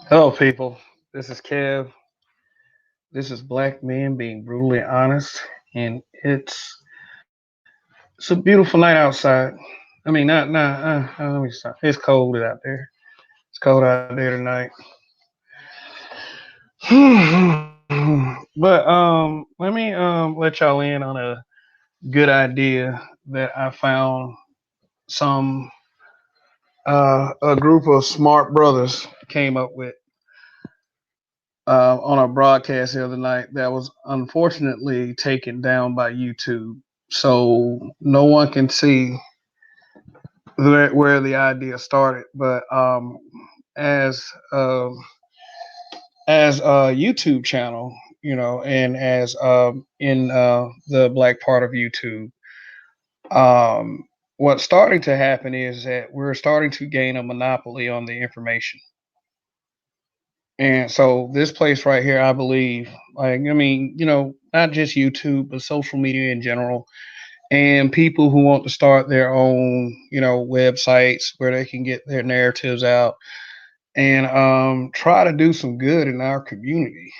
Hello, people. This is Kev. This is Black Men being brutally honest, and it's a beautiful night outside. I mean, not. Let me stop. It's cold out there. It's cold out there tonight. But let me let y'all in on a good idea that I found some a group of smart brothers came up with on a broadcast the other night that was unfortunately taken down by YouTube. So no one can see where the idea started. But as uh, as a YouTube channel, and as in the black part of YouTube, um, what's starting to happen is that we're starting to gain a monopoly on the information. And so this place right here, I believe, like I mean, not just YouTube, but social media in general, and people who want to start their own, websites where they can get their narratives out and try to do some good in our community.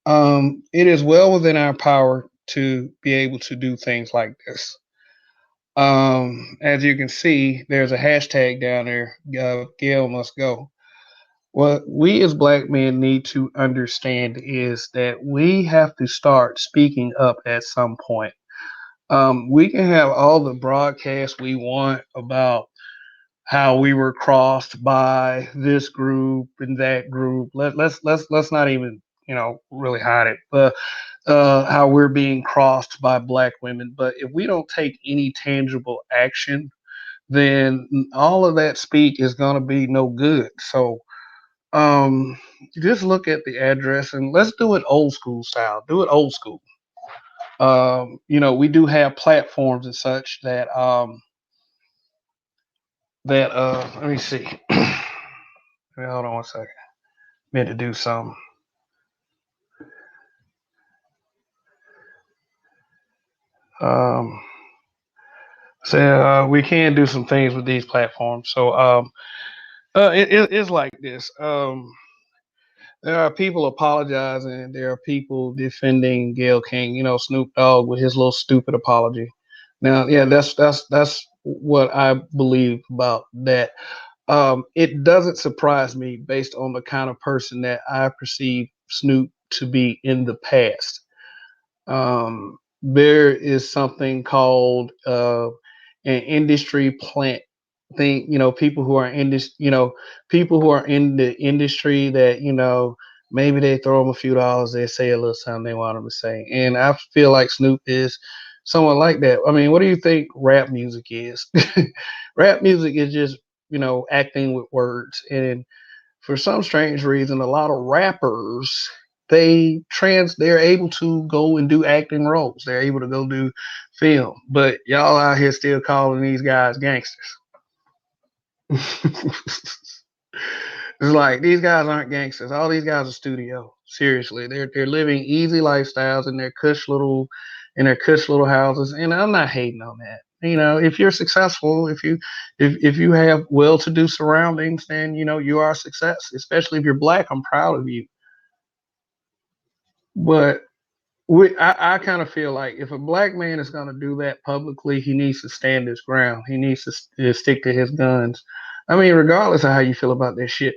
It is well within our power to be able to do things like this. As you can see, there's a hashtag down there, Gayle Must Go. What we as black men need to understand is that we have to start speaking up at some point. We can have all the broadcasts we want about how we were crossed by this group and that group. Let's not even really hide it, but how we're being crossed by black women. But if we don't take any tangible action, then all of that speak is going to be no good. So um, just look at the address and let's do it old school style. Do it old school. We do have platforms and such that let me see. Hold on one second. Meant to do some. Um, we can do some things with these platforms. So it's like this. There are people apologizing. There are people defending Gayle King. Snoop Dogg with his little stupid apology. Now, yeah, that's what I believe about that. It doesn't surprise me based on the kind of person that I perceive Snoop to be in the past. There is something called an industry plant thing. People who are in this, people who are in the industry that maybe they throw them a few dollars, they say a little something they want them to say, and I feel like Snoop is someone like that. I mean, what do you think rap music is? Rap music is just acting with words, and for some strange reason, a lot of rappers they're able to go and do acting roles. They're able to go do film, but y'all out here still calling these guys gangsters. It's like these guys aren't gangsters. All these guys are studio. Seriously, they're living easy lifestyles in their cush little houses, and I'm not hating on that. If you're successful, if you have well-to-do surroundings, then you are a success. Especially if you're black, I'm proud of you. But I kind of feel like if a black man is going to do that publicly, he needs to stand his ground. He needs to stick to his guns. I mean, regardless of how you feel about that shit.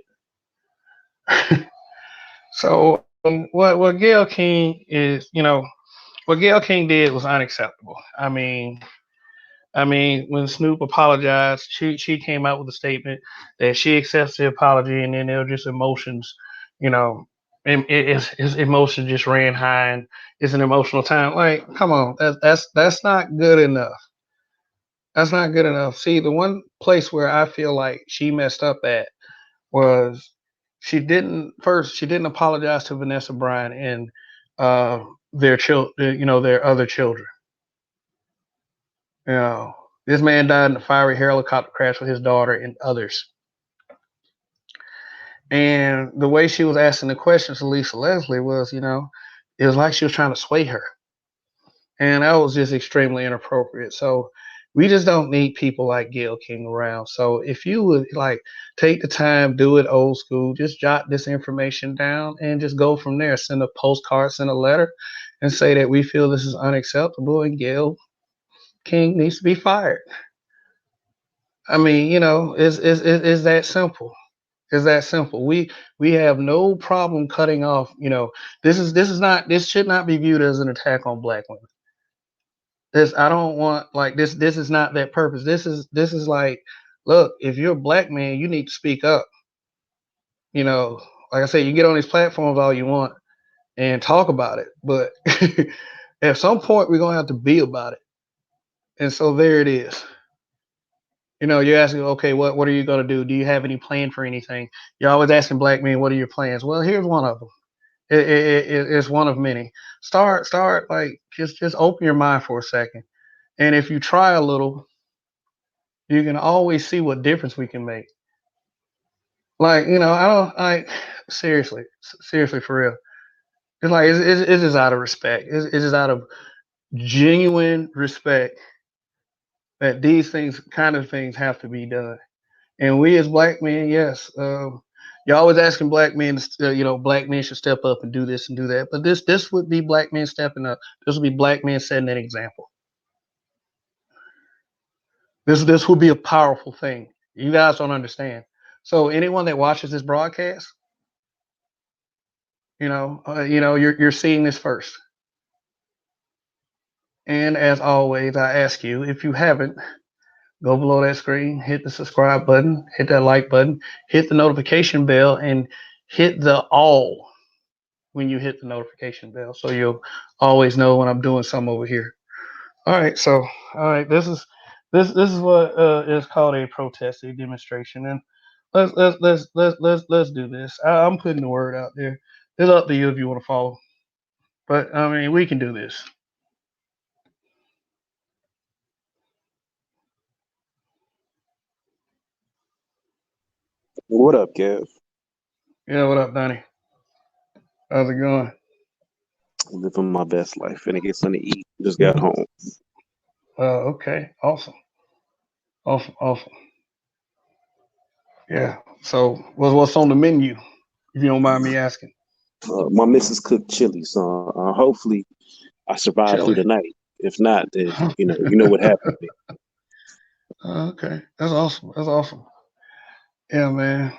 So what Gayle King is, what Gayle King did was unacceptable. I mean, when Snoop apologized, she came out with a statement that she accepts the apology, and then there were just emotions, you know, and his emotions just ran high, and it's an emotional time. Like, come on, that's not good enough. That's not good enough. See, the one place where I feel like she messed up at was she didn't apologize to Vanessa Bryant and uh, their their other children. You know, this man died in a fiery helicopter crash with his daughter and others. And the way she was asking the questions to Lisa Leslie was, it was like she was trying to sway her. And that was just extremely inappropriate. So We just don't need people like Gayle King around. So if you would like take the time, do it old school, just jot this information down and just go from there. Send a postcard, send a letter, and say that we feel this is unacceptable and Gayle King needs to be fired. I mean, it's that simple. It's that simple. We have no problem cutting off. This should not be viewed as an attack on black women. This I don't want like this. This is not that purpose. This is like, look, if you're a black man, you need to speak up. You know, like I said, you get on these platforms all you want and talk about it, but at some point we're gonna have to be about it. And so there it is. You're asking, okay, what are you gonna do? Do you have any plan for anything? You're always asking black men, what are your plans? Well, here's one of them. It's one of many. Start like just open your mind for a second, and if you try a little, you can always see what difference we can make. Like, I don't like seriously for real. It's like it's just out of respect. It's just out of genuine respect that these things have to be done. And we as black men, yes, you're always asking black men, black men should step up and do this and do that. But this would be black men stepping up. This would be black men setting an example. This would be a powerful thing. You guys don't understand. So anyone that watches this broadcast, you're seeing this first. And as always, I ask you, if you haven't, go below that screen, hit the subscribe button, hit that like button, hit the notification bell, and hit the all when you hit the notification bell, so you'll always know when I'm doing something over here. All right, so all right, this is what is called a protest, a demonstration, and let's do this. I'm putting the word out there. It's up to you if you want to follow, but I mean we can do this. What up, Kev? Yeah, what up, Donny? How's it going? Living my best life. And get something to eat. Just got home. Okay, awesome, awesome, awesome. Yeah. So, what's on the menu? If you don't mind me asking. My missus cooked chili, so hopefully I survive through Chili. the night. If not, then you know what happened. Okay, that's awesome. That's awesome. Yeah, man.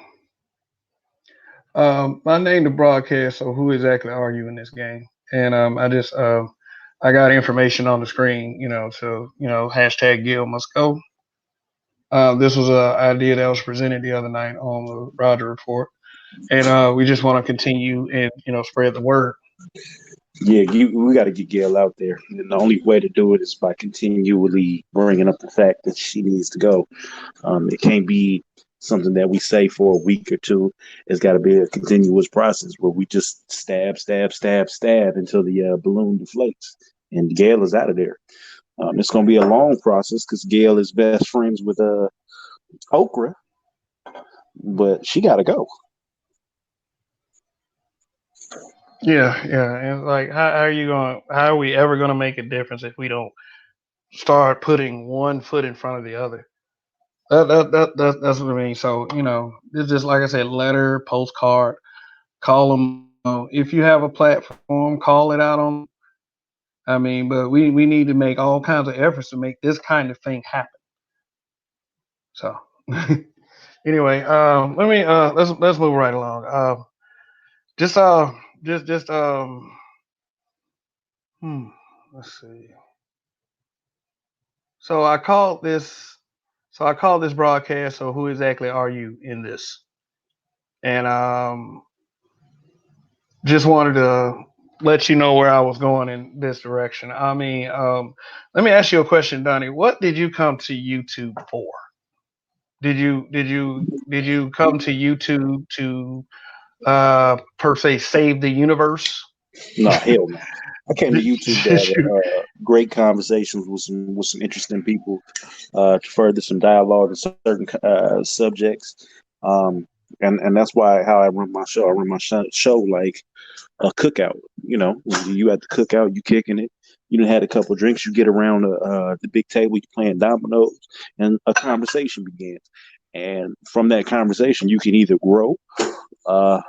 I named the broadcast. So, who exactly are you in this game? And I got information on the screen. So hashtag Gayle Must Go. This was an idea that was presented the other night on the Roger Report, and we just want to continue and spread the word. Yeah, we got to get Gail out there, and the only way to do it is by continually bringing up the fact that she needs to go. It can't be something that we say for a week or two. It's got to be a continuous process where we just stab, stab, stab, stab until the balloon deflates, and Gail is out of there. It's going to be a long process because Gail is best friends with Okra, but she got to go. Yeah, yeah. And like, how are you going? How are we ever going to make a difference if we don't start putting one foot in front of the other? That's what I mean. So it's just like I said, letter, postcard, call them. If you have a platform, call it out on. I mean, but we need to make all kinds of efforts to make this kind of thing happen. So anyway, let me let's move right along. Just just hmm, let's see. So I called this. So I called this broadcast. So who exactly are you in this? And just wanted to let you know where I was going in this direction. I mean, let me ask you a question, Donnie. What did you come to YouTube for? Did you come to YouTube to per se save the universe? No, hell no. I came to Did, YouTube to did have you, great conversations with some interesting people, to further some dialogue on certain subjects, and that's why how I run my show. I run my show like a cookout. You know, you at the cookout, you kicking it. You done had a couple of drinks. You get around the big table. You playing dominoes, and a conversation begins. And from that conversation, you can either grow, uh,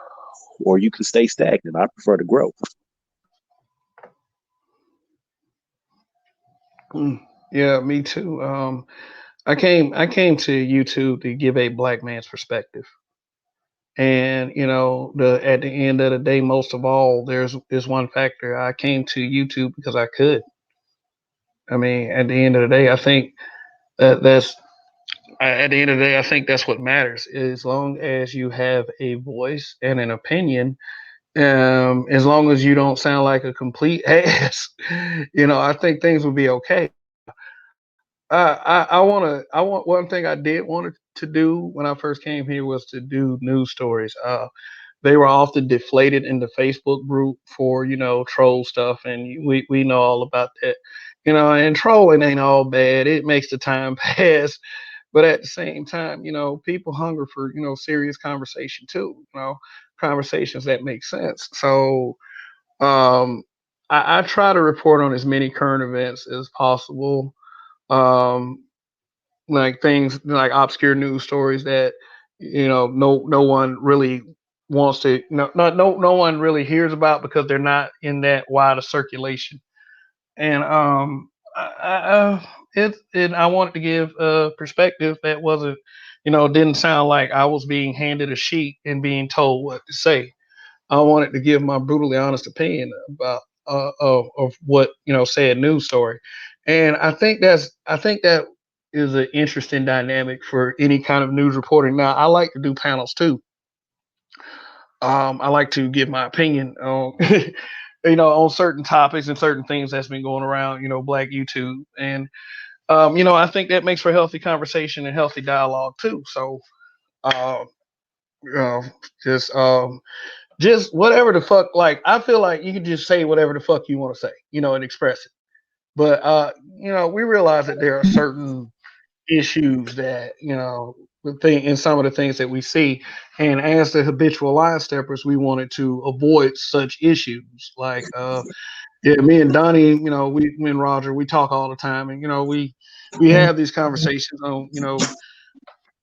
or you can stay stagnant. I prefer to grow. Mm, yeah, me too. I came to YouTube to give a black man's perspective. And the at the end of the day, most of all, there's one factor. I came to YouTube because I could. I mean, at the end of the day, I think that's at the end of the day, I think that's what matters. As long as you have a voice and an opinion, as long as you don't sound like a complete ass, I think things will be okay. I want one thing I did want to do when I first came here was to do news stories. They were often deflated in the Facebook group for troll stuff, and we know all about that. And trolling ain't all bad. It makes the time pass, but at the same time, people hunger for serious conversation too. Conversations that make sense. So I try to report on as many current events as possible. Um, like things like obscure news stories that no one really wants to no one really hears about because they're not in that wide of circulation. And I wanted to give a perspective that wasn't didn't sound like I was being handed a sheet and being told what to say. I wanted to give my brutally honest opinion about of what said news story, and I think that is an interesting dynamic for any kind of news reporting. Now, I like to do panels too. I like to give my opinion on on certain topics and certain things that's been going around Black YouTube, and I think that makes for healthy conversation and healthy dialogue too. So. Uh, you know, just just whatever the fuck. Like I feel like you can just say whatever the fuck you want to say, and express it. But we realize that there are certain issues that the thing in some of the things that we see, and as the habitual line steppers, we wanted to avoid such issues. Like yeah, me and Donny, me and Roger, we talk all the time, and we have these conversations on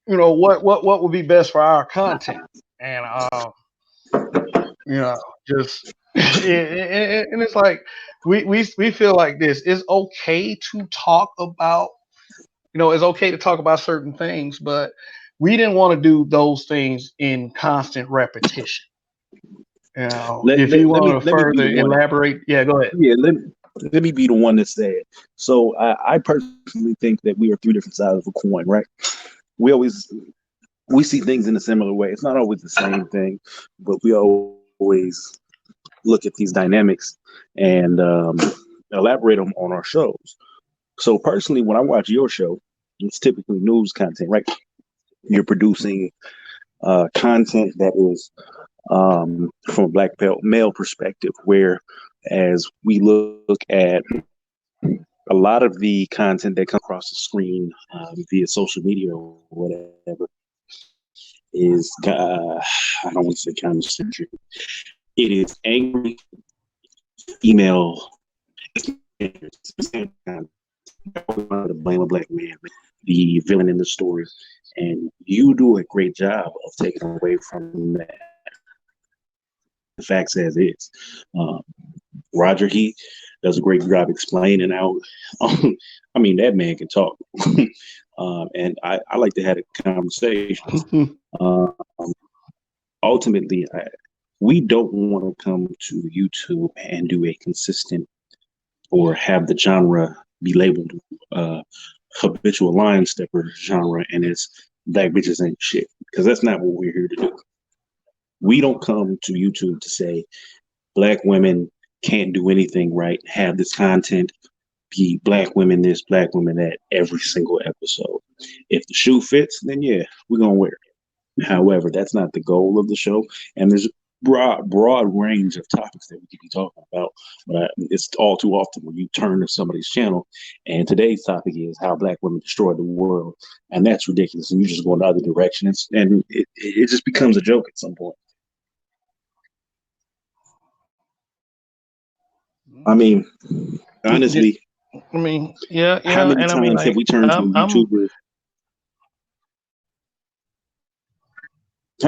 what would be best for our content, and you know, just and it's like we feel like this. It's okay to talk about, it's okay to talk about certain things, but we didn't want to do those things in constant repetition. If you want to Let me be further the one. elaborate, yeah, go ahead. Yeah, let me be the one that said. So I personally think that we are three different sides of a coin, right? We always we see things in a similar way. It's not always the same thing, but we always look at these dynamics and elaborate on our shows. So personally, when I watch your show, it's typically news content, right? You're producing content that is from a black male perspective, where as we look at a lot of the content that comes across the screen via social media or whatever is, I don't want to say kind of centric. It is angry female. To blame a black man, the villain in the story, and you do a great job of taking away from that. The facts as is. Um, Roger, he does a great job explaining out. I mean, that man can talk, and I like to have conversations. Um, Ultimately, we don't want to come to YouTube and do a consistent or have the genre be labeled uh, habitual line stepper genre and it's black bitches ain't shit, because that's not what we're here to do. We don't come to YouTube to say black women can't do anything right, have this content be black women this, black women that every single episode. If the shoe fits, then yeah, we're gonna wear it. However, that's not the goal of the show, and there's broad range of topics that we could be talking about. But it's all too often when you turn to somebody's channel, and today's topic is how black women destroy the world, and that's ridiculous. And you just go in the other direction, and it just becomes a joke at some point. I mean, Honestly, I mean, yeah, how yeah, many and I mean, times have like, we turned to a I'm YouTuber?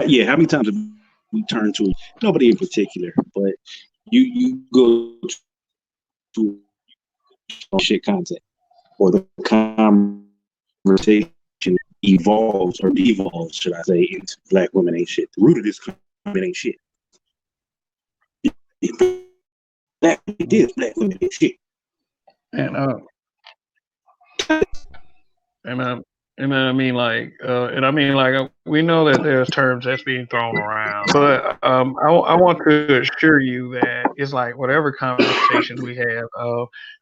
Yeah, how many times have we turned to nobody in particular, but you go to a channel and you see them shit content, or the conversation evolves or devolves, should I say, into black women ain't shit. The root of this comment ain't shit. Black women this, black women ain't shit. and and I mean, like, we know that there's terms that's being thrown around, but I want to assure you that it's like whatever conversations we have,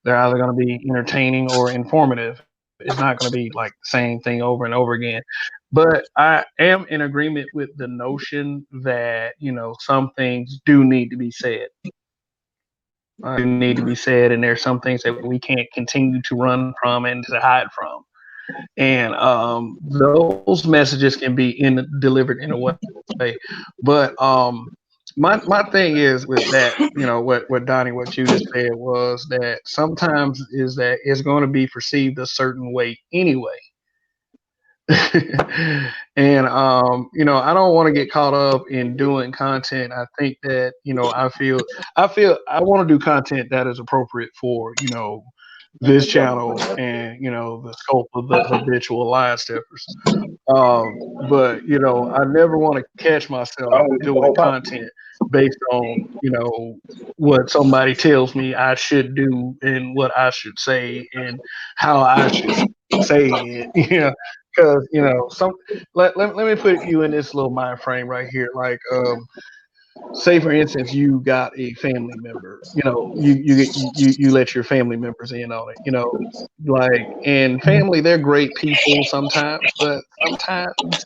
they're either going to be entertaining or informative. It's not going to be like the same thing over and over again. But I am in agreement with the notion that some things do need to be said. Do need to be said, and there's some things that we can't continue to run from and to hide from, and those messages can be delivered in a way. But my thing is with that, what Donnie, what you just said was that sometimes is that it's going to be perceived a certain way anyway. And I don't want to get caught up in doing content. I think that I feel I want to do content that is appropriate for this channel and the scope of the habitual line steppers. But I never want to catch myself doing content based on what somebody tells me I should do and what I should say and how I should say it. Because some let me put you in this little mind frame right here. Like, say for instance, you got a family member. You let your family members in on it. Like, and family, they're great people sometimes, but sometimes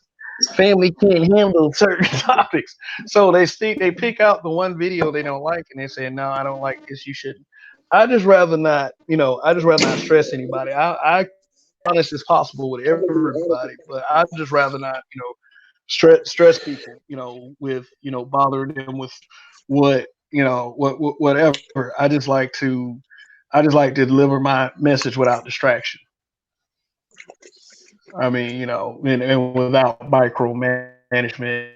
family can't handle certain topics. So they pick out the one video they don't like and they say, no, I don't like this. You shouldn't. I just rather not stress anybody. I can be as honest as possible with everybody, but I just rather not, stress people, with, bothering them with what, whatever. I just like to deliver my message without distraction. I mean, and without micromanagement.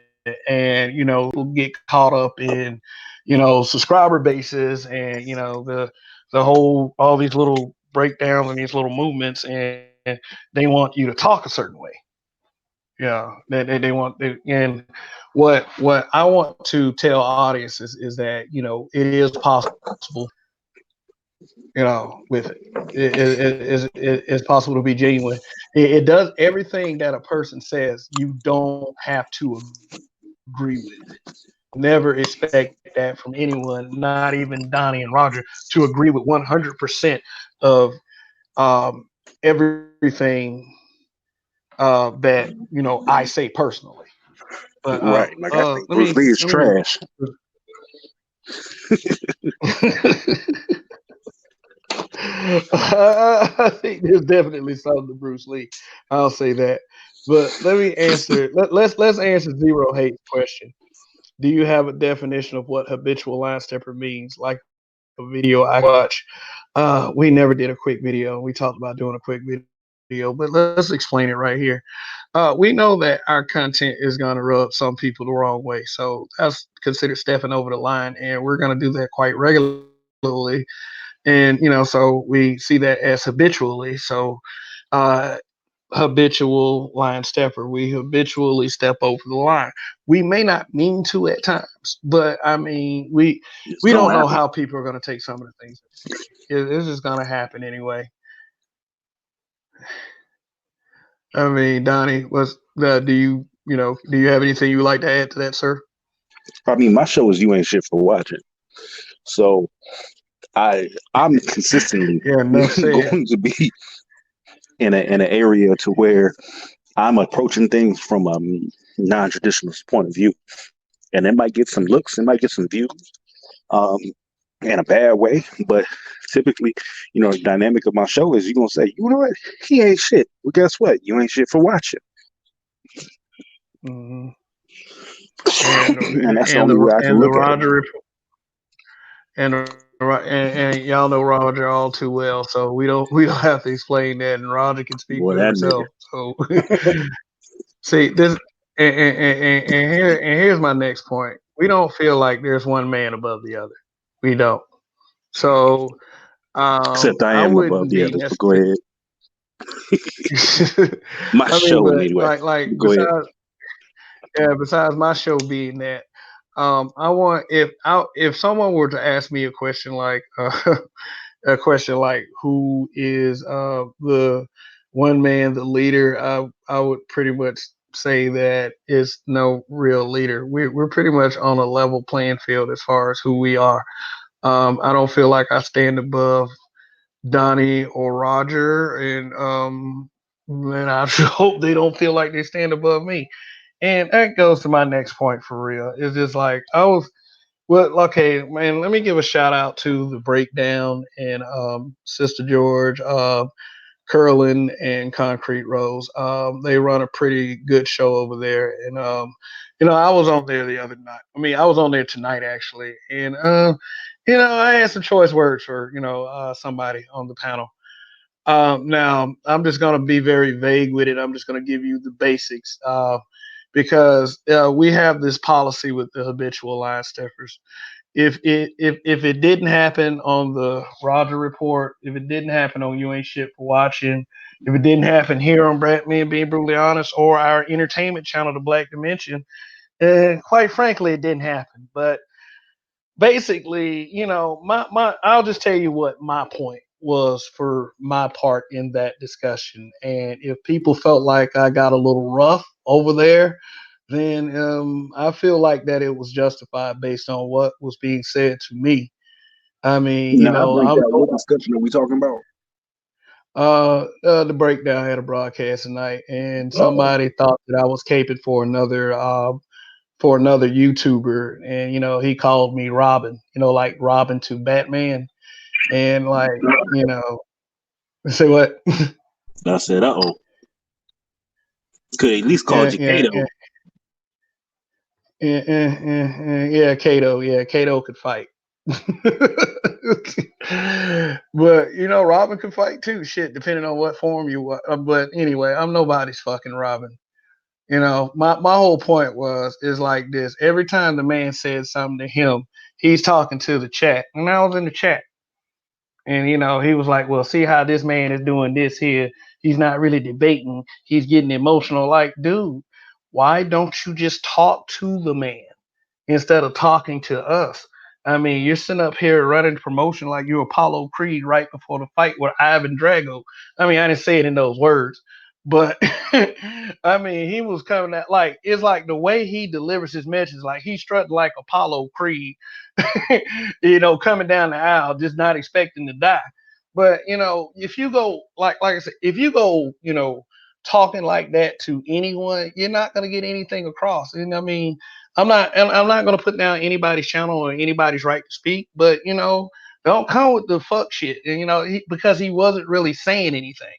And, people get caught up in, subscriber bases and, the whole, all these little breakdowns and these little movements, and they want you to talk a certain way. Yeah. They want, and what I want to tell audiences is that, it is possible, with it. It's possible to be genuine. It does everything that a person says. You don't have to agree with it. Never expect that from anyone, not even Donnie and Roger, to agree with 100% of everything that I say personally. But Right. Like I think let Bruce me Lee is trash. I think there's definitely something to Bruce Lee. I'll say that. But let me answer. Let's answer Zero Hate's question. Do you have a definition of what habitual line stepper means? Like a video I can watch. We never did a quick video. We talked about doing a quick video, but let's explain it right here. We know that our content is going to rub some people the wrong way, so that's considered stepping over the line, and we're going to do that quite regularly. And so we see that as habitually. So, uh, habitual line stepper. We habitually step over the line. We may not mean to at times, but I mean, It's we gonna don't know happen. how people are going to take some of the things that we say. This is going to happen anyway. I mean, Donnie, do you have anything you would like to add to that, sir? I mean, my show is you ain't shit for watching. So I'm consistently Yeah, enough said. going to be in an area to where I'm approaching things from a non-traditional point of view, and it might get some looks, it might get some views, um, in a bad way. But typically, the dynamic of my show is you're gonna say, you know what, he ain't shit. Well, guess what? You ain't shit for watching, Hmm. And and that's the and only way the I can and the look at it. Roger and the Roger right, and y'all know Roger all too well, so we don't have to explain that, and Roger can speak Boy, for that nigga. himself. So see this, and here's my next point. We don't feel like there's one man above the other. We don't. So Except I I am above wouldn't the be others, but go necessarily. ahead. My I mean, show but anyway. like Go ahead. besides my show being that, I want if someone were to ask me a question like a question like who is the one man the leader, I would pretty much say that is no real leader. We're pretty much on a level playing field as far as who we are. I don't feel like I stand above Donny or Roger, and I hope they don't feel like they stand above me. And that goes to my next point for real. It's just like I was well, okay, man. Let me give a shout out to the breakdown and Sister George, Curlin, and Concrete Rose. They run a pretty good show over there, and I was on there the other night. I mean, I was on there tonight actually, and I had some choice words for somebody on the panel. Now, I'm just going to be very vague with it. I'm just going to give you the basics because we have this policy with the habitual line steppers. If it didn't happen on the Roger Report, if it didn't happen on You Ain't Shit for Watching, if it didn't happen here on Brad Me and Being Brutally Honest or our entertainment channel, The Black Dimension, and quite frankly, it didn't happen. But basically, my I'll just tell you what my point was for my part in that discussion. And if people felt like I got a little rough over there, then I feel like that it was justified based on what was being said to me. I mean, Now I break down. What discussion are we talking about? the breakdown had a broadcast tonight, and Oh, somebody thought that I was caping for another YouTuber, and he called me Robin, like Robin to Batman, and like say what? I said, oh, could at least called yeah, you yeah, Kato. yeah, yeah, Kato, yeah, Kato could fight. But Robin could fight too. Shit, depending on what form you want. But anyway, I'm nobody's fucking Robin. My whole point is like this. Every time the man said something to him, he's talking to the chat, and I was in the chat. And he was like, "Well, see how this man is doing this here. He's not really debating. He's getting emotional. Like, dude, why don't you just talk to the man instead of talking to us? I mean, you're sitting up here running promotion like you Apollo Creed right before the fight with Ivan Drago. I mean, I didn't say it in those words, but I mean, he was coming at like it's like the way he delivers his message, like he's strutting like Apollo Creed, coming down the aisle, just not expecting to die. But if you go like I said, if you go, talking like that to anyone, you're not gonna get anything across. And I mean, I'm not gonna put down anybody's channel or anybody's right to speak, but don't come with the fuck shit. And because he wasn't really saying anything.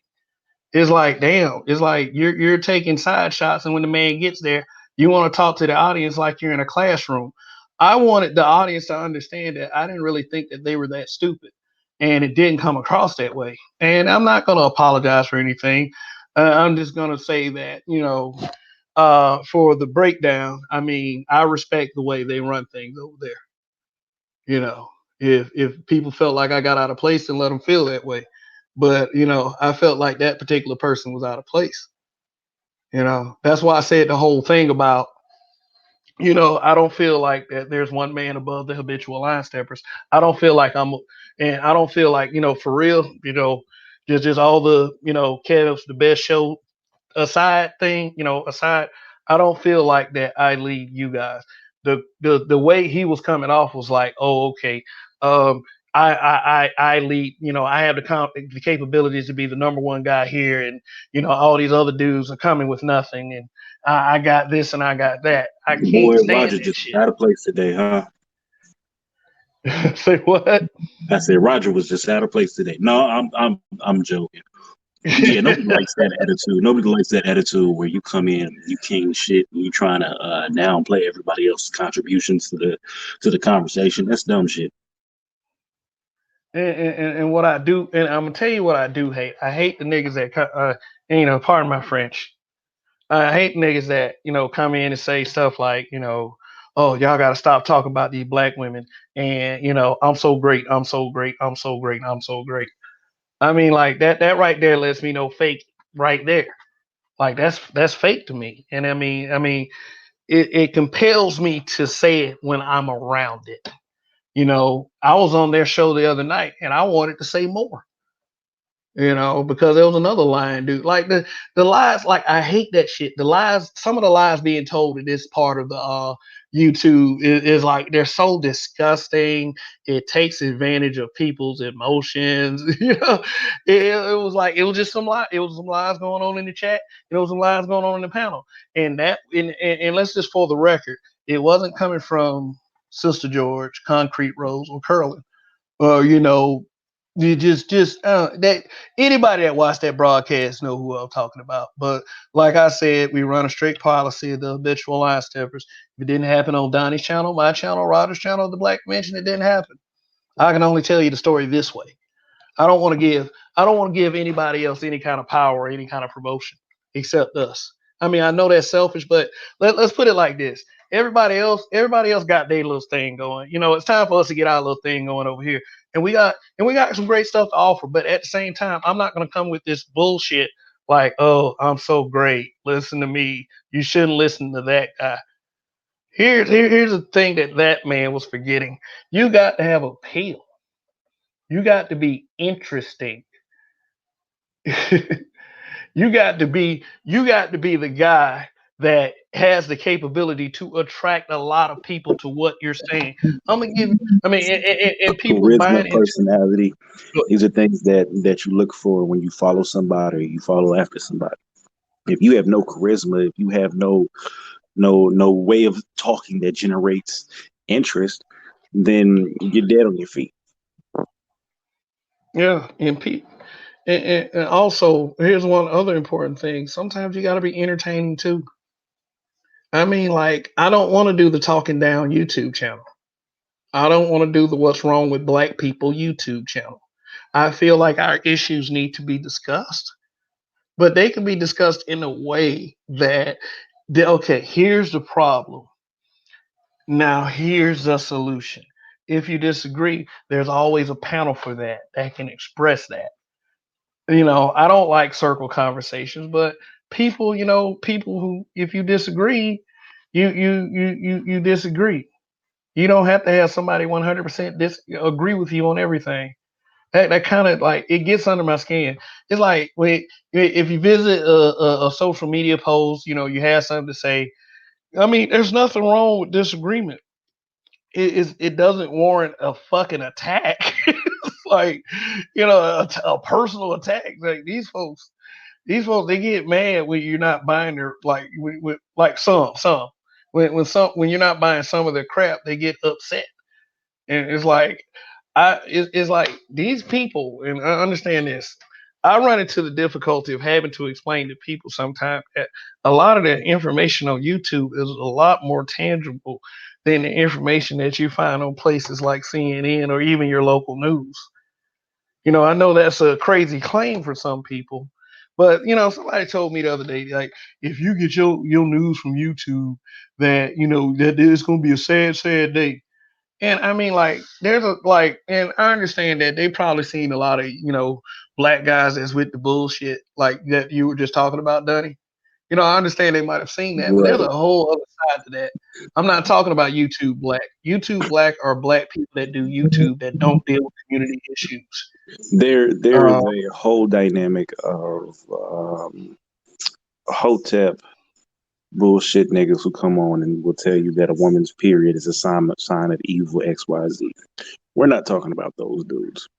It's like, damn, it's like you're taking side shots, and when the man gets there, you want to talk to the audience like you're in a classroom. I wanted the audience to understand that I didn't really think that they were that stupid, and it didn't come across that way. And I'm not going to apologize for anything. I'm just going to say that for the breakdown, I mean, I respect the way they run things over there. You know, if people felt like I got out of place, then let them feel that way. But I felt like that particular person was out of place. That's why I said the whole thing about I don't feel like that there's one man above the habitual line steppers. I don't feel like and I don't feel like for real. Just all the Kev's the best show aside thing, aside, I don't feel like that I lead you guys. The way he was coming off was like, oh, okay. Um, I lead, I have the capabilities to be the number one guy here, and all these other dudes are coming with nothing, and I got this and I got that. I can't Boy, stand Roger that just shit. out of place today, huh? Say what? I said Roger was just out of place today. No, I'm joking. Yeah, nobody likes that attitude. Nobody likes that attitude where you come in, you king shit, and you trying to downplay everybody else's contributions to the conversation. That's dumb shit. And what I do, and I'm gonna tell you what I do hate. I hate the niggas that, pardon my French. I hate niggas that come in and say stuff like, oh, y'all got to stop talking about these black women, and I'm so great, I'm so great, I'm so great, I'm so great. I mean, like that. That right there lets me know fake right there. Like that's fake to me, and I mean, it compels me to say it when I'm around it. I was on their show the other night, and I wanted to say more. Because there was another line, dude. Like the lies, like I hate that shit. The lies, some of the lies being told in this part of the YouTube is like they're so disgusting. It takes advantage of people's emotions. It was like it was just some lie. It was some lies going on in the chat. It was some lies going on in the panel. And let's just for the record, it wasn't coming from Sister George, Concrete Rose, or Curling. You know, you just that anybody that watched that broadcast know who I'm talking about. But like I said, we run a strict policy of the habitual line steppers. If it didn't happen on Donny's channel, my channel, Rodder's channel, the Black Mention, it didn't happen. I can only tell you the story this way. I don't want to give anybody else any kind of power or any kind of promotion except us. I mean, I know that's selfish, but let's put it like this. Everybody else got their little thing going. It's time for us to get our little thing going over here. And we got some great stuff to offer, but at the same time, I'm not gonna come with this bullshit like, oh, I'm so great. Listen to me. You shouldn't listen to that guy. Here's the thing that man was forgetting. You got to have appeal. You got to be interesting. You got to be the guy that has the capability to attract a lot of people to what you're saying. I'm gonna give. I mean, and people buying Charisma, into personality. These are things that you look for when you follow somebody, you follow after somebody. If you have no charisma, if you have no way of talking that generates interest, then you're dead on your feet. yeah, and people. And also, here's one other important thing. Sometimes you got to be entertaining too. I mean, like, I don't want to do the talking down YouTube channel. I don't want to do the what's wrong with black people YouTube channel. I feel like our issues need to be discussed, but they can be discussed in a way that, okay, here's the problem. Now, here's the solution. If you disagree, there's always a panel for that can express that. I don't like circle conversations, but people who, if you disagree, you disagree. You don't have to have somebody 100% agree with you on everything. That kind of like it gets under my skin. It's like if you visit a social media post, you have something to say. I mean, there's nothing wrong with disagreement. It doesn't warrant a fucking attack. Like a personal attack. Like these folks they get mad when you're not buying their like some when you're not buying some of their crap, they get upset. And it's like it's like these people, and I understand this. I run into the difficulty of having to explain to people sometimes that a lot of the information on YouTube is a lot more tangible than the information that you find on places like CNN or even your local news. I know that's a crazy claim for some people, but somebody told me the other day, like, if you get your news from YouTube, that that it's gonna be a sad, sad day. And I mean, like, and I understand that they probably seen a lot of black guys that's with the bullshit, like that you were just talking about, Donny. I understand they might have seen that, but there's Right. a whole other side to that. I'm not talking about YouTube black. YouTube black are black people that do YouTube that don't deal with community issues. There Uh, is a whole dynamic of hotep bullshit niggas who come on and will tell you that a woman's period is a sign of evil XYZ. We're not talking about those dudes.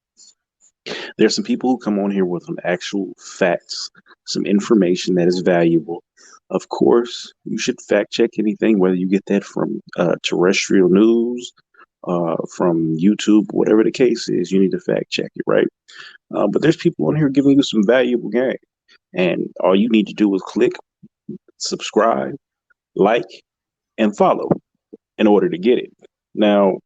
There's some people who come on here with some actual facts, some information that is valuable. Of course, you should fact check anything, whether you get that from terrestrial news, from YouTube, whatever the case is, you need to fact check it, right? But there's people on here giving you some valuable game. And all you need to do is click, subscribe, like, and follow in order to get it. Now,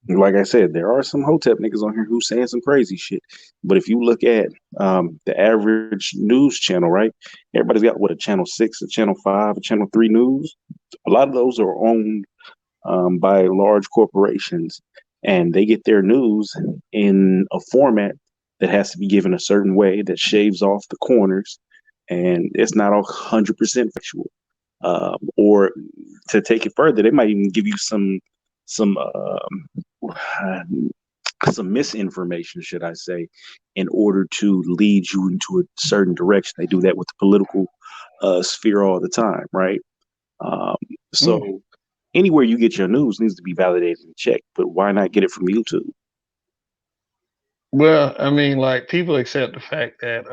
Like I said, there are some hotep niggas on here who saying some crazy shit. But if you look at the average news channel, right? Everybody's got what, a channel six, a channel five, a channel three news. A lot of those are owned by large corporations, and they get their news in a format that has to be given a certain way that shaves off the corners, and it's not 100% factual. Or to take it further, they might even give you some some misinformation, should I say, in order to lead you into a certain direction. They do that with the political sphere all the time, right? Um, Mm. so anywhere you get your news needs to be validated and checked. But why not get it from YouTube? Well, I mean, like people accept the fact that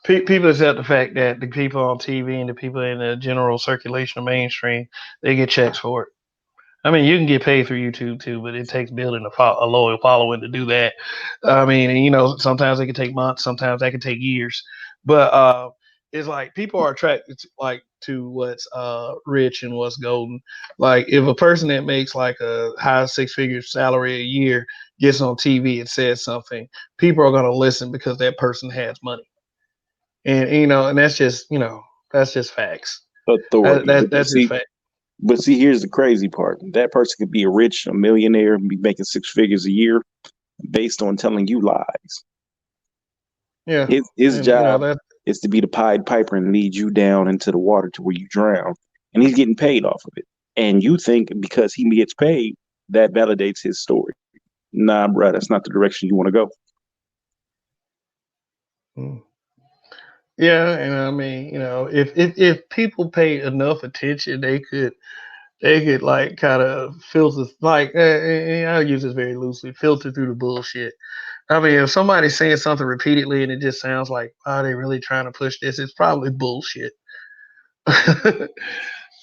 people accept the fact that the people on TV and the people in the general circulation of mainstream they get checks for it. I mean, you can get paid through YouTube too, but it takes building a loyal following to do that. I mean, and, sometimes it can take months, sometimes that can take years. But it's like people are attracted to what's rich and what's golden. Like if a person that makes like a high six figure salary a year gets on TV and says something, people are gonna listen because that person has money. And that's just facts. Authority. That's just fact. But see, here's the crazy part. That person could be a millionaire, and be making six figures a year based on telling you lies. Yeah, His and job that. is to be the Pied Piper and lead you down into the water to where you drown, and he's getting paid off of it. And you think because he gets paid, that validates his story. Nah, bro, that's not the direction you want to go. Mm. Yeah, and I mean, if people paid enough attention, they could like kind of filter like I'll use this very loosely, filter through the bullshit. I mean, if somebody's saying something repeatedly and it just sounds like, are they really trying to push this? It's probably bullshit.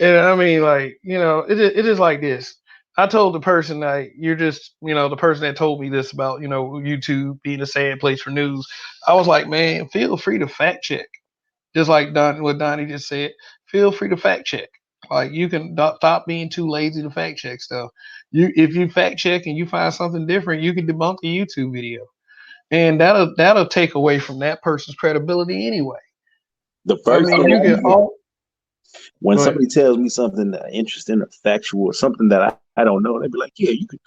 And I mean, like, it is like this. I told the person that you're just, the person that told me this about, YouTube being a sad place for news. I was like, man, feel free to fact check. Just like what Donnie just said, feel free to fact check. Like you can stop being too lazy to fact check stuff. If you fact check and you find something different, you can debunk the YouTube video, and that'll take away from that person's credibility anyway. The I first mean, thing you I can do all when go ahead. somebody tells me something interesting or factual or something that I don't know, they'd be like, "Yeah, you could.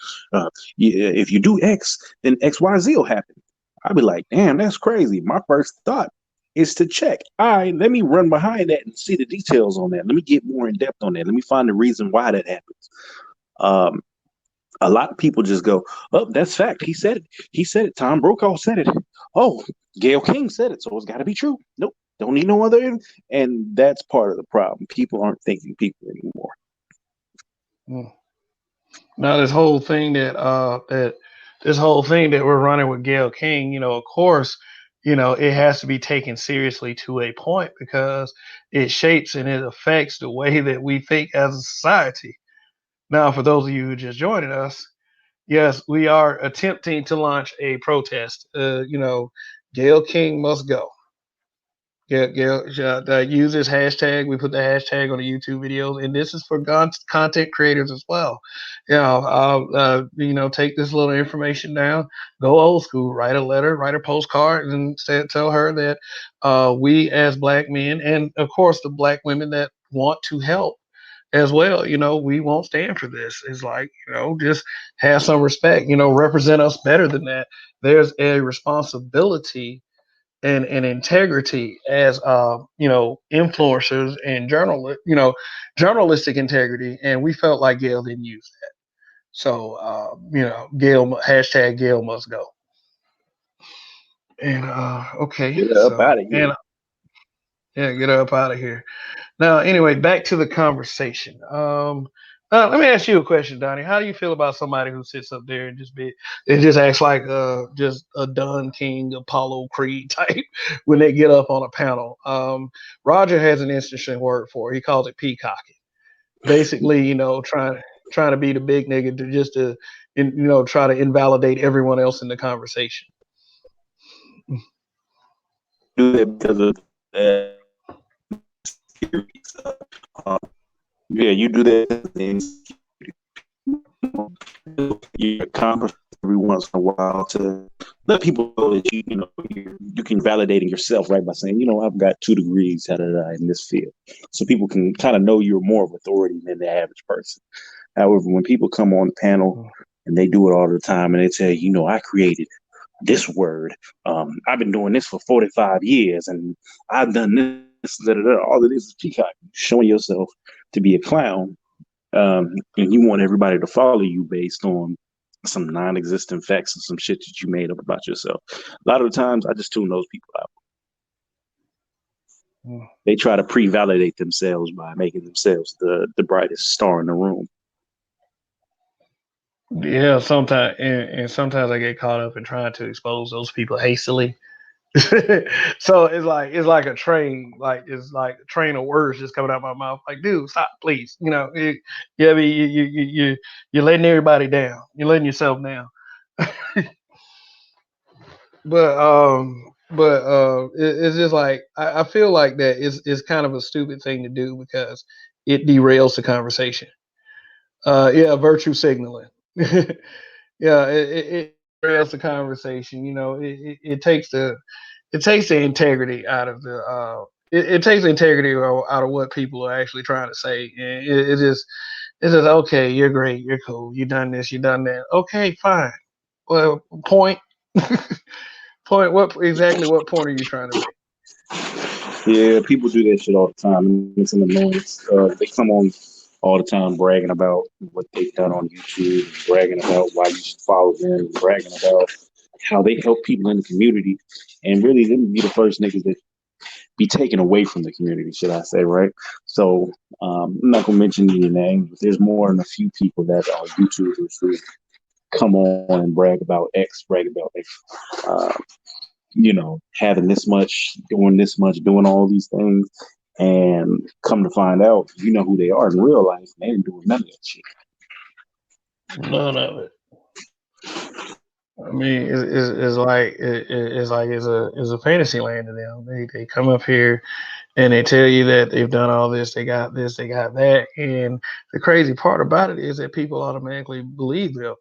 Yeah, if you do X, then X Y Z will happen." I'd be like, "Damn, that's crazy." My first thought is to check. All right, let me run behind that and see the details on that. Let me get more in depth on that. Let me find the reason why that happens. Um, a lot of people just go, "Oh, that's fact. He said it. He said it. Tom Brokaw said it. Oh, Gayle King said it, so it's got to be true. Nope, don't need no other." And that's part of the problem. People aren't thinking people anymore. Mm. Now this whole thing that we're running with Gail King, of course, it has to be taken seriously to a point because it shapes and it affects the way that we think as a society. Now, for those of you who just joining us, yes, we are attempting to launch a protest. Gail King must go. Use this hashtag. We put the hashtag on the YouTube videos, and this is for content creators as well. Take this little information down, go old school, write a letter, write a postcard, and tell her that we as black men, and of course the black women that want to help as well, we won't stand for this. It's like, just have some respect, represent us better than that. There's a responsibility and integrity as influencers and journalistic integrity, and we felt like Gail didn't use that. So Gail hashtag Gail must go. And okay, Get up so out of here. and yeah, get her up out of here. Now, anyway, back to the conversation. Let me ask you a question, Donnie. How do you feel about somebody who sits up there and just acts like just a Don King, Apollo Creed type when they get up on a panel? Roger has an interesting word for it. He calls it peacocking. Basically, trying to be the big nigga try to invalidate everyone else in the conversation. Do that because of insecurities. Yeah, you do that. You accomplish every once in a while to let people know that you can validating yourself, right, by saying, I've got 2 degrees in this field, so people can kind of know you're more of authority than the average person. However, when people come on the panel and they do it all the time and they tell you, I created this word, I've been doing this for 45 years, and I've done this, all it is peacock, showing yourself to be a clown, and you want everybody to follow you based on some non-existent facts and some shit that you made up about yourself. A lot of the times, I just tune those people out. They try to pre-validate themselves by making themselves the brightest star in the room. Yeah, sometimes and sometimes I get caught up in trying to expose those people hastily. So it's like a train, like it's like a train of words just coming out my mouth. Like, dude, stop, please. Yeah, I mean, you're letting everybody down. You're letting yourself down. It's just like I feel like that is kind of a stupid thing to do because it derails the conversation. Yeah, virtue signaling. Yeah, it derails the conversation. It takes the integrity out of it takes the integrity out of what people are actually trying to say. And it's just okay. You're great. You're cool. You done this. You done that. Okay, fine. Well, point. Point. What point are you trying to make? Yeah, people do that shit all the time. It's an annoyance. They come on all the time bragging about what they've done on YouTube, bragging about why you should follow them, bragging about how they help people in the community, and really them be the first niggas that be taken away from the community, should I say, right? So I'm not gonna mention any names, but there's more than a few people that are YouTubers who come on and brag about X, having this much, doing all these things, and come to find out, who they are in real life, and they ain't doing none of that shit. None of it. I mean, it's a fantasy land to them. They come up here and they tell you that they've done all this, they got that, and the crazy part about it is that people automatically believe them.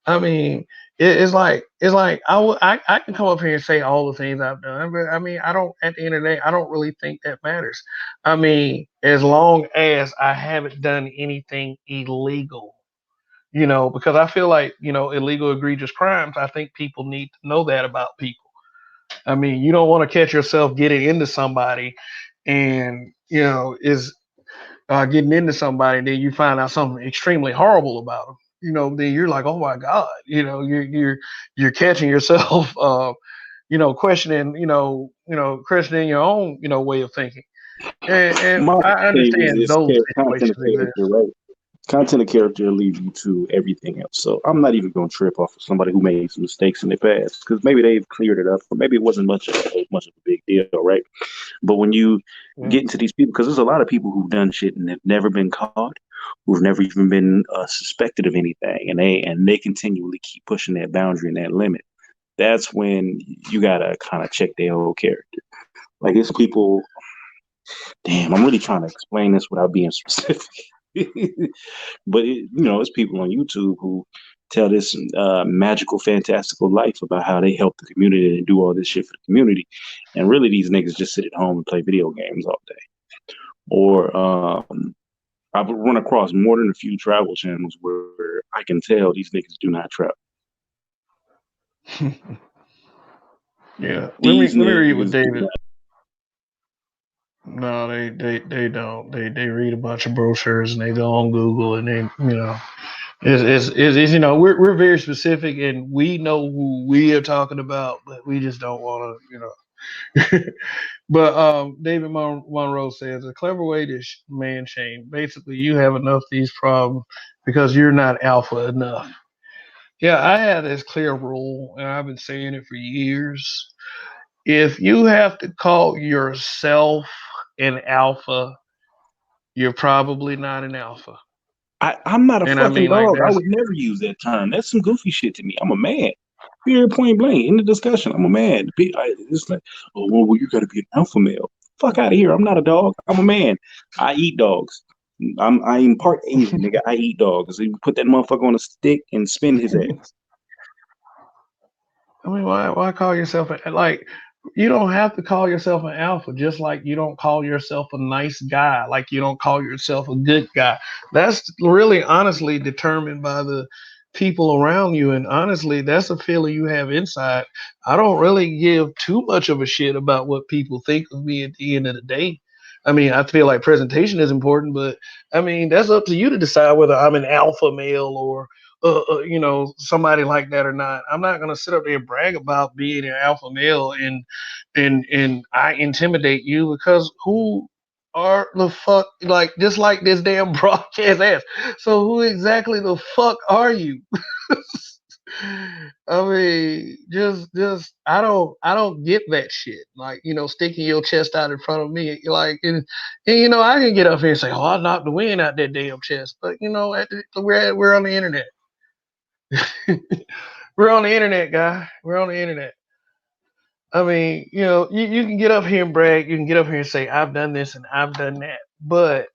I mean, it's like I can come up here and say all the things I've done, but I mean, I don't. At the end of the day, I don't really think that matters. I mean, as long as I haven't done anything illegal, because I feel like, illegal egregious crimes, I think people need to know that about people. I mean, you don't want to catch yourself getting into somebody and, is getting into somebody, and then you find out something extremely horrible about them. Then you're like, oh my God, you're catching yourself, questioning, questioning your own, way of thinking. And My I thing understand is those content of situations exist. character, right? Content of character leads you to everything else. So I'm not even going to trip off of somebody who made some mistakes in the past, because maybe they've cleared it up, or maybe it wasn't much of a big deal, right? But when you Yeah. get into these people, because there's a lot of people who've done shit and have never been caught, who've never even been suspected of anything, and they continually keep pushing that boundary and that limit. That's when you gotta kind of check their whole character. Like it's people. Damn, I'm really trying to explain this without being specific. But it's people on YouTube who tell this magical, fantastical life about how they help the community and do all this shit for the community, and really these niggas just sit at home and play video games all day. Or I've run across more than a few travel channels where I can tell these niggas do not travel. Yeah. Let me These let me read what niggas do David. not. No, they don't. They read a bunch of brochures and they go on Google and they, we're very specific and we know who we are talking about, but we just don't want to. But David Monroe says a clever way to man shame. Basically, you have enough of these problems because you're not alpha enough. Yeah, I have this clear rule, and I've been saying it for years. If you have to call yourself an alpha, you're probably not an alpha. I'm not a And I fucking mean, like, dog. I there's would never use that term. That's some goofy shit to me. I'm a man. Period, point blank. In the discussion, I'm a man. It's like, oh, well, you got to be an alpha male. Fuck out of here. I'm not a dog. I'm a man. I eat dogs. I am part Asian, nigga. I eat dogs. You put that motherfucker on a stick and spin his ass. I mean, why call yourself like you don't have to call yourself an alpha, just like you don't call yourself a nice guy, like you don't call yourself a good guy. That's really honestly determined by the people around you, and honestly, that's a feeling you have inside. I don't really give too much of a shit about what people think of me at the end of the day. I mean, I feel like presentation is important, but I mean, that's up to you to decide whether I'm an alpha male or somebody like that or not. I'm not gonna sit up there and brag about being an alpha male and I intimidate you because who are the fuck like just like this damn broadcast ass. So who exactly the fuck are you? I mean, just I don't get that shit. Like, sticking your chest out in front of me, like, and I can get up here and say, "Oh, I knocked the wind out that damn chest," but we're on the internet. We're on the internet, guy. We're on the internet. I mean, you can get up here and brag. You can get up here and say, I've done this and I've done that. But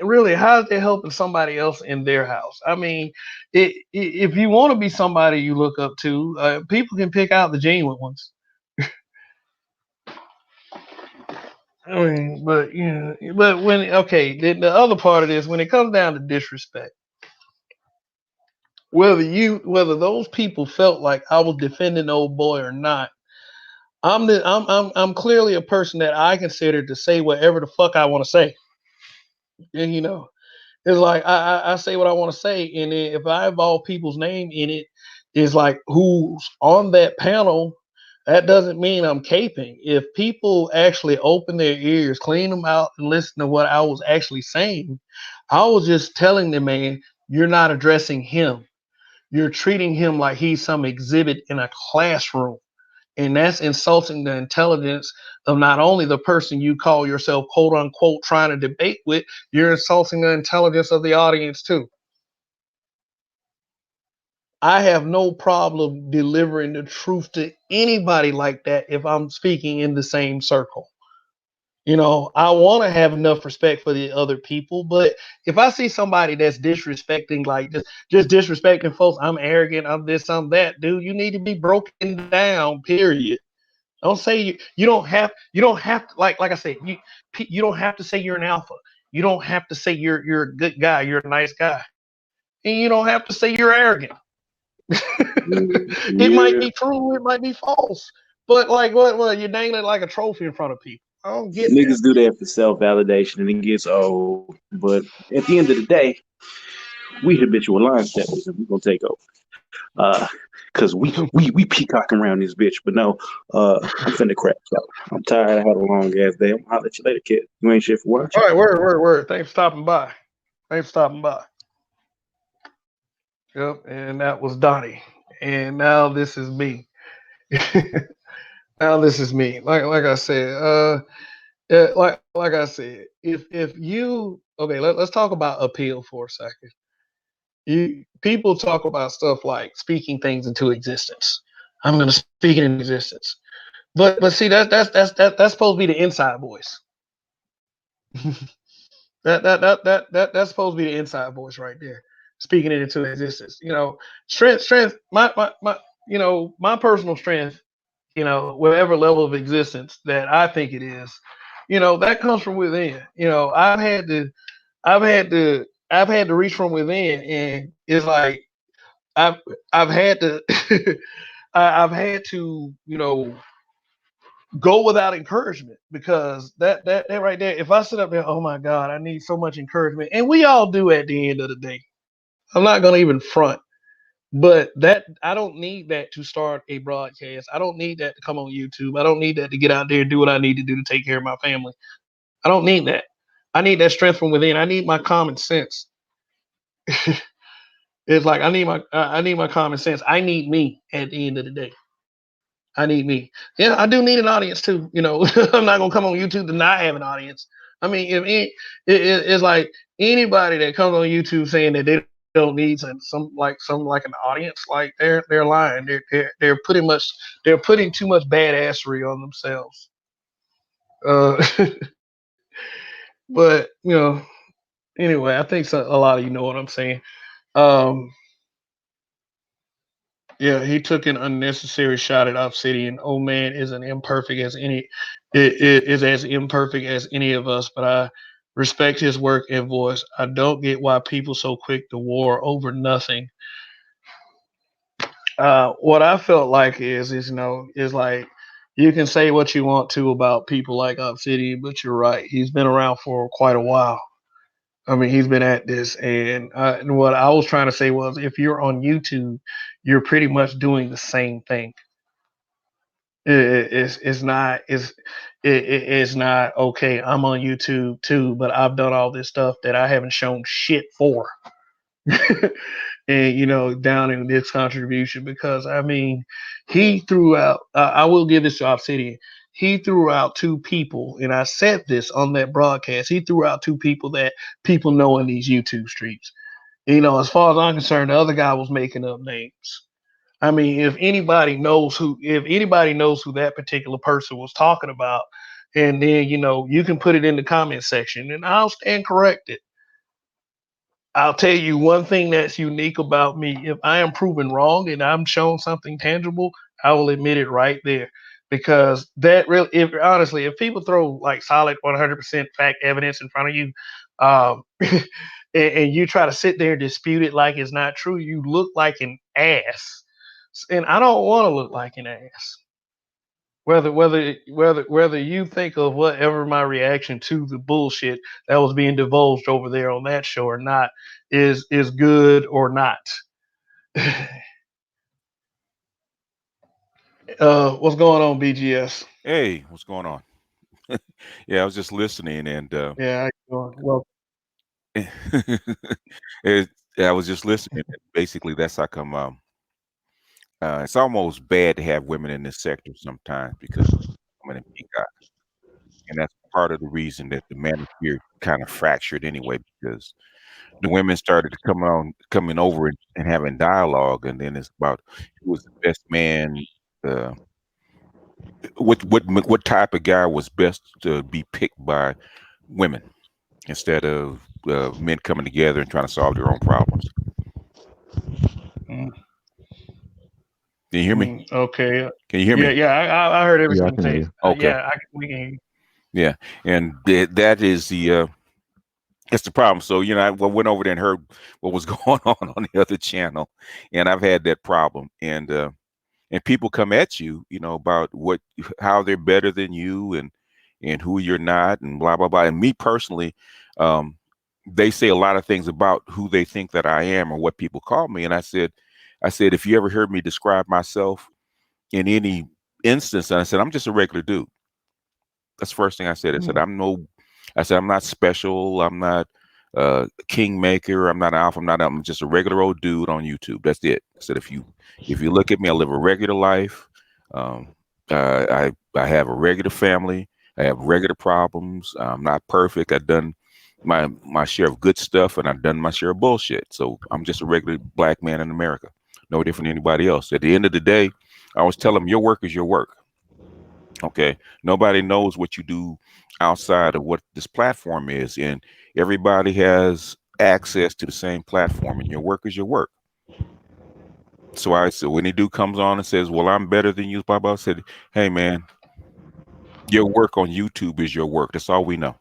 really, how is it helping somebody else in their house? I mean, if you want to be somebody you look up to, people can pick out the genuine ones. I mean, but okay, the other part of this, when it comes down to disrespect, whether those people felt like I was defending the old boy or not, I'm clearly a person that I consider to say whatever the fuck I want to say. And it's like I say what I want to say, and then if I involve people's name in it, it's like who's on that panel. That doesn't mean I'm caping. If people actually open their ears, clean them out, and listen to what I was actually saying, I was just telling the man, you're not addressing him. You're treating him like he's some exhibit in a classroom. And that's insulting the intelligence of not only the person you call yourself quote unquote trying to debate with, you're insulting the intelligence of the audience too. I have no problem delivering the truth to anybody like that if I'm speaking in the same circle. I want to have enough respect for the other people, but if I see somebody that's disrespecting, like just disrespecting folks, I'm arrogant, I'm this, I'm that, dude, you need to be broken down, period. Don't say you don't have to, like I said, you don't have to say you're an alpha. You don't have to say you're a good guy, you're a nice guy. And you don't have to say you're arrogant. It might Yeah, be true, it might be false. But like what you're dangling like a trophy in front of people. I don't get that. niggas do that for self validation and it gets old. But at the end of the day, we habitual line steppers and we gonna take over. Cause we peacocking around this bitch. But no, I'm finna crack out. I'm tired. I had a long ass day. I'm gonna holler at you later, kid. You ain't shit for watching. All right, word. Thanks for stopping by. Thanks for stopping by. Yep, and that was Donnie. And now this is me. Now this is me. Like I said, like I said, if you okay, let's talk about appeal for a second. You people talk about stuff like speaking things into existence. I'm going to speak it into existence. But see that's supposed to be the inside voice. That's supposed to be the inside voice right there, speaking it into existence. Strength. My my personal strength. Whatever level of existence that I think it is, that comes from within. I've had to reach from within, and it's like I've I've had to I've had to go without encouragement because that right there. If I sit up there, oh my God, I need so much encouragement, and we all do at the end of the day. I'm not gonna even front, but that I don't need that to start a broadcast. I don't need that to come on YouTube. I don't need that to get out there and do what I need to do to take care of my family. I don't need that. I need that strength from within. I need my common sense. It's like I need my common sense. I need me at the end of the day. I need me. Yeah, I do need an audience too. I'm not gonna come on YouTube to not have an audience. I mean, it's like anybody that comes on YouTube saying that they don't need some like an audience, like they're lying. They're putting too much badassery on themselves. Uh, but Anyway, I think a lot of you know what I'm saying. Um, yeah, he took an unnecessary shot at Obsidian. Old man is an imperfect as any it is as imperfect as any of us, but I respect his work and voice. I don't get why people so quick to war over nothing. What I felt like is is like you can say what you want to about people like Obsidian, but you're right. He's been around for quite a while. I mean, he's been at this, and what I was trying to say was, if you're on YouTube, you're pretty much doing the same thing. It's not it's not okay. I'm on YouTube too, but I've done all this stuff that I haven't shown shit for. And down in this contribution, because I mean, he threw out. I will give this to Obsidian. He threw out two people, and I said this on that broadcast. He threw out two people that people know in these YouTube streets. As far as I'm concerned, the other guy was making up names. I mean, if anybody knows who that particular person was talking about, and then you can put it in the comment section, and I'll stand corrected. I'll tell you one thing that's unique about me. If I am proven wrong and I'm shown something tangible, I will admit it right there. Because that really, if honestly, if people throw like solid 100% fact evidence in front of you, and you try to sit there and dispute it like it's not true, you look like an ass. And I don't want to look like an ass. Whether you think of whatever my reaction to the bullshit that was being divulged over there on that show or not is good or not. What's going on, BGS? Hey, what's going on? Yeah, I was just listening, and Yeah, how you doing? Well, it, yeah, I was just listening. And basically, that's how come. It's almost bad to have women in this sector sometimes because women in peacock, and that's part of the reason that the manosphere kind of fractured anyway. Because the women started to coming over and having dialogue, and then it's about who was the best man. Uh, what type of guy was best to be picked by women instead of men coming together and trying to solve their own problems. mm, Can you hear me? okay. Can you hear Yeah, me? yeah, I heard Yeah, I everything you can hear say. you. Okay. Yeah, we can hear you. Yeah, and that is the that's the problem. So I went over there and heard what was going on the other channel, and I've had that problem. And people come at you, about how they're better than you and who you're not and blah blah blah. And me personally, um, they say a lot of things about who they think that I am or what people call me. And I said, if you ever heard me describe myself in any instance, and I said, I'm just a regular dude. That's the first thing I said. I said, Mm, I'm not special. I'm not a kingmaker. I'm not alpha. I'm just a regular old dude on YouTube. That's it. I said, if you look at me, I live a regular life. Um, I have a regular family. I have regular problems. I'm not perfect. I've done my share of good stuff, and I've done my share of bullshit. So I'm just a regular black man in America, no different than anybody else. At the end of the day, I always tell them, your work is your work. Okay. Nobody knows what you do outside of what this platform is. And everybody has access to the same platform, and your work is your work. So I said, when a dude comes on and says, well, I'm better than you, blah, blah, I said, hey, man, your work on YouTube is your work. That's all we know.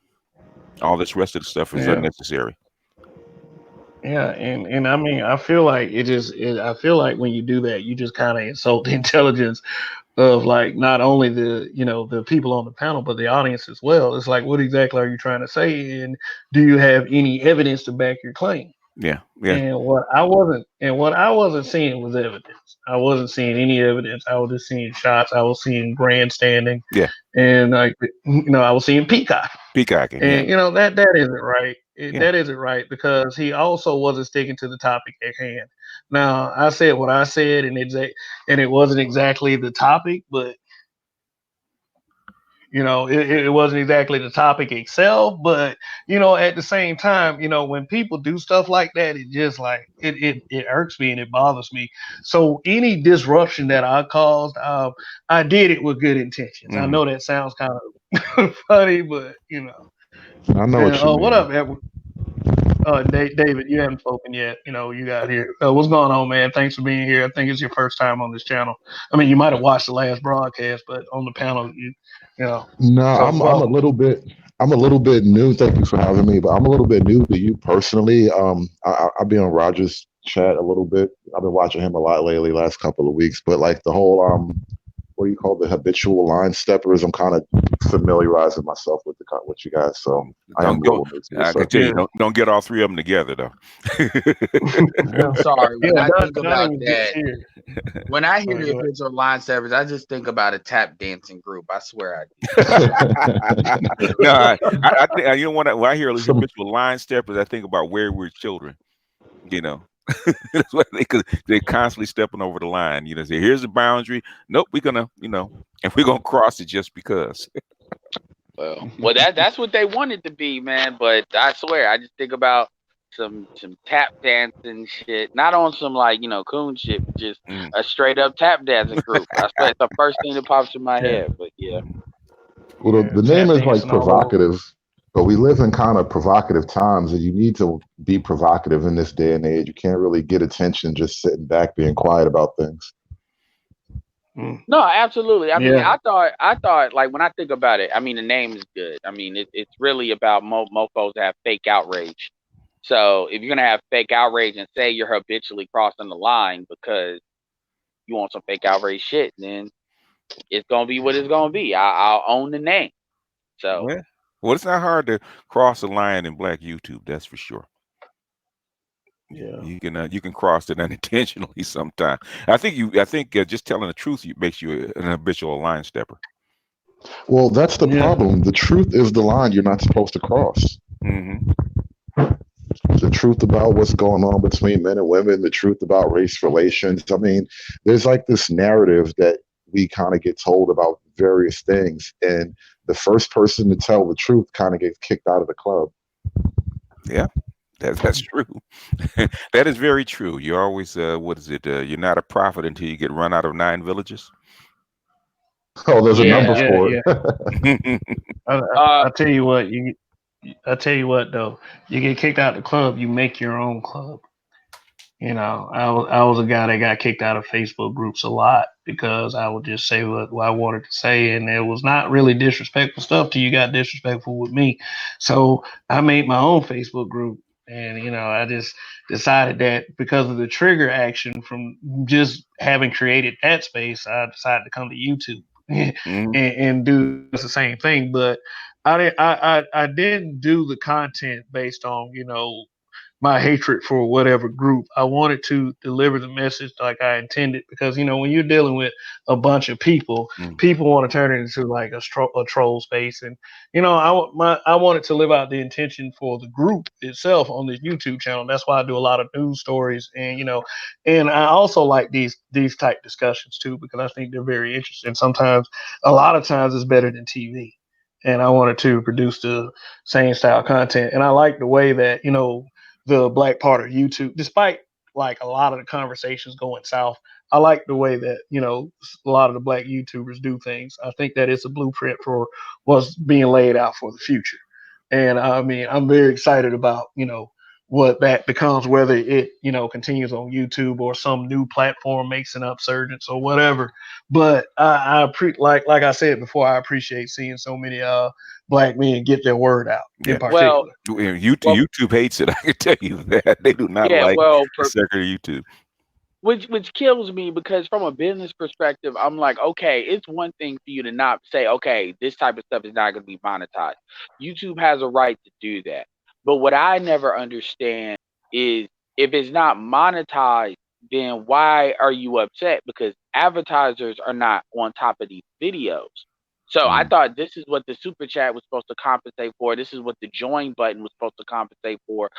All this rest of the stuff is yeah, unnecessary. yeah, and I mean, I feel like when you do that, you just kind of insult the intelligence of like not only the people on the panel but the audience as well. It's like, what exactly are you trying to say, and do you have any evidence to back your claim? Yeah. Yeah. And what I wasn't seeing was evidence. I wasn't seeing any evidence. I was just seeing shots. I was seeing grandstanding, Yeah. and like I was seeing peacock. Peacocking. Yeah. And that isn't right. Yeah. That isn't right, because he also wasn't sticking to the topic at hand. Now I said what I said, and it wasn't exactly the topic, but it wasn't exactly the topic itself. But at the same time, when people do stuff like that, it just like it irks me and it bothers me. So any disruption that I caused, I did it with good intentions. I Hmm. know that sounds kind of funny, but I know and what you what mean. up, Edward? David, you haven't spoken yet. You got here. What's going on, man? Thanks for being here. I think it's your first time on this channel. I mean, you might have watched the last broadcast, but on the panel, No, So I'm a welcome. little bit new. Thank you for having me, but I'm a little bit new to you personally. I've been on Roger's chat a little bit. I've been watching him a lot lately, last couple of weeks. But like the whole what do you call the habitual line steppers? I'm kind of familiarizing myself with with you guys, so I am Don't a go. little new to it, I can sir. tell you, Yeah, don't get all three of them together though. yeah, I'm sorry. When yeah. I think Donny about was just that, here. when I hear Go the ahead. habitual line service, I just think about a tap dancing group. I swear I No, I think you know when I hear Some habitual line steppers, I think about where we're children. You know, that's what because they're constantly stepping over the line. Say here's the boundary. Nope, we're gonna and we're gonna cross it just because. well, that's what they wanted to be, man. But I swear, I just think about some tap dancing shit, not on some like coon shit, but just Mm. a straight up tap dancing group. I swear, it's the first thing that pops in my Yeah, head. But yeah, well, yeah. the name Tap is like dancing all over. provocative, but we live in kind of provocative times, and you need to be provocative in this day and age. You can't really get attention just sitting back being quiet about things. Mm, no, absolutely. I mean, yeah, I thought like when I think about it, I mean, the name is good. I mean, it's really about mofos that have fake outrage. So if you're gonna have fake outrage and say you're habitually crossing the line because you want some fake outrage shit, then it's gonna be what it's gonna be. I'll own the name. So Well, it's not hard to cross the line in Black YouTube. That's for sure. yeah, You can cross it unintentionally sometimes. I think just telling the truth makes you an habitual line stepper. Well, that's the yeah, problem. The truth is the line you're not supposed to cross. Hmm. The truth about what's going on between men and women, the truth about race relations. I mean, there's like this narrative that we kind of get told about various things, and the first person to tell the truth kind of gets kicked out of the club. Yeah, that's true. That is very true. You're always what is it? You're not a prophet until you get run out of 9 villages. Oh, there's a yeah, number yeah, yeah, for yeah. it. I, uh, I tell you what, I tell you what though, you get kicked out of the club, you make your own club. I was a guy that got kicked out of Facebook groups a lot because I would just say what I wanted to say, and it was not really disrespectful stuff till you got disrespectful with me. So I made my own Facebook group, and I just decided that because of the trigger action from just having created that space, I decided to come to YouTube Hmm. and do the same thing. But I didn't do the content based on my hatred for whatever group. I wanted to deliver the message like I intended because when you're dealing with a bunch of people, people want to turn it into like a troll space, and I wanted to live out the intention for the group itself on this YouTube channel. That's why I do a lot of news stories, and and I also like these type discussions too because I think they're very interesting. Sometimes, a lot of times, it's better than TV. And I wanted to produce the same style content, and I like the way that the black part of YouTube, despite like a lot of the conversations going south. I like the way that a lot of the black YouTubers do things. I think that it's a blueprint for what's being laid out for the future. And I mean, I'm very excited about what that becomes, whether it continues on YouTube or some new platform makes an upsurgence or whatever. But like I said before, I appreciate seeing so many black men get their word out in Yeah. well, particular. well, YouTube hates it. I can tell you that they do not yeah, like well, the second of YouTube. which kills me because from a business perspective, I'm like, okay, it's one thing for you to not say, okay, this type of stuff is not going to be monetized. YouTube has a right to do that. But what I never understand is if it's not monetized, then why are you upset? Because advertisers are not on top of these videos. So I Mm. thought this is what the super chat was supposed to compensate for. This is what the join button was supposed to compensate for,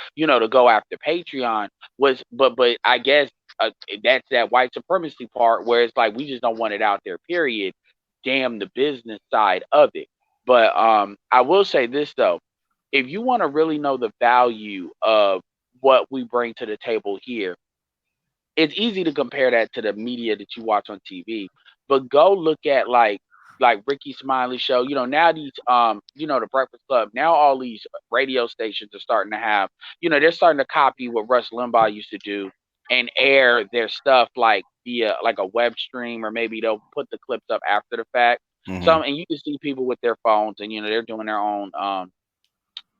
to go after Patreon was, but I guess uh, that's that white supremacy part where it's like we just don't want it out there. Period. Damn the business side of it. But I will say this though, if you want to really know the value of what we bring to the table here, it's easy to compare that to the media that you watch on TV. But go look at like like Ricky Smiley show. Now these the Breakfast Club. Now all these radio stations are starting to have, they're starting to copy what Rush Limbaugh used to do and air their stuff like via like a web stream, or maybe they'll put the clips up after the fact. Mm-hmm. And you can see people with their phones, and they're doing their own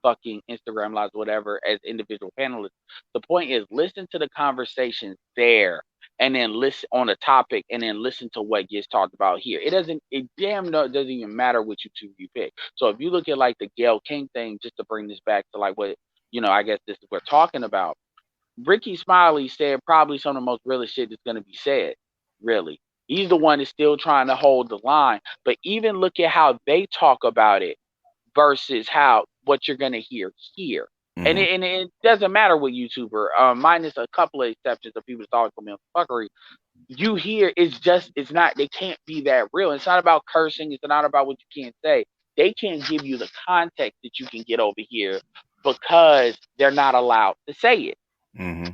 fucking Instagram lives, whatever, as individual panelists. The point is, listen to the conversations there, and then listen on a topic, and then listen to what gets talked about here. It damn no, it doesn't even matter which YouTube you pick. So if you look at like the Gayle King thing, just to bring this back to like what I guess this is what we're talking about. Ricky Smiley said probably some of the most realest shit that's going to be said. Really, he's the one that's still trying to hold the line. But even look at how they talk about it versus what you're gonna hear here. And Mm-hmm. it doesn't matter what YouTuber, minus a couple of exceptions of people talking from me fuckery. You hear it's not, they can't be that real. It's not about cursing. It's not about what you can't say. They can't give you the context that you can get over here because they're not allowed to say it. Mm-hmm.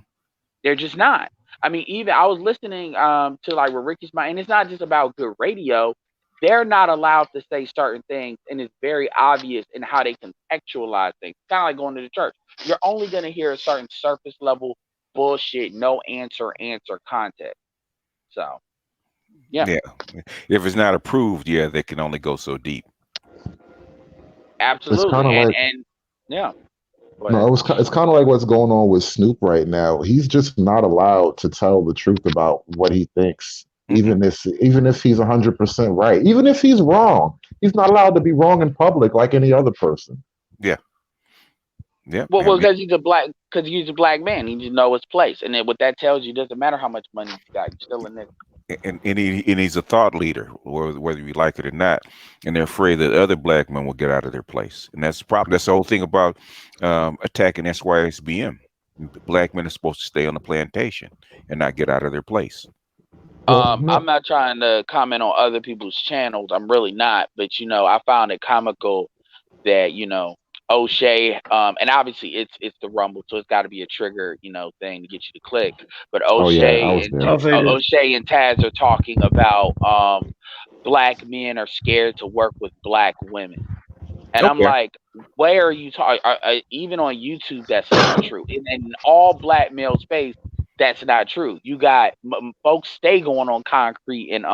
They're just not. I mean, even I was listening to like with Ricky's mind, and it's not just about good radio. They're not allowed to say certain things, and it's very obvious in how they contextualize things. Kind of like going to the church. You're only going to hear a certain surface level bullshit, no answer context. So, yeah, Yeah. If it's not approved, yeah, they can only go so deep. It's kind absolutely, of like and yeah. Go no, ahead. it's kind of like what's going on with Snoop right now. He's just not allowed to tell the truth about what he thinks, Mm-mm. even if he's 100% right, even if he's wrong. He's not allowed to be wrong in public like any other person. Yeah. Yeah. Well, because he's a black man, he just know his place, and then what that tells you doesn't matter how much money you got, you're still a nigga. And he's a thought leader, whether you like it or not. And they're afraid that other black men will get out of their place. And that's the problem. That's the whole thing about attacking SYSBM. Black men are supposed to stay on the plantation and not get out of their place. Well, I'm no, not trying to comment on other people's channels. I'm really not. But I found it comical that O'Shea, and obviously it's the Rumble, so it's got to be a trigger thing to get you to click. But oh yeah, I was there. I'll say this. O'Shea and Taz are talking about black men are scared to work with black women. And I'm Okay. like, where are you talking? Even on YouTube, that's not true. In all black male space, that's not true. You got folks stay going on concrete, and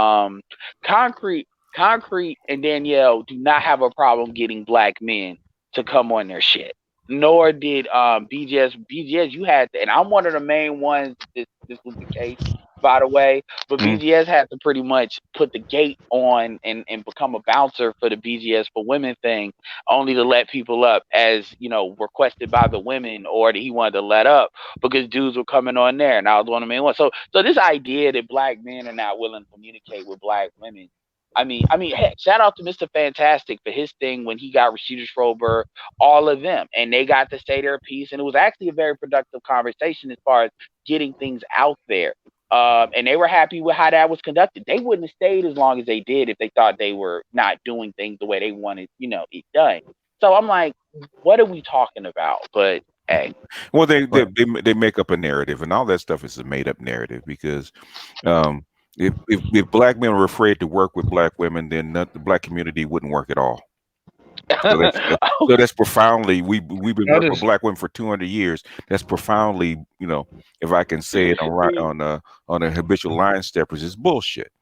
concrete and Danielle do not have a problem getting black men to come on their shit. Nor did BGS. BGS, you had to, and I'm one of the main ones. This was the case, by the way. But Mm. BGS had to pretty much put the gate on and become a bouncer for the BGS for women thing, only to let people up as requested by the women, or that he wanted to let up because dudes were coming on there, and I was one of the main ones. So this idea that black men are not willing to communicate with black women. Heck, shout out to Mr. Fantastic for his thing when he got Rashida Schrober, all of them, and they got to say their piece, and it was actually a very productive conversation as far as getting things out there. And they were happy with how that was conducted. They wouldn't have stayed as long as they did if they thought they were not doing things the way they wanted, it done. So I'm like, what are we talking about? But hey, Well, But they make up a narrative, and all that stuff is a made up narrative because um, if black men were afraid to work with black women, then the black community wouldn't work at all. So that's profoundly we've been I working with just black women for 200 years. That's profoundly, if I can say it on a habitual line steppers, it's bullshit.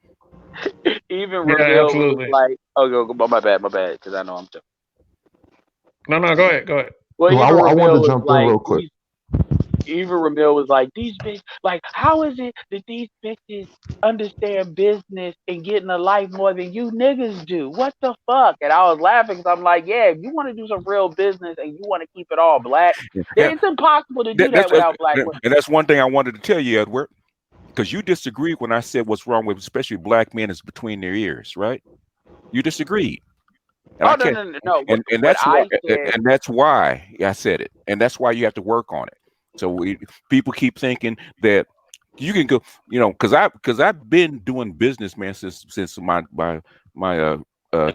even yeah, Ramil was absolutely. like, "Oh, my bad, because I know I'm." No, go ahead, go ahead. Well, well, even I wanted Ramil to was jump in like, real quick. even Ramil was like, these bitches, like, how is it that these bitches understand business and get in a life more than you niggas do? What the fuck? And I was laughing because I'm like, yeah, if you want to do some real business and you want to keep it all black, then Yeah, it's impossible to do that's that without black women. and that's one thing I wanted to tell you, Edward, because you disagreed when I said what's wrong with especially black men is between their ears, right? You disagreed. And I Oh no, can't, no, no, no. and What that's why, I said, and that's why I said it, and that's why you have to work on it. So people keep thinking that you can go, because I've been doing business, man, since my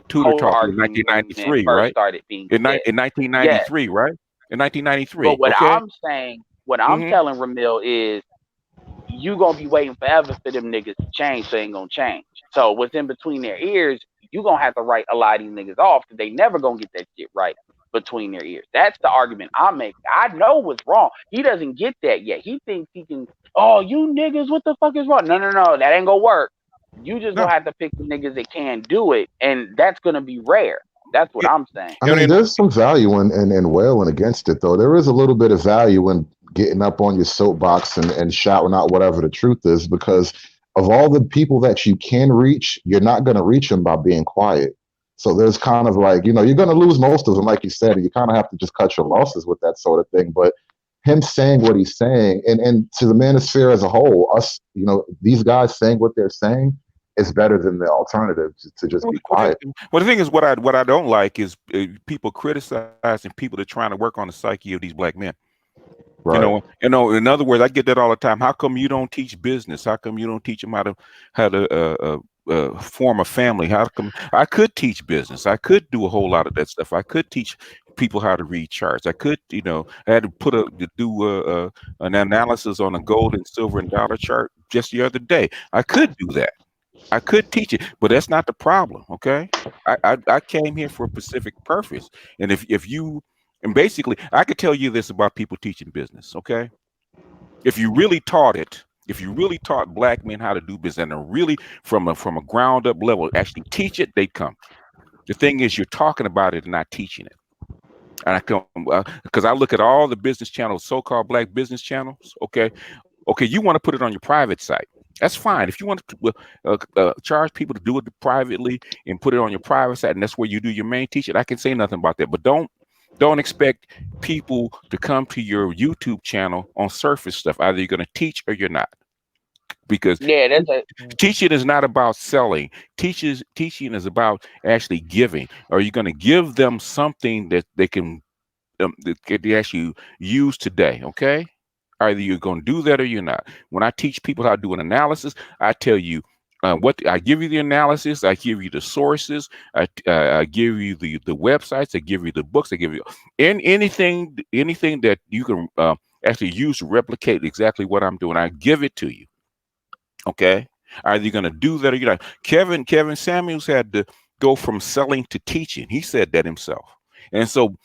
tutor whole taught me in argument 1993, first right? started being In said. in Yes, 1993, right? In but 1993, what okay. I'm saying, what I'm Hmm. telling Ramil is, you gonna be waiting forever for them niggas to change, so they ain't gonna change. So what's in between their ears, you're gonna have to write a lot of these niggas off because they never gonna get that shit right between their ears. That's the argument I'm making. I know what's wrong. He doesn't get that yet. He thinks he can, oh, you niggas, what the fuck is wrong? No, that ain't gonna work. You just No. gonna have to pick the niggas that can do it, and that's gonna be rare. That's what Yeah, I'm saying. I you mean, know, there's some value in wailing against it, though. There is a little bit of value in getting up on your soapbox and shouting out whatever the truth is, because of all the people that you can reach, you're not going to reach them by being quiet. So there's kind of like, you're going to lose most of them, like you said, and you kind of have to just cut your losses with that sort of thing. But him saying what he's saying, and to the manosphere as a whole, us, these guys saying what they're saying is better than the alternative to just well, be quiet. well, the thing is, what I don't like is people criticizing people that are trying to work on the psyche of these black men. Right. In other words, I get that all the time. How come you don't teach business? How come you don't teach them how to form a family? How come I could teach business? I could do a whole lot of that stuff. I could teach people how to read charts. I could, I had to do an analysis on a gold and silver and dollar chart just the other day. I could do that. I could teach it, but that's not the problem. Okay, I came here for a specific purpose, and if you and basically, I could tell you this about people teaching business. Okay, if you really taught it, if you really taught black men how to do business, and really from a ground up level, actually teach it, they'd come. The thing is, you're talking about it and not teaching it. And I come because I look at all the business channels, so-called black business channels. Okay, you want to put it on your private site. That's fine. If you want to charge people to do it privately and put it on your private site, and that's where you do your main teaching, I can say nothing about that. But don't expect people to come to your YouTube channel on surface stuff. Either you're going to teach or you're not, because Yeah, that's a teaching is not about selling. Teaching is about actually giving. Are you going to give them something that they actually use today? Okay. Either you're going to do that or you're not. When I teach people how to do an analysis, I tell you what I give you the analysis, I give you the sources, I give you the websites, I give you the books, I give you anything that you can actually use to replicate exactly what I'm doing. I give it to you. Okay, either you're going to do that or you're not. Kevin Samuels had to go from selling to teaching. He said that himself, and so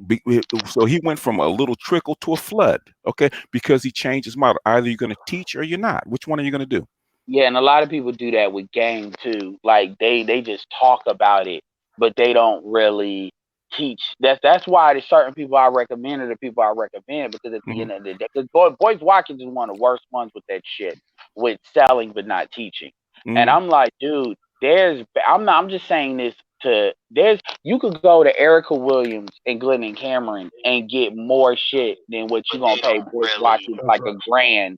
he went from a little trickle to a flood. Okay, because he changed his model. Either you're going to teach or you're not. Which one are you going to do? Yeah, and a lot of people do that with game too. Like they just talk about it, but they don't really teach. That's why there's certain people I recommend are the people I recommend, because at the Hmm. end of the day, because Boyce Watkins is one of the worst ones with that shit, with selling but not teaching. And Hmm. I'm like, dude, I'm just saying this to there's you could go to Erica Williams and Glenn and Cameron and get more shit than what you gonna pay Boyce Watkins That's like right. a grand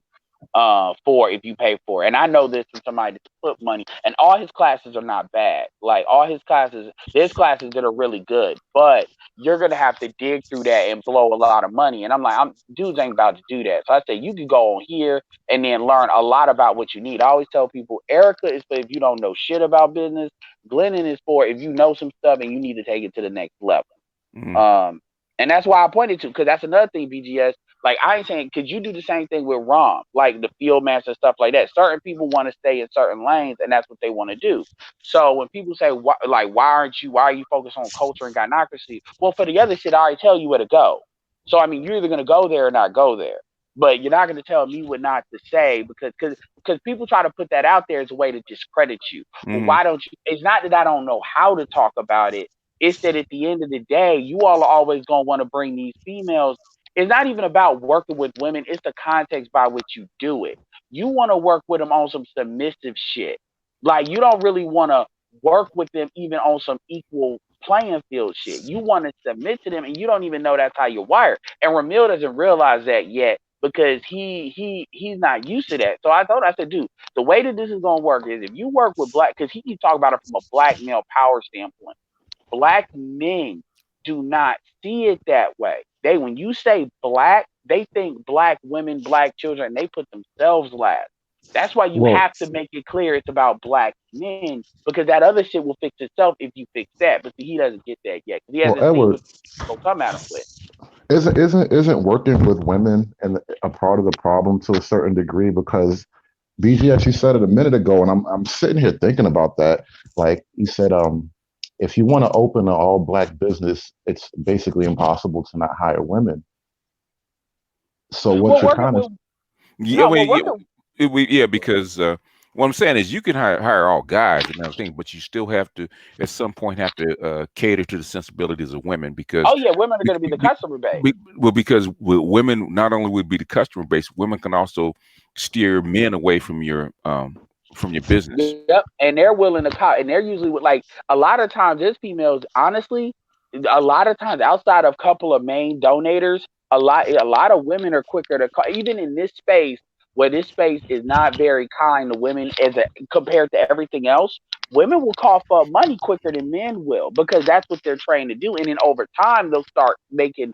for if you pay for it. And I know this from somebody that's put money, and all his classes are not bad. Like all his classes, there's classes that are really good, but you're gonna have to dig through that and blow a lot of money. And I'm like, dudes ain't about to do that. So I say you can go on here and then learn a lot about what you need. I always tell people Erica is for if you don't know shit about business. Glennon is for if you know some stuff and you need to take it to the next level. Hmm. Um, and that's why I pointed to, because that's another thing, BGS. Like I ain't saying, could you do the same thing with Rom, like the field master stuff like that? Certain people want to stay in certain lanes, and that's what they want to do. So when people say, why are you focused on culture and gynocracy? Well, for the other shit, I already tell you where to go. So I mean, you're either gonna go there or not go there. But you're not gonna tell me what not to say because people try to put that out there as a way to discredit you. Well, Hmm. why don't you? It's not that I don't know how to talk about it. It's that at the end of the day, you all are always going to want to bring these females. It's not even about working with women. It's the context by which you do it. You want to work with them on some submissive shit. Like you don't really want to work with them even on some equal playing field shit. You want to submit to them, and you don't even know that's how you're wired. And Ramil doesn't realize that yet because he's not used to that. So I said, dude, the way that this is gonna work is if you work with black, because he keeps talking about it from a black male power standpoint. Black men do not see it that way. When you say black, they think black women, black children, and they put themselves last. That's why you Well, have to make it clear it's about black men, because that other shit will fix itself if you fix that. But see, he doesn't get that yet because he well, hasn't seen Edward, what people come at him with. isn't working with women and a part of the problem to a certain degree, because BG, as you said it a minute ago, and I'm sitting here thinking about that. Like you said, if you want to open an all black business, it's basically impossible to not hire women. So what Well, you're working kind of with Yeah, no, well, well, yeah, working. because what I'm saying is you can hire all guys and everything, but you still have to at some point have to cater to the sensibilities of women because Oh yeah, women are be, going to be the be, customer base. well, because women not only would be the customer base, women can also steer men away from your business. Yep, and they're willing to and they're usually like a lot of times there's females. Honestly, a lot of times outside of a couple of main donators, a lot of women are quicker to call. Even in this space, where this space is not very kind to women compared to everything else, women will call for money quicker than men will because that's what they're trained to do. And then over time, they'll start making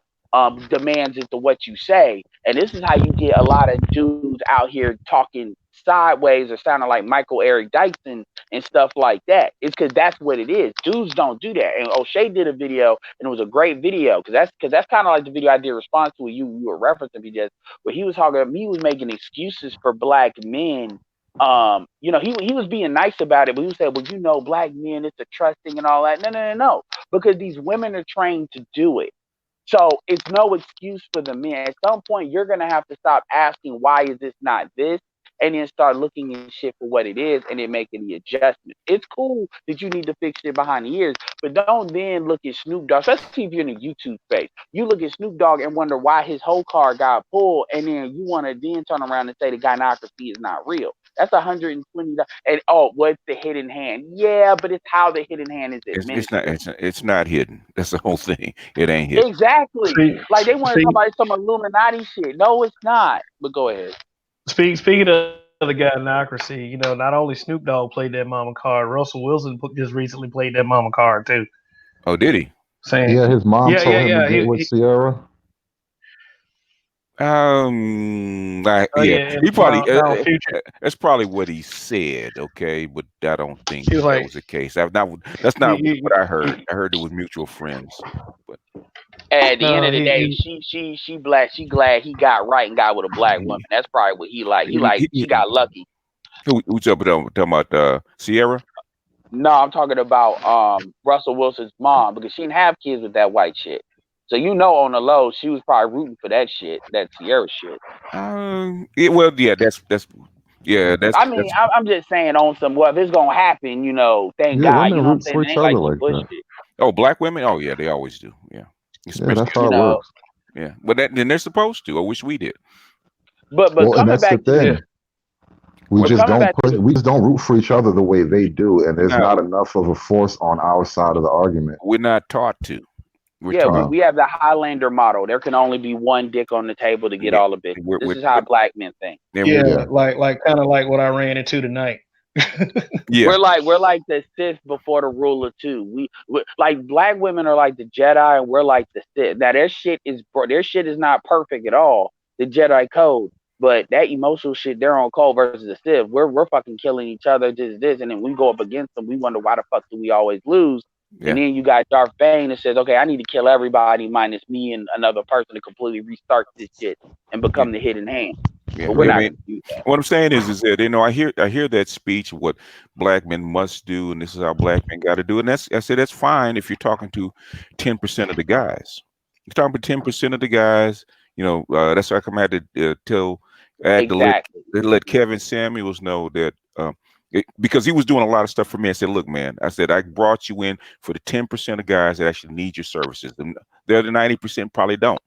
demands into what you say. And this is how you get a lot of dudes out here talking sideways or sounding like Michael Eric Dyson and stuff like that. It's because that's what it is. Dudes don't do that. And O'Shea did a video, and it was a great video because that's kind of like the video I did response to you were referencing me just where he was talking. He was making excuses for black men. He was being nice about it, but he was saying, well, black men, it's a trusting and all that. No, because these women are trained to do it. So it's no excuse for the men. At some point, you're gonna have to stop asking why is this not this, and then start looking at shit for what it is, and then making the adjustments. It's cool that you need to fix it behind the ears, but don't then look at Snoop Dogg. Especially if you're in the YouTube space, you look at Snoop Dogg and wonder why his whole car got pulled, and then you want to then turn around and say the gynocracy is not real. That's $120. And what's the hidden hand? Yeah, but it's how the hidden hand is It's not administered. it's not hidden. That's the whole thing. It ain't hidden. Exactly. See, Like they want to talk see, about some Illuminati shit. No, it's not. But go ahead. speaking of the gynocracy, not only Snoop Dogg played that mama card, Russell Wilson just recently played that mama card too, Oh, did he? saying, yeah, his mom yeah, yeah, told him to yeah, get with Sierra. Yeah, yeah. he probably Now Future, that's probably what he said. Okay, but I don't think she was that like, was the case. That's you, not you, what I heard. you, I heard it was mutual friends. But At the end no, of the day, she black. She glad he got right and got with a black woman. he, That's probably what he like. He like he, she got lucky. who's talking about Sierra? No, I'm talking about Russell Wilson's mom because she didn't have kids with that white shit. So on the low, she was probably rooting for that shit, that Sierra shit. Well, yeah, that's yeah, I mean, that's I'm just saying on some if it's gonna happen, thank Yeah, God. You women know what I'm root saying? for It each ain't like other some like bush that. shit. oh, black women. Oh yeah, they always do. Yeah, Yeah, that's especially how You it know, works. yeah. But then they're supposed to. I wish we did. but Well, and coming that's the back to the yeah, thing. We but just coming don't back to push. the We just don't root for each other the way they do, and there's not No, enough of a force on our side of the argument. we're not taught to. We're yeah, we, taught. No. we have the Highlander model. There can only be one dick on the table to get Yeah, all the bitches. This we're is how black men think. and we're yeah, Yeah. like kind of like what I ran into tonight. yeah. We're like the Sith before the ruler too. We like black women are like the Jedi, and we're like the Sith. Now their shit is not perfect at all. The Jedi code, but that emotional shit they're on code versus the Sith. We're fucking killing each other. This, and then we go up against them. We wonder why the fuck do we always lose. And Yeah, then you got Darth Bane that says, "Okay, I need to kill everybody minus me and another person to completely restart this shit and yeah, become the hidden hand." yeah. But we're I not mean, gonna do that. what I'm saying is that I hear that speech what black men must do, and this is how black men got to do it. And I said that's fine if you're talking to 10% of the guys. You're talking to 10% of the guys. That's why I come out to tell. I had to Exactly. let Kevin Samuels know that. Because he was doing a lot of stuff for me. I said, look, man, I said, I brought you in for the 10% of guys that actually need your services. The other 90% probably don't.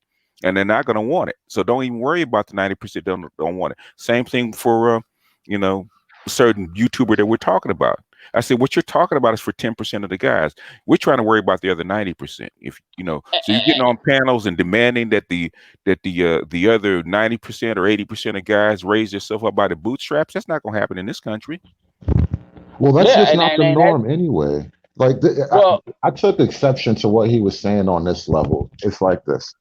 And they're not going to want it. So don't even worry about the 90% don't want it. Same thing for, you know, certain YouTuber that we're talking about. I said, what you're talking about is for 10% of the guys. We're trying to worry about the other 90%. So you're getting on panels and demanding that the other 90% or 80% of guys raise themselves up by the bootstraps. That's not going to happen in this country. Well, that's Yeah, just and not the and, and that's norm anyway. Like, well, I took exception to what he was saying on this level. It's like this.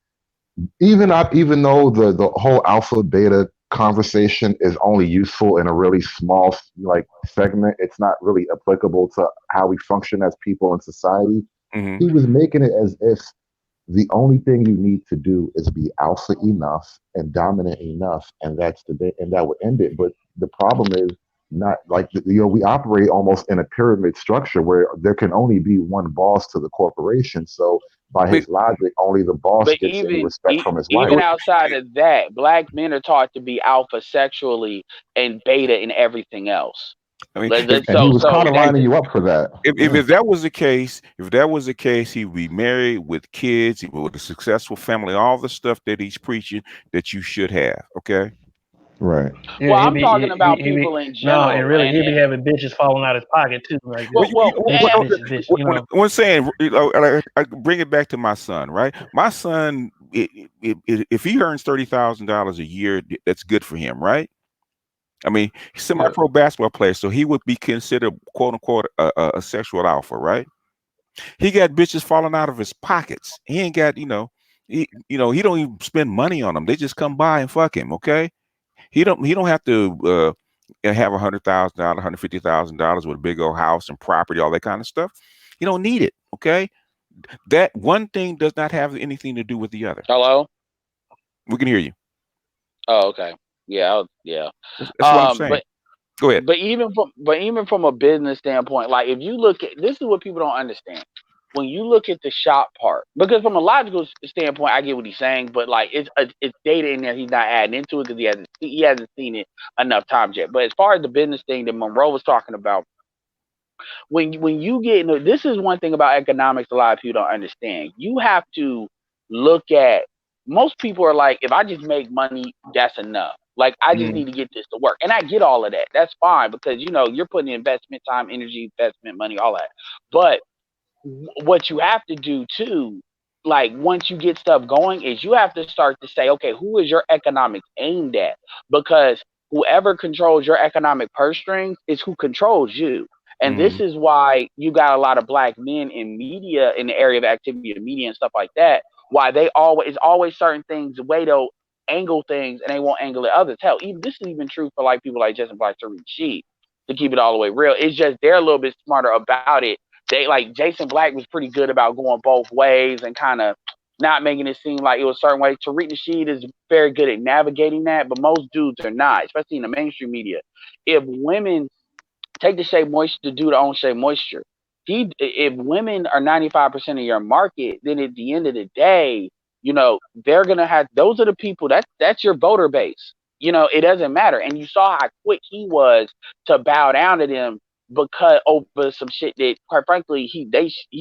Even though the whole alpha beta conversation is only useful in a really small like segment, it's not really applicable to how we function as people in society. Hmm. He was making it as if The only thing you need to do is be alpha enough and dominant enough, and that's the day, and that would end it. But the problem is not like we operate almost in a pyramid structure where there can only be one boss to the corporation. So by But his logic, only the boss But gets any respect from his even wife. outside of that, black men are taught to be alpha sexually and beta in everything else. I mean, Let's And he was so kind of that lining you up for that. Yeah. if that was the case, he would be married with kids, he would with a successful family, all the stuff that he's preaching that you should have. Okay. Right. Yeah, well, he I'm be talking about he be people in no, and general, really and he be having bitches falling out his pocket too, like Well, just you bitches, and bitches, bitches. You know, what I'm saying, I bring it back to my son, right? My son, if he earns $30,000 a year, that's good for him, right? I mean, he's a right. semi-pro basketball player, so he would be considered "quote unquote" a sexual alpha, right? He got bitches falling out of his pockets. He ain't got, he don't even spend money on them. They just come by and fuck him. Okay, he don't have to have $100,000, $150,000 with a big old house and property, all that kind of stuff. You don't need it. Okay, that one thing does not have anything to do with the other. Hello. We can hear you. Oh, okay. Yeah, yeah. That's what I'm saying. But Go ahead. even from a business standpoint, like if you look at this is what people don't understand. When you look at the shop part, because from a logical standpoint, I get what he's saying, but like it's data in there he's not adding into it because he hasn't seen it enough times yet. But as far as the business thing that Monroe was talking about, when you get into this is one thing about economics a lot of people don't understand. You have to look at most people are like, if I just make money, that's enough. Like I just mm, need to get this to work. And I get all of that. That's fine because you're putting investment time, energy, investment, money, all that. But what you have to do too, like once you get stuff going, is you have to start to say, okay, who is your economics aimed at? Because whoever controls your economic purse strings is who controls you. And this Mm, is why you got a lot of black men in media, in the area of activity of media and stuff like that. Why they always certain things, the way they'll angle things and they won't angle it others. Hell, even this is even true for like people like Justin Black to read sheet to keep it all the way real. It's just they're a little bit smarter about it. They like Jason Black was pretty good about going both ways and kind of not making it seem like it was a certain way. Tariq Nasheed is very good at navigating that, but most dudes are not, especially in the mainstream media. If women take the Shea Moisture to do their own Shea Moisture, if women are 95% of your market, then at the end of the day, they're gonna have those are the people that's your voter base. It doesn't matter. And you saw how quick he was to bow down to them because over some shit that, quite frankly, he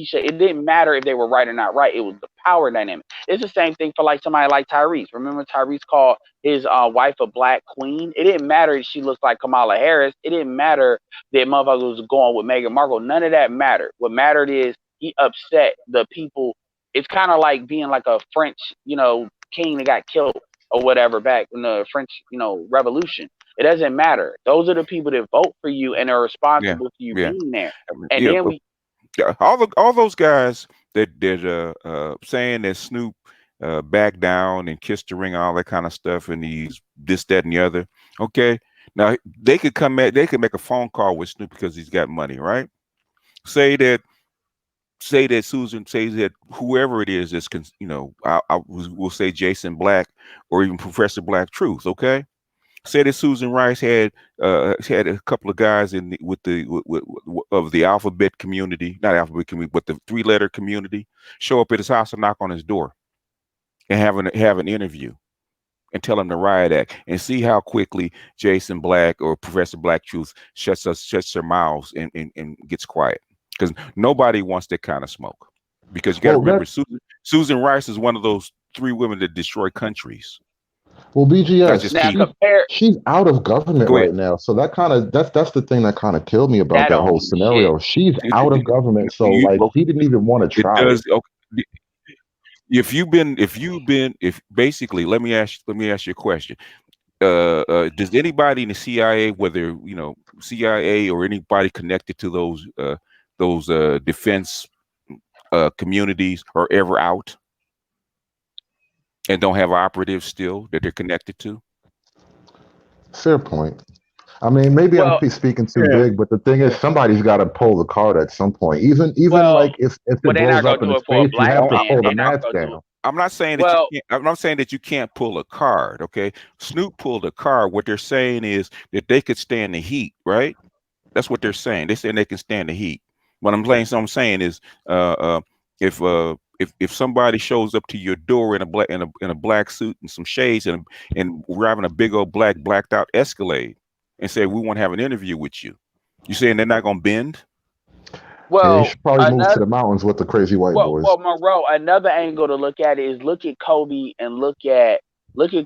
said it didn't matter if they were right or not right. It was the power dynamic. It's the same thing for like somebody like Tyrese. Remember Tyrese called his wife a black queen? It didn't matter if she looked like Kamala Harris. It didn't matter that motherfucker was going with Meghan Markle. None of that mattered. What mattered is he upset the people. It's kind of like being like a French, king that got killed or whatever back in the French, Revolution. It doesn't matter. Those are the people that vote for you and are yeah. responsible for you Yeah. being there. I mean, And yeah. then we Yeah, all those guys that saying that Snoop backed down and kissed the ring, all that kind of stuff, and he's this, that, and the other. Okay, now they could make a phone call with Snoop because he's got money, right? Say that Susan says that whoever it is we'll say Jason Black or even Professor Black Truth. Okay, say that Susan Rice had a couple of guys of the alphabet community, not alphabet community, but the three-letter community, show up at his house and knock on his door and have an interview and tell him the riot act and see how quickly Jason Black or Professor Black Truth shuts their mouths and gets quiet because nobody wants that kind of smoke because you got to Well, remember that Susan Rice is one of those three women that destroy countries, well, not BGS, just now people. compare she's out of government Go ahead. right now. So that's the thing that kind of killed me about that that don't whole mean shit. scenario. She's out of government. So like Okay, he didn't even want to it try it. does. Okay, if basically, let me ask you a question. Does anybody in the CIA, whether CIA or anybody connected to those defense communities, are ever out and don't have operatives still that they're connected to? Fair point. I mean, maybe I'm Well, speaking too Yeah, big, but the thing is, yeah. somebody's got to pull the card at some point. Even well, like if well, it they're not blows gonna up in do his it for a face, you black have to man. pull the They're not mask gonna do down. it. I'm not saying that you Well, can't. I'm not saying that you can't pull a card. Okay, Snoop pulled a card. What they're saying is that they could stand the heat, right? That's what they're saying. They're saying they can stand the heat. What I'm saying, so I'm saying is, uh, uh, if somebody shows up to your door in a black suit and some shades and driving a big old blacked out Escalade and say we want to have an interview with you, you saying they're not gonna bend? Yeah, you well, should probably move to another the mountains with the crazy white boys. well, Monroe. Another angle to look at is look at Kobe and look at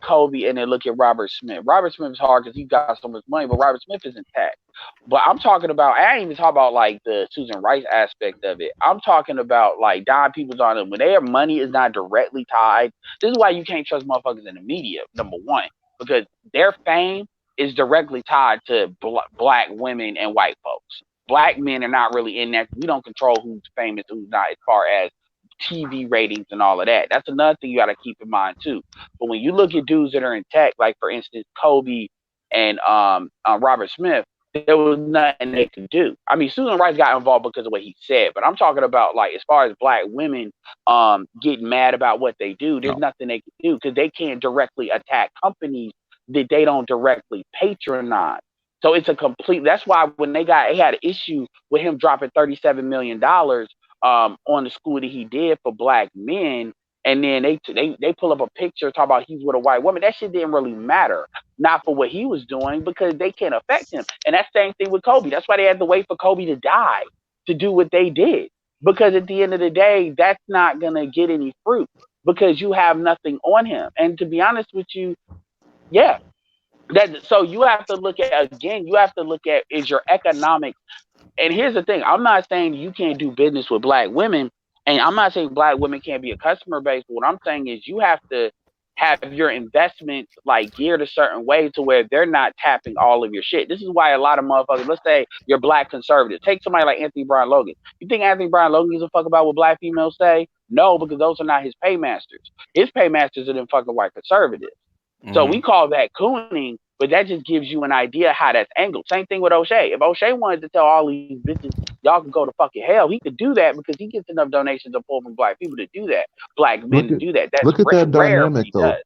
Kobe and then look at Robert Smith. Robert Smith is hard because he got so much money, but Robert Smith is intact. But I'm talking about. I ain't even talking about like the Susan Rice aspect of it. I'm talking about like Don Peoples on them when their money is not directly tied. This is why you can't trust motherfuckers in the media. Number one, because their fame is directly tied to black women and white folks. Black men are not really in that. We don't control who's famous, who's not, as far as TV ratings and all of that. That's another thing you got to keep in mind too. But when you look at dudes that are in tech, like for instance Kobe and Robert Smith, there was nothing they could do. I mean, Susan Rice got involved because of what he said, but I'm talking about like as far as black women getting mad about what they do, there's No. nothing they can do because they can't directly attack companies that they don't directly patronize. So it's a complete. That's why when they had an issue with him dropping $37 million on the school that he did for black men, and then they pull up a picture talk about he's with a white woman. That shit didn't really matter, not for what he was doing because they can't affect him. And that same thing with Kobe. That's why they had to wait for Kobe to die to do what they did. Because at the end of the day, that's not gonna get any fruit because you have nothing on him. And to be honest with you, yeah, that so you have to look at again. You have to look at is your economic. And here's the thing: I'm not saying you can't do business with black women, and I'm not saying black women can't be a customer base. But what I'm saying is you have to have your investments like geared a certain way to where they're not tapping all of your shit. This is why a lot of motherfuckers, let's say you're black conservative, take somebody like Anthony Brian Logan. You think Anthony Brian Logan gives a fuck about what black females say? No, because those are not his paymasters. His paymasters are them fucking white conservatives. So we Hmm. call that cooning, but that just gives you an idea how that's angled. Same thing with O'Shea. If O'Shea wanted to tell all these bitches, y'all can go to fucking hell, he could do that because he gets enough donations to pull from black people to do that, black men Look to at do that. That's look at that rare, but dynamic he though. does.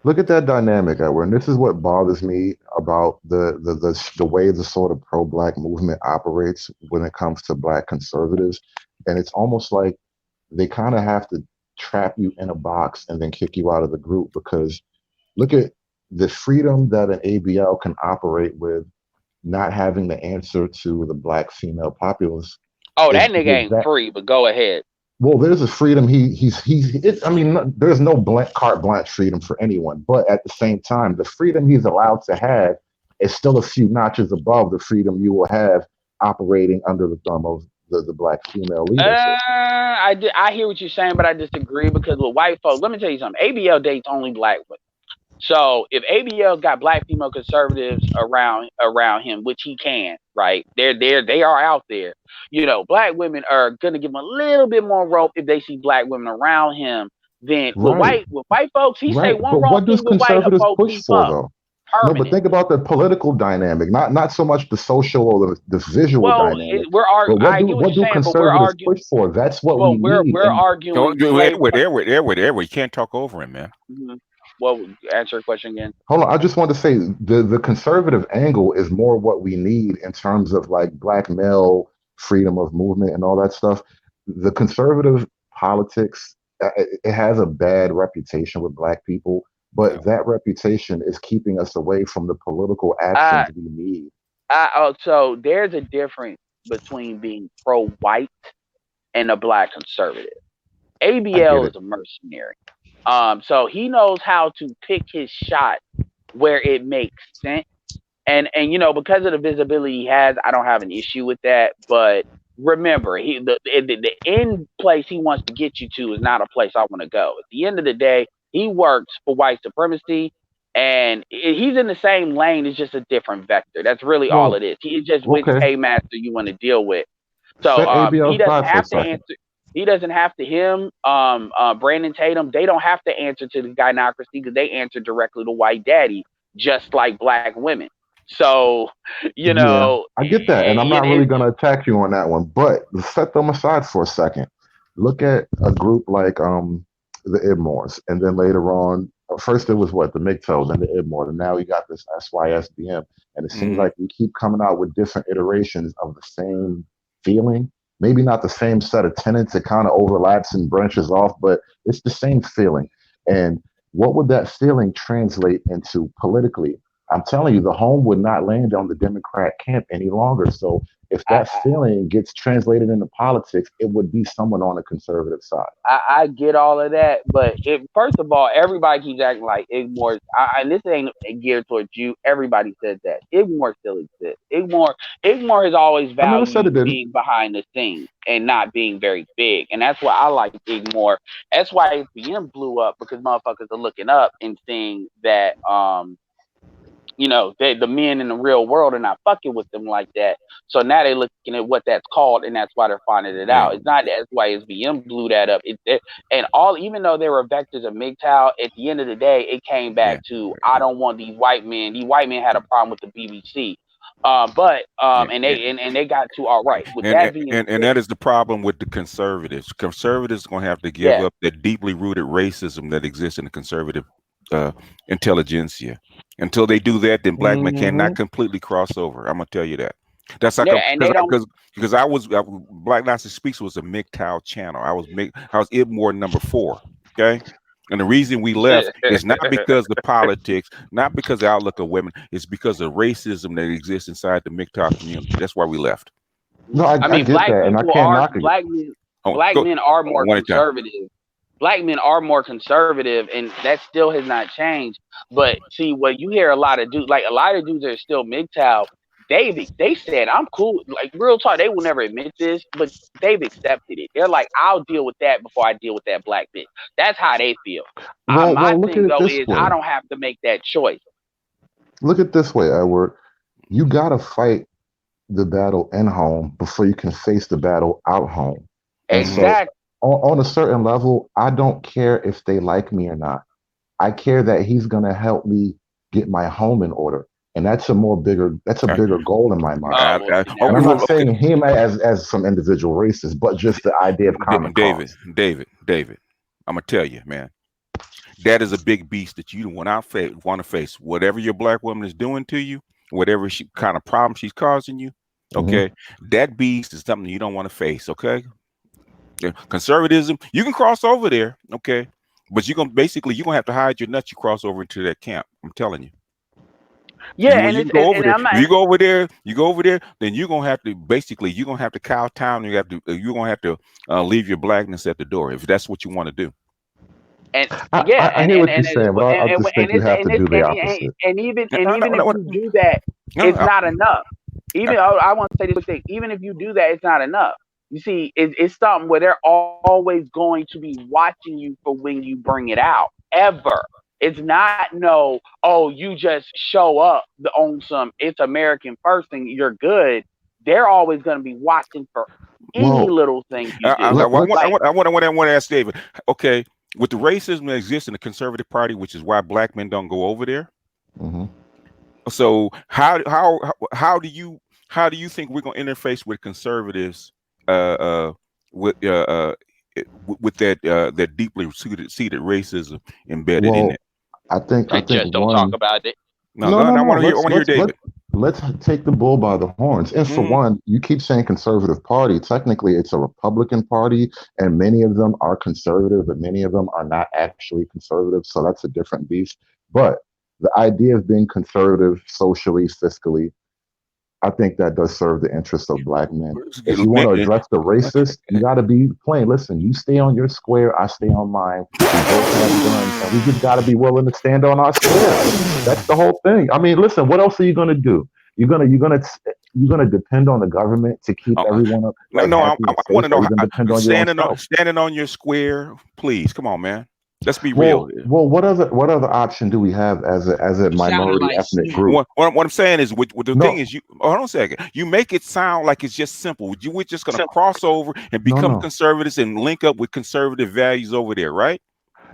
Look at that dynamic, Edward. And this is what bothers me about the way the sort of pro-black movement operates when it comes to black conservatives. And it's almost like they kind of have to trap you in a box and then kick you out of the group because look at the freedom that an ABL can operate with, not having the answer to the black female populace Oh, that is nigga the ain't exact. free, but go ahead. Well, there's a freedom I mean, there's no blank carte blanche freedom for anyone, but at the same time, the freedom he's allowed to have is still a few notches above the freedom you will have operating under the thumb of the black female leadership. I hear what you're saying, but I disagree because with white folks, let me tell you something. ABL dates only black women. So if ABL got black female conservatives around him, which he can, right? They are out there. You know, black women are gonna give him a little bit more rope if they see black women around him than Right, with white folks. He say right. one But wrong what does thing with white conservatives folks, push he for fucked though? No, but think permanently. about the political dynamic, not so much the social or the visual Well, dynamic. But I get what what you're do saying, conservatives push for? That's what we but need. we're And No, arguing flavor. Edward, you can't talk over him, man. Mhm. Well, answer your question again. hold on, I just want to say the conservative angle is more what we need in terms of like black male freedom of movement and all that stuff. The conservative politics, it has a bad reputation with black people, Yeah. but that reputation is keeping us away from the political Uh, actions we need. so there's a difference between being pro-white and a black conservative. I get ABL it. is a mercenary. So he knows how to pick his shot where it makes sense. And you know, because of the visibility he has, I don't have an issue with that. But remember, the end place he wants to get you to is not a place I want to go. At the end of the day, he works for white supremacy, and he's in the same lane. It's just a different vector. That's really all it Well, is. He's just which okay. paymaster you want to deal with. So Set ABL he doesn't aside for a have to second. answer. He doesn't have to him. Brandon Tatum. They don't have to answer to the gynocracy because they answer directly to white daddy, just like black women. So, you Yeah, know, I get that, and I'm not really it, going to attack you on that one. But let's set them aside for a second. Look at a group like the Idmores, and then later on, first it was what the MGTOW, then the Idmore, and now we got this SYSBM, and it seems like we keep coming out with different iterations of the same feeling. Maybe not the same set of tenets. It kind of overlaps and branches off, but it's the same feeling. And what would that feeling translate into politically? I'm telling you, the home would not land on the Democrat camp any longer. So if I, that feeling gets translated into politics, it would be someone on the conservative side. I get all of that, but first of all, everybody keeps acting like Igmore. And this ain't geared towards you. Everybody says that Igmore still exists. Igmore has always I never said it valued didn't. being behind the scenes and not being very big, and that's why I like Igmore. That's why SBM blew up, because motherfuckers are looking up and seeing that the men in the real world are not fucking with them like that. So now they're looking at what that's called, and that's why they're finding it Yeah. out. It's not that's why SBM blew that up. And all, even though they were vectors of MGTOW, at the end of the day, it came back to, I don't want these white men. These white men had a problem with the BBC. And they got to, all right. With that being And said, that is the problem with the conservatives. Conservatives are going to have to give yeah, up that deeply rooted racism that exists in the conservative intelligentsia. Until they do that, then black men cannot completely cross over. I'm gonna tell you that. That's like yeah, and they don't. because Black Nazi Speaks was a MGTOW channel. I was Ibmore number 4. Okay. And the reason we left is not because of the politics, not because of the outlook of women. It's because of racism that exists inside the MGTOW community. That's why we left. No, I I mean, get that, and I can't knock it. Oh, black go men are more one at a time. conservative. Black men are more conservative, and that still has not changed. But see, what you hear a lot of dudes, like a lot of dudes that are still MGTOW, they said, I'm cool. Like, real talk, they will never admit this, but they've accepted it. They're like, I'll deal with that before I deal with that black bitch. That's how they feel. My Well, look at thing it though this is, I way. don't have to make that choice. Look at this way, Edward. You gotta fight the battle in home before you can face the battle out home. And so, Exactly. on a certain level, I don't care if they like me or not. I care that he's gonna help me get my home in order, and that's a bigger goal in my mind. Oh, well, see, now And I'm we're not Okay, saying him as some individual racist, but just the idea of common David, cause. David, I'm gonna tell you, man. That is a big beast that you don't want to face. Whatever your black woman is doing to you, whatever kind of problem she's causing you, Hmm. okay, that beast is something you don't want to face. Okay, yeah. Conservatism, you can cross over there, okay, but you're gonna have to hide your nuts. You cross over into that camp. I'm telling you. yeah, When and you it's go over there, I'm not. if you go over there, then you're gonna have to kowtow, and you're gonna have to leave your blackness at the door if that's what you want to do. And yeah, I hear what you're saying, but I just think you have to do the opposite. even if you do that, it's not enough. Even I want to say this quick thing. Even if you do that, it's not enough. You see, it's something where they're always going to be watching you for when you bring it out. Ever. It's not no, oh, you just show up on some it's American first and you're good. They're always going to be watching for any Well, little thing you I do. let's. Like, want to ask David. Okay, with the racism that exists in the conservative party, which is why black men don't go over there. Mhm. So how do you think we're going to interface with conservatives with that deeply seated racism embedded in Well, it? I they think just don't talk one. about it. No, No, no, I no. want to hear David. Let's take the bull by the horns. And for Mm, one, you keep saying conservative party. Technically, it's a Republican party, and many of them are conservative, but many of them are not actually conservative. So that's a different beast. But the idea of being conservative socially, fiscally, I think that does serve the interests of black men. If you want to address the racist, you got to be plain. Listen, you stay on your square, I stay on mine. We both have guns, and we just got to be willing to stand on our square. That's the whole thing. I mean, listen, what else are you gonna do? You're gonna depend on the government to keep uh, everyone up like no, happy I and want safe, to or know you gonna depend on your own self? standing on your square. Please, come on, man. Let's be real here. Well, what other option do we have as a You sounding minority like ethnic Snoop. group? What I'm saying is, with the thing No, is, you hold on a second. You make it sound like it's just simple. We're just gonna cross over and no, become no, conservatives and link up with conservative values over there, right?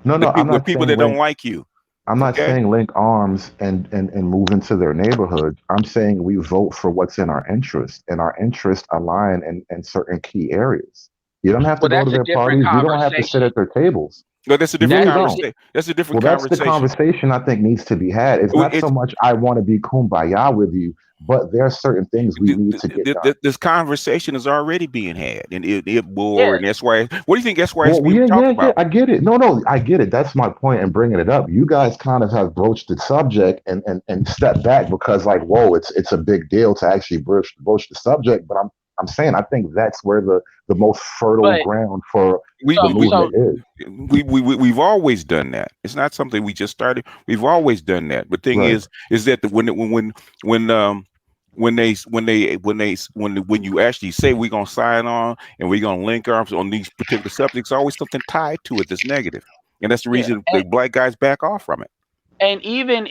no, no. I'm With not people saying that don't link. like you. I'm not Okay. saying link arms and move into their neighborhoods. I'm saying we vote for what's in our interest, and our interests align in certain key areas. You don't have to Well, go to that's a their different parties. You don't have to sit conversation. at their tables. No, that's a You different That's really a don't. conversation. That's a different Well, that's the conversation. conversation I think needs to be had. It's not so It's much I want to be kumbaya with you, but there are certain things we need to get done. this conversation is already being had, and it yeah. bore and SY. What do you think SYSB Well, would yeah, talk yeah, yeah. about? I get it. No, no, I get it. That's my point in bringing it up. You guys kind of have broached the subject and stepped back because, like, whoa, it's a big deal to actually broach the subject. But I'm saying I think that's where the most fertile But ground for We the so we so movement is. we've always done that. It's not something we just started. We've always done that. But thing Right. is that when when you actually say we're gonna sign on and we're gonna link arms on these particular subjects, always something tied to it that's negative, and that's the yeah. reason the black guys back off from it. And even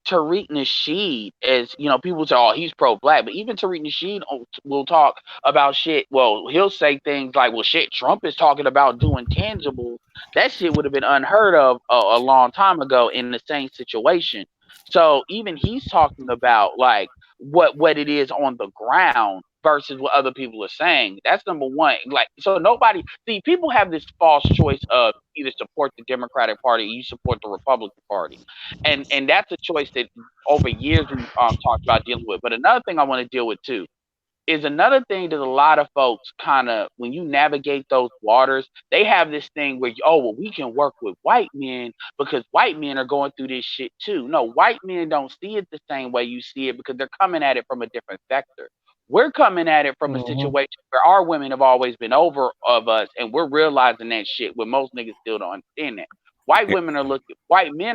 Tariq Nasheed, as you know, people say, "Oh, he's pro-black," but even Tariq Nasheed will talk about shit. Well, he'll say things like, "Well, shit, Trump is talking about doing tangible." That shit would have been unheard of a long time ago in the same situation. So even he's talking about like what it is on the ground versus what other people are saying. That's number one. Like, so nobody see people have this false choice of either support the Democratic Party or you support the Republican Party, and that's a choice that over years we've talked about dealing with. But another thing I want to deal with too is another thing that a lot of folks kind of, when you navigate those waters, they have this thing where, oh, well, we can work with white men because white men are going through this shit too. No, white men don't see it the same way you see it because they're coming at it from a different vector. We're coming at it from a Hmm. situation where our women have always been over of us, and we're realizing that shit where most niggas still don't understand that. White men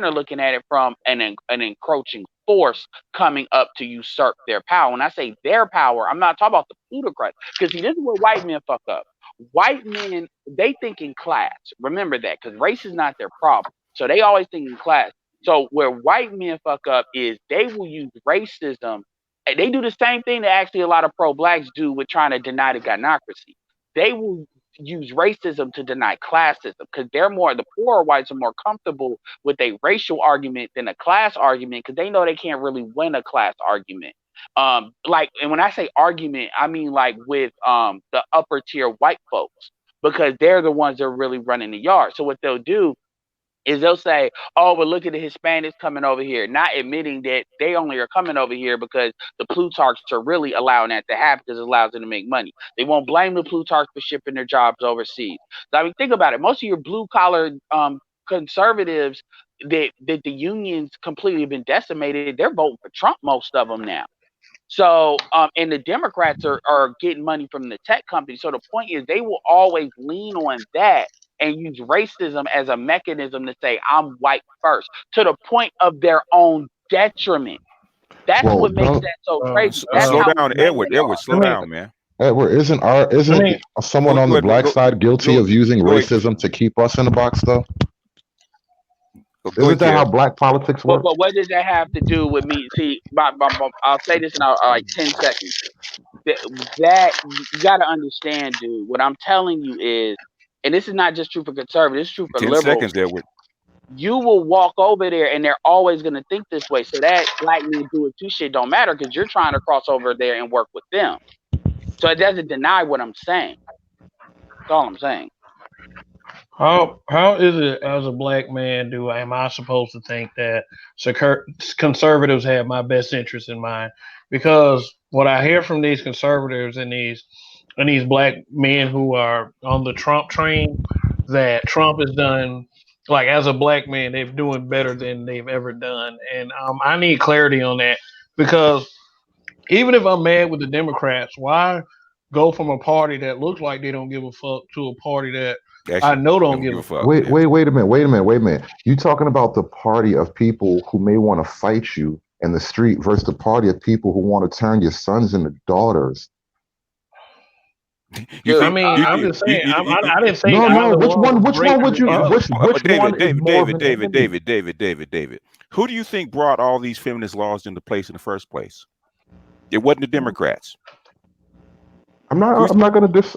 are looking at it from an encroaching force coming up to usurp their power. When I say their power, I'm not talking about the plutocrats. Because see, this is where white men fuck up. White men, they think in class. Remember that, because race is not their problem. So they always think in class. So where white men fuck up is they will use racism. They do the same thing that actually a lot of pro-blacks do with trying to deny the gynocracy. They will use racism to deny classism because the poorer whites are more comfortable with a racial argument than a class argument because they know they can't really win a class argument. Like, and when I say argument, I mean like with the upper tier white folks because they're the ones that are really running the yard. So what they'll do is they'll say, "Oh, but look at the Hispanics coming over here," not admitting that they only are coming over here because the Plutarchs are really allowing that to happen because it allows them to make money. They won't blame the Plutarchs for shipping their jobs overseas. So, I mean, think about it. Most of your blue collar conservatives that the unions completely been decimated, they're voting for Trump. Most of them now. So, and the Democrats are getting money from the tech companies. So the point is, they will always lean on that and use racism as a mechanism to say, I'm white first, to the point of their own detriment. That's Well, what makes don't that so Uh, crazy. That's uh, Slow how down, lame Edward. they Edward, are. let slow me down, man. Edward, let isn't me someone Go on go the ahead. black side guilty Go of using go ahead. racism to keep us in the box though? Go Isn't ahead, that how Kev. black politics But works? what does that have to do with me? See, I'll say this in like 10 seconds. That, that you got to understand, dude. What I'm telling you is, and this is not just true for conservatives, it's true for 10 seconds, liberals. Edward. You will walk over there and they're always going to think this way. So that black men do it too shit don't matter because you're trying to cross over there and work with them. So it doesn't deny what I'm saying. That's all I'm saying. how is it as a black man do am I supposed to think that conservatives have my best interest in mind? Because what I hear from these conservatives and these black men who are on the Trump train, that Trump has done, like, as a black man, they're doing better than they've ever done, and I need clarity on that because even if I'm mad with the Democrats, why go from a party that looks like they don't give a fuck to a party that I Actually, know don't don't give give a a fuck. fuck? Wait, Yeah. wait, wait a minute, wait a minute, wait a minute. You talking about the party of people who may want to fight you in the street versus the party of people who want to turn your sons into daughters. You Dude, I think mean, I'm just saying, I didn't say No, no. either one was Which one greater would than the you? other. Which one David, is David, more of David, an David, enemy? David, David, David, David. Who do you think brought all these feminist laws into place in the first place? It wasn't the Democrats. I'm not. Who's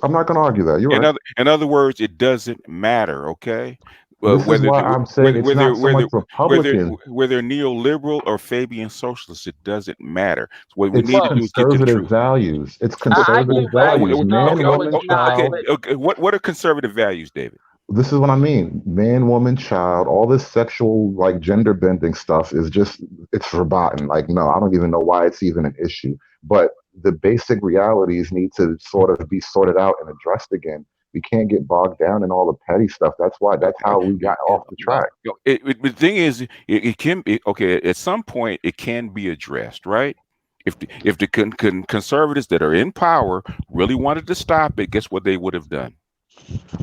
I'm not gonna argue that. You're right. in other words, it doesn't matter. Okay, This is why I'm saying it's not so much Republicans. whether neoliberal or Fabian socialist, it doesn't matter. What we It's need to Well, do is get the conservative truth. values. It's I conservative get that. values. No, Man, no, woman, it's not. Okay, child. okay. What are conservative values, David? This is what I mean. Man, woman, child. All this sexual, like gender bending stuff is just, it's forgotten. Like, no, I don't even know why it's even an issue. But the basic realities need to sort of be sorted out and addressed again. We can't get bogged down in all the petty stuff. That's how we got off the track. The thing is, it can be okay. At some point, it can be addressed, right? If the conservatives that are in power really wanted to stop it, guess what they would have done?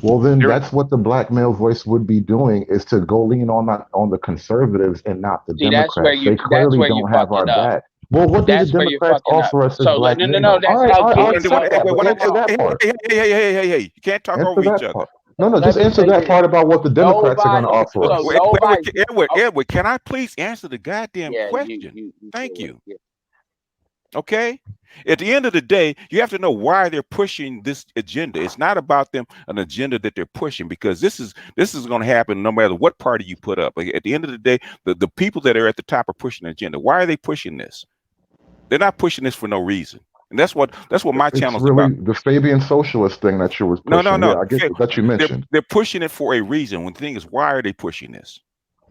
Well, then They're, that's what the black male voice would be doing, is to go lean on that, on the conservatives and not the See, Democrats. They that's clearly where you don't have our fucking up. back. Well, what do the That's where you're Democrats fucking up. offer us as So black no, no, no. males? That's I'll ugly. accept that, but answer that part. hey, you can't talk over Answer each that other. part. No, no, Let just me answer say that this. part about what the Democrats are going to Nobody. offer So us. nobody. Edward, can I please answer the goddamn Yeah, question? you Thank do it. you. Yeah. Okay. At the end of the day, you have to know why they're pushing this agenda. It's not about them an agenda that they're pushing, because this is going to happen no matter what party you put up. Like, at the end of the day, the people that are at the top are pushing the agenda. Why are they pushing this? They're not pushing this for no reason. And that's what my It's channel's about. really the Fabian socialist thing that you was No, no, pushing. no. Yeah, I get that you mentioned. They're pushing it for a reason. When the thing is, why are they pushing this?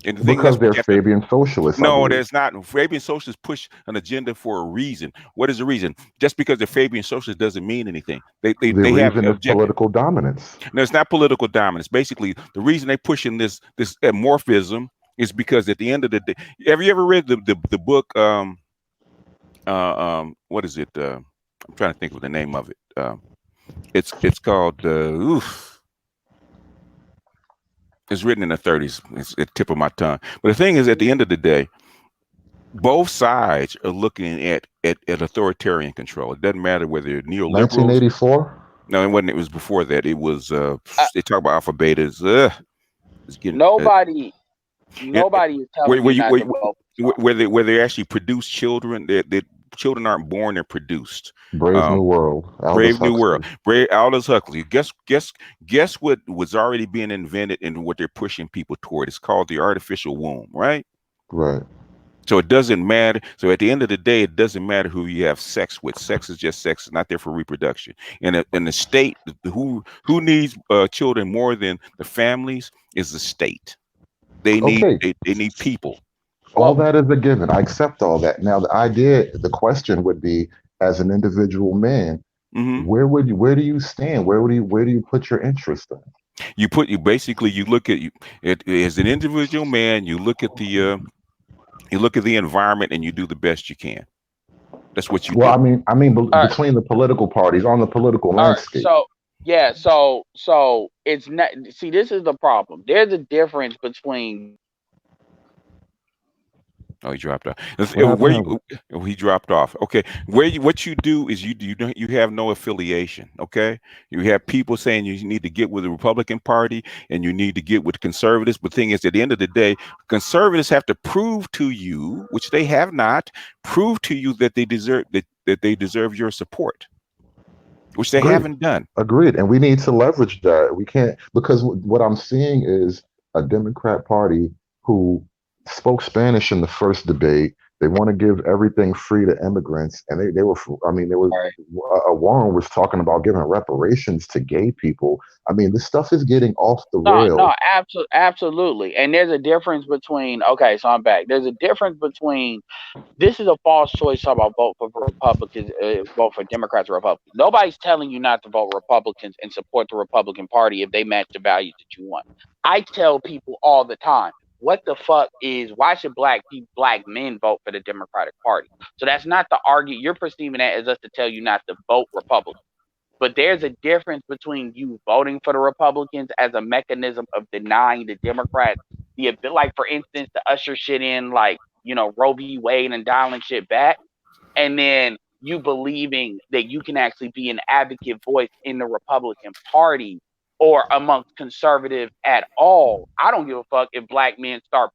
And the thing, Because that's what they're you have to. Fabian socialists, I No, believe. there's not. Fabian socialists push an agenda for a reason. What is the reason? Just because they're Fabian socialists doesn't mean anything. The They have reason is objective. political dominance. No, it's not political dominance. Basically, the reason they're pushing this amorphism is because at the end of the day, have you ever read the book? What is it? I'm trying to think of the name of it. It's called. It's written in the 30s. It's at the tip of my tongue. But the thing is, at the end of the day, both sides are looking at authoritarian control. It doesn't matter whether they're neoliberals. 1984. No, it wasn't. It was before that. It was. They talk about alpha betas. It's getting. Nobody And is telling you not to vote. where they actually produce children. That children aren't born; they're produced. Brave New World. Aldous Brave New World. Huxley. Aldous Huxley. Guess what was already being invented and what they're pushing people toward? It's called the artificial womb, right? Right. So it doesn't matter. So at the end of the day, it doesn't matter who you have sex with. Sex is just sex. It's not there for reproduction. And in the state, who needs children more than the families is the state. They need Okay. they need people. All Well, that is a given. I accept all that. Now, the question would be, as an individual man, Hmm. where do you stand? Where do you put your interest in? You basically you look at it as an individual man. You look at the environment and you do the best you can. That's what you Well, do. all right, between the political parties on the political all right. landscape. So yeah, so it's not. See, this is the problem. There's a difference between. Oh, he dropped off. What happened? He dropped off. Okay, what you do is you have no affiliation. Okay, you have people saying you need to get with the Republican Party and you need to get with conservatives. But the thing is, at the end of the day, conservatives have to prove to you, which they have not, prove to you that they deserve your support, which they Agreed. haven't done. Agreed. And we need to leverage that. We can't, because what I'm seeing is a Democrat Party who spoke Spanish in the first debate. They want to give everything free to immigrants. And they were, I mean, there was, All right. Warren was talking about giving reparations to gay people. I mean, this stuff is getting off the No, rails. no, absolutely. And there's a difference between. Okay, so I'm back. There's a difference between. This is a false choice. Talk about vote for Republicans, vote for Democrats or Republicans. Nobody's telling you not to vote Republicans and support the Republican Party if they match the values that you want. I tell people all the time, what the fuck is, why should black men vote for the Democratic Party? So that's not the argument. You're perceiving that as us to tell you not to vote Republican. But there's a difference between you voting for the Republicans as a mechanism of denying the Democrats the ability, like for instance, to usher shit in, like Roe v. Wade and dialing shit back, and then you believing that you can actually be an advocate voice in the Republican Party or amongst conservatives at all. I don't give a fuck if black men start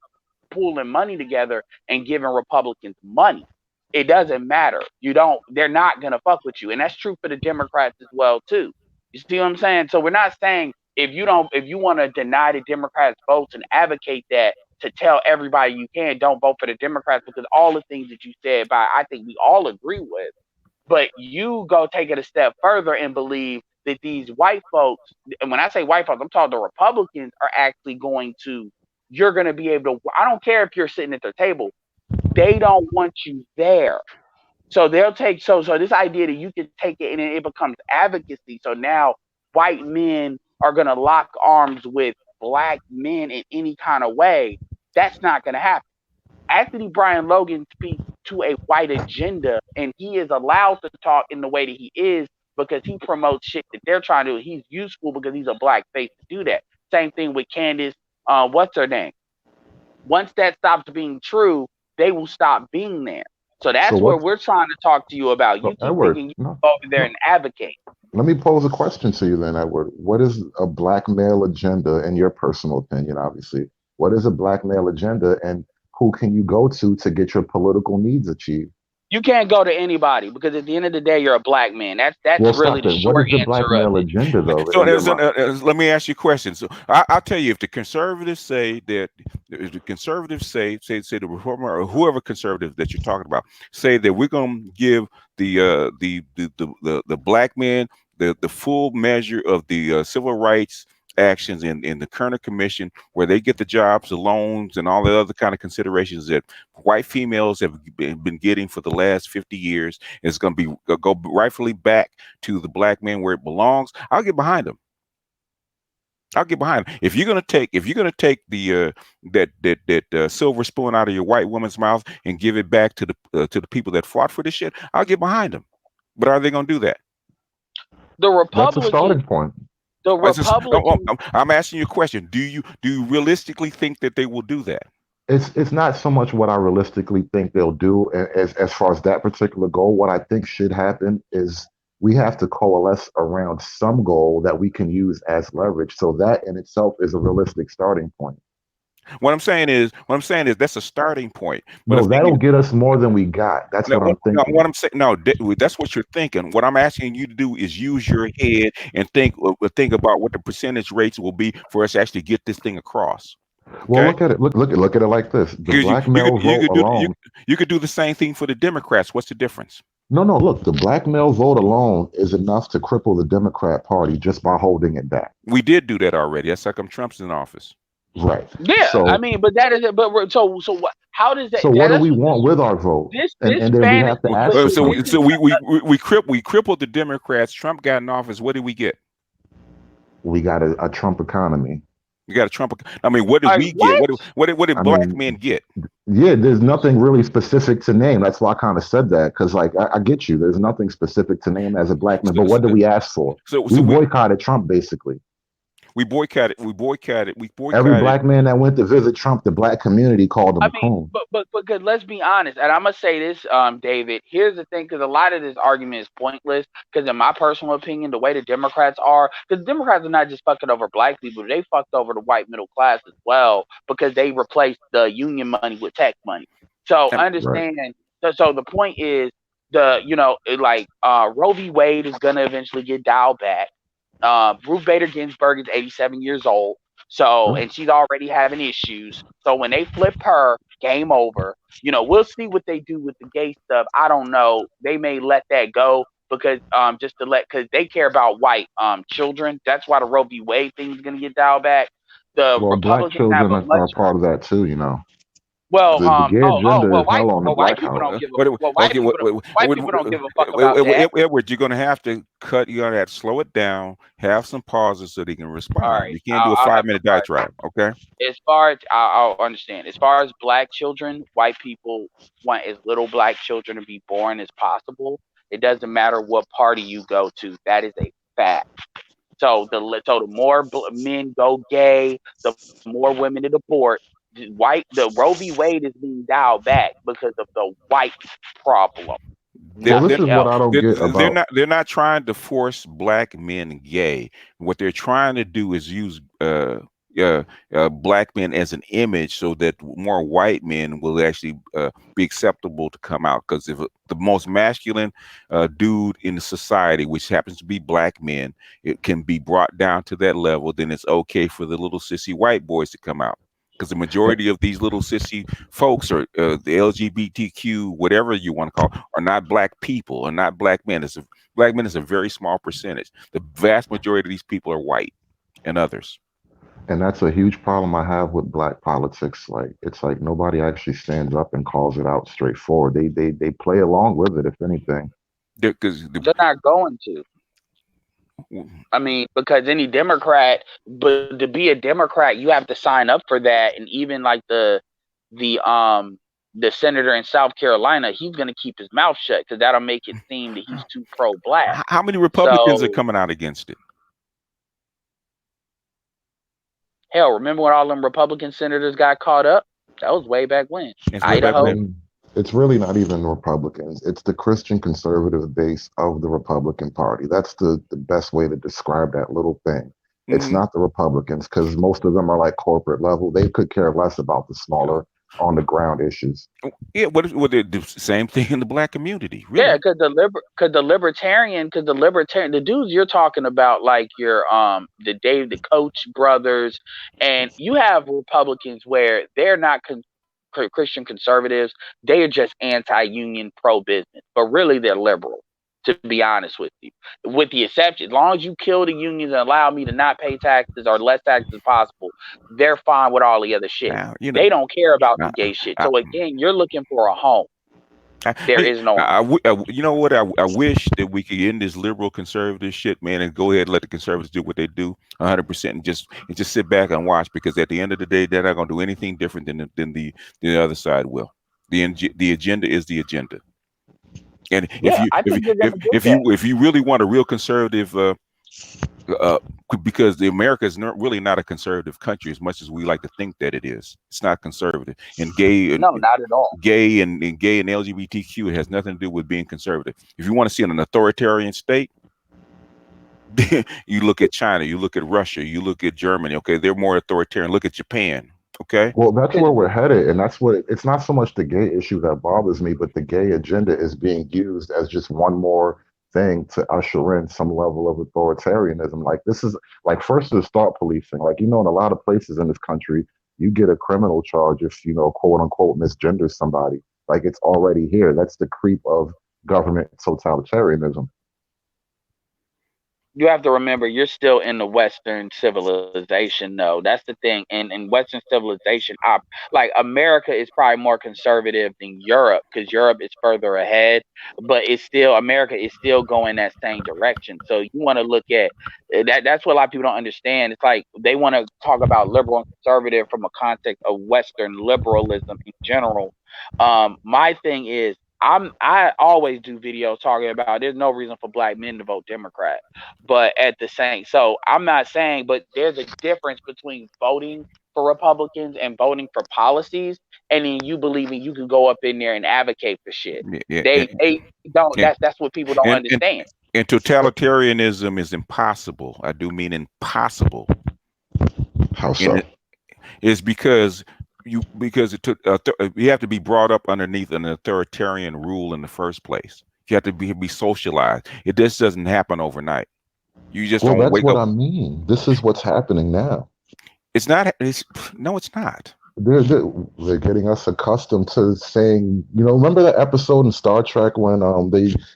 pooling money together and giving Republicans money. It doesn't matter. They're not gonna fuck with you. And that's true for the Democrats as well, too. You see what I'm saying? So we're not saying if you want to deny the Democrats votes and advocate that to tell everybody you can don't vote for the Democrats because all the things that you said I think we all agree with. But you go take it a step further and believe that these white folks, and when I say white folks, I'm talking the Republicans are actually you're going to be able to, I don't care if you're sitting at their table, they don't want you there. So they'll take, so this idea that you can take it and it becomes advocacy. So now white men are going to lock arms with black men in any kind of way. That's not going to happen. Anthony Brian Logan speaks to a white agenda, and he is allowed to talk in the way that he is because he promotes shit that they're trying to do. He's useful because he's a black face to do that. Same thing with Candace, what's her name? Once that stops being true, they will stop being there. So that's where we're trying to talk to you about. You keep Edward, thinking you can go over there and advocate. Let me pose a question to you then, Edward. What is a black male agenda, in your personal opinion, obviously? What is a black male agenda, and who can you go to get your political needs achieved? You can't go to anybody because at the end of the day, you're a black man. That's really the short What is the answer black male agenda, though? So let me ask you a question. So I'll tell you, if the conservatives say that, if the conservatives say the reformer or whoever conservative that you're talking about say that we're going to give the black men the full measure of the civil rights actions in the Kerner Commission, where they get the jobs, the loans, and all the other kind of considerations that white females have been getting for the last 50 years, is going to be go rightfully back to the black man where it belongs. I'll get behind them. I'll get behind them. If you're gonna take the that silver spoon out of your white woman's mouth and give it back to the people that fought for this shit, I'll get behind them. But are they gonna do that? The Republicans. That's a starting point. The Republicans. I'm asking you a question. Do you realistically think that they will do that? It's not so much what I realistically think they'll do as far as that particular goal. What I think should happen is we have to coalesce around some goal that we can use as leverage. So that in itself is a realistic starting point. What I'm saying is that's a starting point. But no, that'll get us more than we got. That's what I'm thinking. What I'm saying, that's what you're thinking. What I'm asking you to do is use your head and think about what the percentage rates will be for us to actually get this thing across. Okay? Well, look at it. Look at it like this. The black male vote alone. You could do the same thing for the Democrats. What's the difference? No. Look, the black male vote alone is enough to cripple the Democrat Party just by holding it back. We did do that already. That's like Trump's in office. Right. Yeah, so, I mean, but that is it. But so what? How does that? So what do we want with our vote? And then we have to ask. So we crippled the Democrats. Trump got in office. What did we get? We got a Trump economy. We got a Trump. I mean, what did we get? What did black men get? Yeah, there's nothing really specific to name. That's why I kind of said that, because like I get you. There's nothing specific to name as a black man. But what do we ask for? We boycotted Trump, basically. We boycotted. Every black man that went to visit Trump, the black community called him a coon. But let's be honest, and I'm gonna say this, David. Here's the thing, because a lot of this argument is pointless. Because in my personal opinion, the way the Democrats are, because Democrats are not just fucking over black people, they fucked over the white middle class as well, because they replaced the union money with tax money. So understand. Right. So the point is, Roe v. Wade is gonna eventually get dialed back. Ruth Bader Ginsburg is 87 years old, and she's already having issues. So when they flip her, game over. We'll see what they do with the gay stuff. I don't know. They may let that go because because they care about white children. That's why the Roe v. Wade thing is going to get dialed back. Black children are part of that too. Well, white people don't give a fuck about that. Edward, you're gonna have to slow it down, have some pauses so they can respond. Right. You can't do a 5-minute diatribe, okay? As far as I'll understand, as far as black children, white people want as little black children to be born as possible. It doesn't matter what party you go to. That is a fact. So the more men go gay, the more women it abort. The Roe v. Wade is being dialed back because of the white problem. This is what I don't get about. They're not trying to force black men gay. What they're trying to do is use black men as an image, so that more white men will actually be acceptable to come out. Because if the most masculine dude in the society, which happens to be black men, it can be brought down to that level, then it's okay for the little sissy white boys to come out. Because the majority of these little sissy folks, or the LGBTQ, whatever you want to call it, are not black people, and not black men. Black men is a very small percentage. The vast majority of these people are white and others. And that's a huge problem I have with black politics. Like it's like nobody actually stands up and calls it out straightforward. They play along with it, if anything. Because They're not going to. I mean, because any Democrat, but to be a Democrat, you have to sign up for that. And even like the senator in South Carolina, he's gonna keep his mouth shut because that'll make it seem that he's too pro-black. how many Republicans are So coming out against it? hell, remember when all them Republican senators got caught up? That was way back when. It's way back I Idaho. when. mean, it's really not even Republicans. It's the Christian conservative base of the Republican Party. That's the best way to describe that little thing. It's Mhm. not the Republicans, because most of them are like corporate level. They could care less about the smaller on the ground issues. Yeah, what they do the same thing in the black community, Yeah, really. because the dudes you're talking about, like your the Koch brothers, and you have Republicans where they're not Christian conservatives, they are just anti-union, pro-business, but really they're liberal. To be honest with you, with the exception, as long as you kill the unions and allow me to not pay taxes or less taxes as possible, they're fine with all the other shit. Now, They don't care about I, the gay shit. I, So again, you're looking for a home. There is no home. you know what? I wish that we could end this liberal conservative shit, man, and go ahead and let the conservatives do what they do 100%, and just sit back and watch. Because at the end of the day, they're not going to do anything different than the other side will. The agenda is the agenda. And Yeah, I think you're gonna get that. if you really want a real conservative, uh, because the America is really not a conservative country as much as we like to think that it is. It's not conservative, and No, not at all. gay and LGBTQ, it has nothing to do with being conservative. If you want to see an authoritarian state, you look at China, you look at Russia, you look at Germany. Okay, they're more authoritarian. Look at Japan. Okay. Well, that's where we're headed, and that's what it's not so much the gay issue that bothers me, but the gay agenda is being used as just one more thing to usher in some level of authoritarianism. Like this is like first there's thought policing. Like in a lot of places in this country, you get a criminal charge if quote unquote misgender somebody. Like it's already here. That's the creep of government totalitarianism. You have to remember you're still in the Western civilization, though. That's the thing. And in Western civilization, like America is probably more conservative than Europe because Europe is further ahead, but America is still going that same direction. So you want to look at that. That's what a lot of people don't understand. It's like they want to talk about liberal and conservative from a context of Western liberalism in general. My thing is I always do videos talking about there's no reason for black men to vote Democrat. But at the same, so I'm not saying, but there's a difference between voting for Republicans and voting for policies, and then you believing you can go up in there and advocate for shit. Yeah, They don't. and, That's what people don't and, and, understand. and totalitarianism is impossible. I do mean impossible. How And so? it's because you have to be brought up underneath an authoritarian rule in the first place. You have to be socialized. It just doesn't happen overnight. You just Well, don't that's wake what up. I mean. This is what's happening now. It's not. No, it's not. They're getting us accustomed to saying, remember that episode in Star Trek when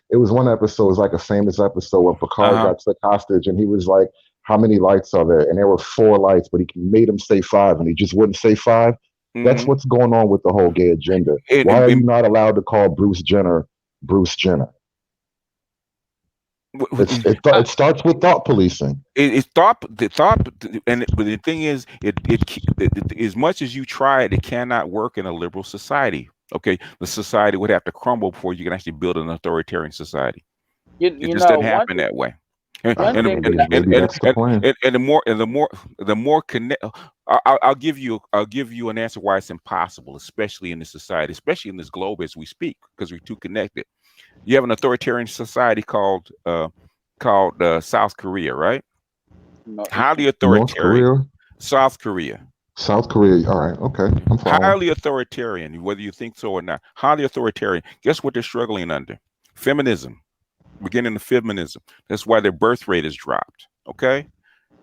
it was one episode, it was like a famous episode where Uh Picard huh. got took hostage and he was like, how many lights are there? And there were four lights, but he made him say five and he just wouldn't say five. That's Hmm. what's going on with the whole gay agenda. And, Why and, are you and not allowed to call Bruce Jenner Bruce Jenner? Uh, It starts with thought policing. it's thought, but the thing is, as much as you try it, it cannot work in a liberal society. Okay, the society would have to crumble before you can actually build an authoritarian society. It you just know doesn't happen that way. And one and thing and that and Maybe and, that's the and, plan. and the more connect. I'll give you an answer why it's impossible, especially in this society, especially in this globe as we speak, because we're too connected. You have an authoritarian society called South Korea, right? no, Highly North authoritarian. Korea. South Korea. South Korea. All right. Okay. I'm following. Highly authoritarian, whether you think so or not. Highly authoritarian. Guess what they're struggling under? Feminism. Beginning of feminism. That's why their birth rate has dropped. Okay.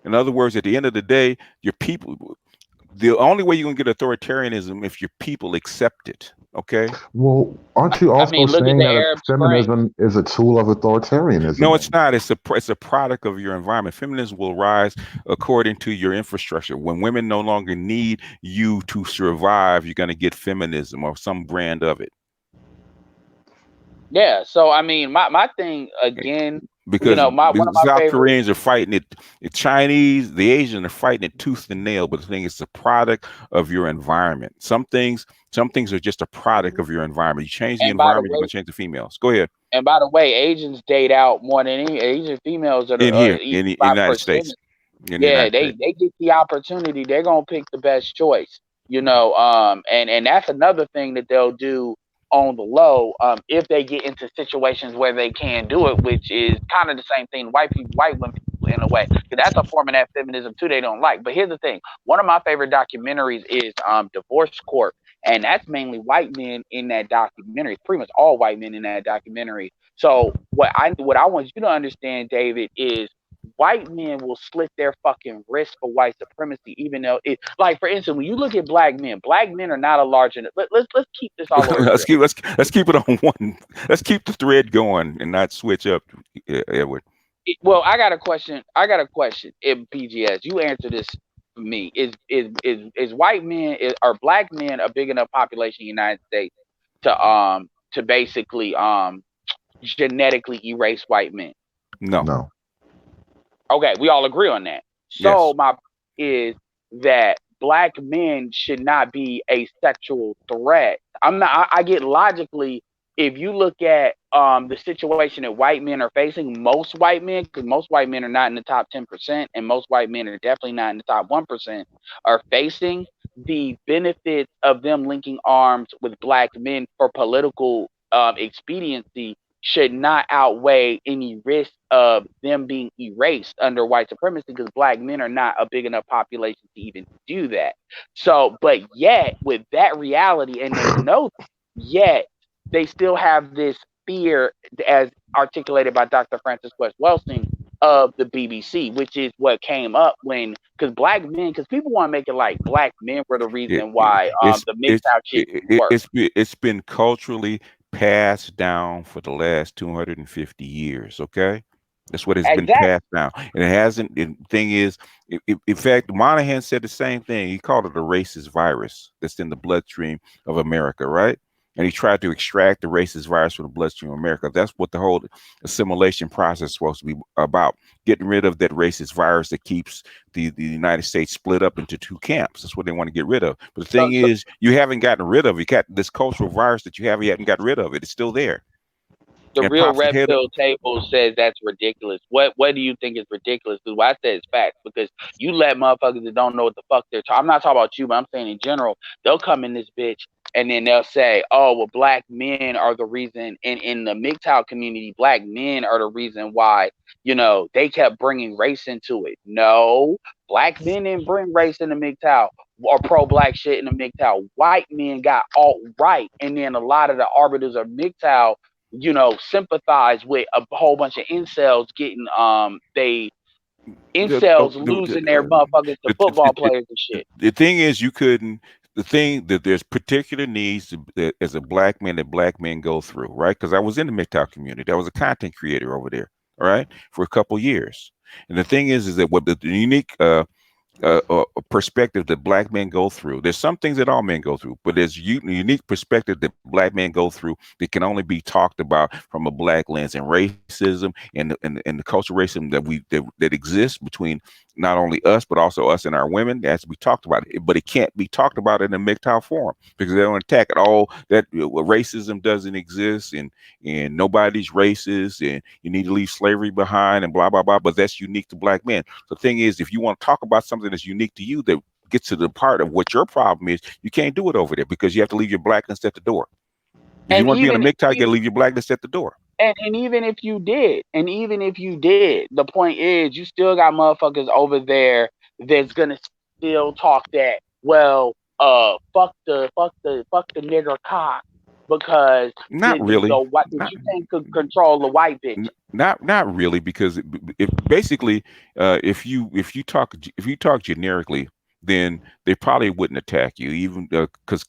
In other words, at the end of the day, your people, the only way you're going to get authoritarianism if your people accept it. Okay. Well, aren't you I also mean, look at saying the that Arab Spring. feminism is a tool of authoritarianism No, it's then? not. It's a product of your environment. Feminism will rise according to your infrastructure. When women no longer need you to survive, you're going to get feminism or some brand of it. Yeah. So I mean, my thing again, you Because know, my one the of my South favorite. Koreans are fighting it, the Chinese, the Asians are fighting it tooth and nail. But the thing is, it's a product of your environment. Some things are just a product of your environment. You change the And by the environment, you're way, going to change the females. Go ahead. Asians date out more than any Asian females that In are here, in the by United States, percentage. in the Yeah, United they States. they get the opportunity. They're gonna pick the best choice. You know, and that's another thing that they'll do on the low, if they get into situations where they can do it, which is kind of the same thing white women do in a way, because that's a form of that feminism too. They don't like. But here's the thing: one of my favorite documentaries is Divorce Court, and that's mainly white men in that documentary. It's pretty much all white men in that documentary. So what I want you to understand, David, is white men will slit their fucking wrist for white supremacy, even though it, like, for instance, when you look at black men are not a large. Let's keep this all the way let's real. keep let's keep it on one. Let's keep the thread going and not switch up, Edward. Well, I got a question. In PGS, you answer this for me. Is white men are black men a big enough population in the United States to basically genetically erase white men? No. No. Okay, we all agree on that. So Yes. my point is that black men should not be a sexual threat. I'm not. I get logically, if you look at the situation that white men are facing, most white men, because most white men are not in the top 10%, and most white men are definitely not in the top 1%, are facing the benefits of them linking arms with black men for political expediency should not outweigh any risk of them being erased under white supremacy, because black men are not a big enough population to even do that. So, but yet with that reality, and they know, yet they still have this fear, as articulated by Dr. Francis West Welsing, of the BBC, which is what came up when, because black men, because people want to make it like black men were the It, reason why the it's MGTOW shit didn't work. it's been culturally passed down for the last 250 years. Okay, that's what has been Exactly. passed down, and it hasn't. The thing is, in fact, Monahan said the same thing. He called it a racist virus that's in the bloodstream of America, right? And he tried to extract the racist virus from the bloodstream of America. That's what the whole assimilation process is supposed to be about: getting rid of that racist virus that keeps the United States split up into two camps. That's what they want to get rid of. But the So, thing is, you haven't gotten rid of it. You got this cultural virus that you haven't gotten rid of it. It's still there. the And real pops red ahead. pill table says that's ridiculous. What do you think is ridiculous? Because what I said is facts. Because you let motherfuckers that don't know what the fuck they're talking. I'm not talking about you, but I'm saying in general. They'll come in this bitch and then they'll say, "Oh, well, black men are the reason." In the MGTOW community, black men are the reason why, they kept bringing race into it. No, black men didn't bring race in the MGTOW or pro black shit in the MGTOW. White men got alt right, and then a lot of the arbiters of MGTOW, sympathize with a whole bunch of incels getting they The, incels losing their motherfuckers to the, football the, players and shit. the thing is, you couldn't. The thing that there's particular needs as a black man that black men go through, right? Because I was in the MGTOW community. I was a content creator over there, all right, for a couple years. And the thing is that what the unique perspective that black men go through. There's some things that all men go through, but there's unique perspective that black men go through that can only be talked about from a black lens. And racism and the cultural racism that exists between not only us but also us and our women, that has to be talked about. But it can't be talked about in a MGTOW form because they don't attack it. All that racism doesn't exist, and nobody's racist, and you need to leave slavery behind, and blah blah blah. But that's unique to black men. The thing is, if you want to talk about something that's unique to you that gets to the part of what your problem is, you can't do it over there because you have to leave your blackness at the door. If you And want to be on a even MGTOW, you got to leave your blackness at the door. and even if you did, the point is you still got motherfuckers over there that's gonna still talk that, well, fuck the nigger cock because Not the really. white, Not you can't control the white bitch. not really, because if basically, if you talk generically, then they probably wouldn't attack you, even because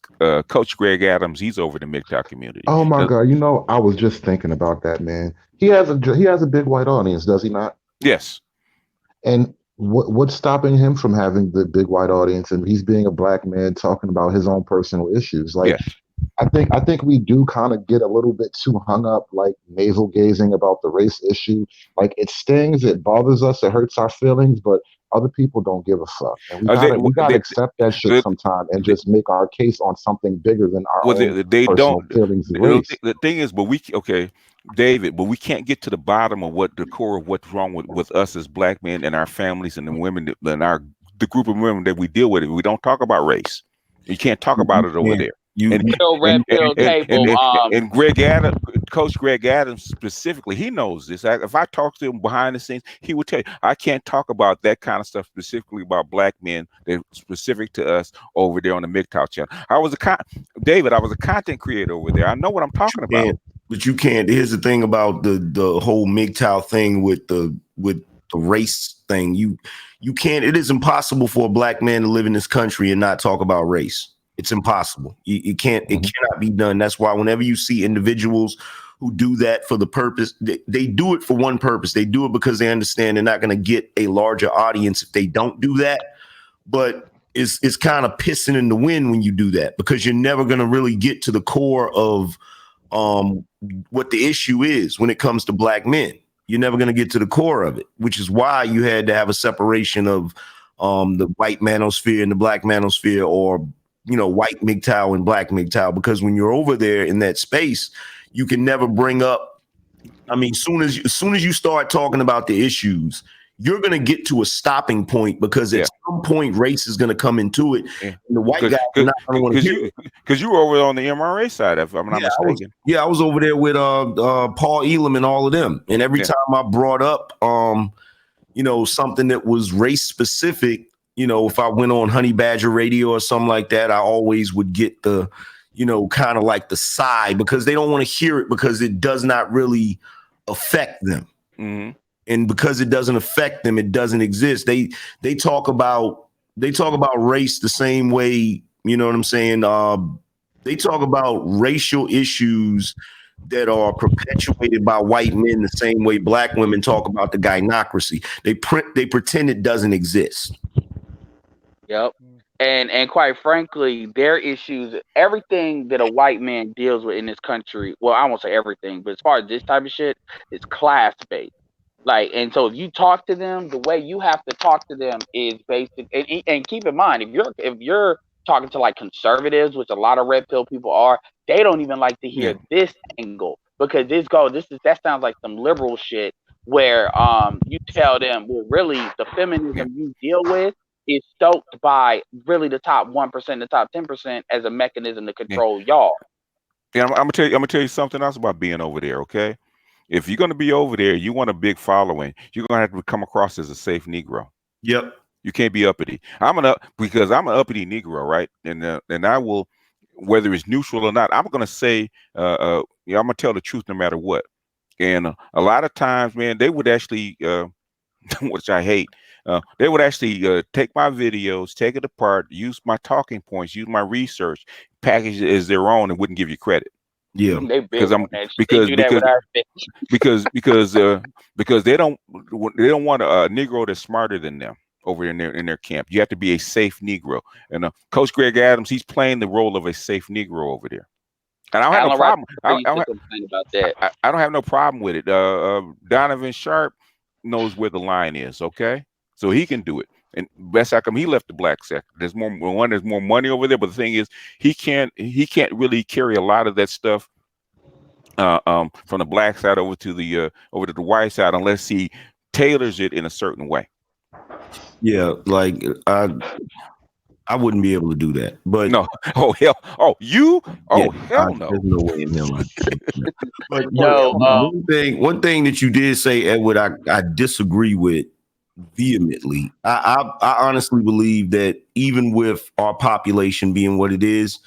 Coach Greg Adams, he's over the MGTOW community. Oh my God, I was just thinking about that, man. He has a big white audience, does he not? Yes. And what's stopping him from having the big white audience and he's being a black man talking about his own personal issues? Like, Yes. I think we do kind of get a little bit too hung up, like navel gazing about the race issue. Like it stings, it bothers us, it hurts our feelings, but other people don't give a fuck, and we Uh, they, gotta we gotta they, accept that shit they, sometime and they, just make our case on something bigger than our well, own they don't. personal feelings and The, race. the thing is, but okay, David, but we can't get to the bottom of what the core of what's wrong with us as black men and our families and the women and the group of women that we deal with. We don't talk about race. You can't talk about it over Yeah, there. you, And you Real red and and pill and and, table. and Greg Adams, Coach Greg Adams specifically, he knows this. If I talk to him behind the scenes, he would tell you I can't talk about that kind of stuff specifically about black men that specific to us over there on the MGTOW channel. David, I was a content creator over there. I know what I'm talking about. can't, but you can't. Here's the thing about the whole MGTOW thing with the race thing. You can't. It is impossible for a black man to live in this country and not talk about race. It's impossible. You can't. It cannot be done. That's why whenever you see individuals who do that for the purpose, they do it for one purpose. They do it because they understand they're not going to get a larger audience if they don't do that. But it's kind of pissing in the wind when you do that, because you're never going to really get to the core of what the issue is when it comes to black men. You're never going to get to the core of it, which is why you had to have a separation of the white manosphere and the black manosphere, or white MGTOW and black MGTOW, because when you're over there in that space, you can never bring up. I mean, as soon as you start talking about the issues, you're going to get to a stopping point, because at some point race is going to come into it. Yeah. And the white guys are not going to want to hear it. Because you were over on the MRA side, if I'm not mistaken. I was over there with Paul Elam and all of them. And every time I brought up something that was race specific, if I went on Honey Badger Radio or something like that, I always would get the kind of like the sigh, because they don't want to hear it, because it does not really affect them. Mm-hmm. And because it doesn't affect them, it doesn't exist. They talk about race the same way, you know what I'm saying? They talk about racial issues that are perpetuated by white men the same way black women talk about the gynocracy. They pretend it doesn't exist. Yep. And quite frankly, their issues, everything that a white man deals with in this country, well, I won't say everything, but as far as this type of shit, is class based. Like, and so if you talk to them, the way you have to talk to them is basic. And keep in mind, if you're talking to like conservatives, which a lot of red pill people are, they don't even like to hear this angle, because that sounds like some liberal shit where you tell them, well, really the feminism you deal with is stoked by really the top 1%, the top 10% as a mechanism to control y'all. Yeah, I'm gonna tell you something else about being over there. Okay, if you're gonna be over there, you want a big following, you're gonna have to come across as a safe Negro. Yep. You can't be uppity. Because I'm an uppity Negro, right? And I will, whether it's neutral or not, I'm gonna say, I'm gonna tell the truth no matter what. And a lot of times, man, they would actually, which I hate, they would actually take my videos, take it apart, use my talking points, use my research, package it as their own, and wouldn't give you credit. Yeah, because they don't want a Negro that's smarter than them over in their camp. You have to be a safe Negro, and Coach Greg Adams, he's playing the role of a safe Negro over there. And I don't have no problem. I don't have no problem with it. Donovan Sharp knows where the line is. Okay, so he can do it. And best how come he left the black sector. There's more money over there, but the thing is, he can't really carry a lot of that stuff from the black side over to the white side unless he tailors it in a certain way. Yeah, like I wouldn't be able to do that. But no, hell no. There's no way in hell I could. But one thing that you did say, Edward, I disagree with vehemently. I honestly believe that even with our population being what it is,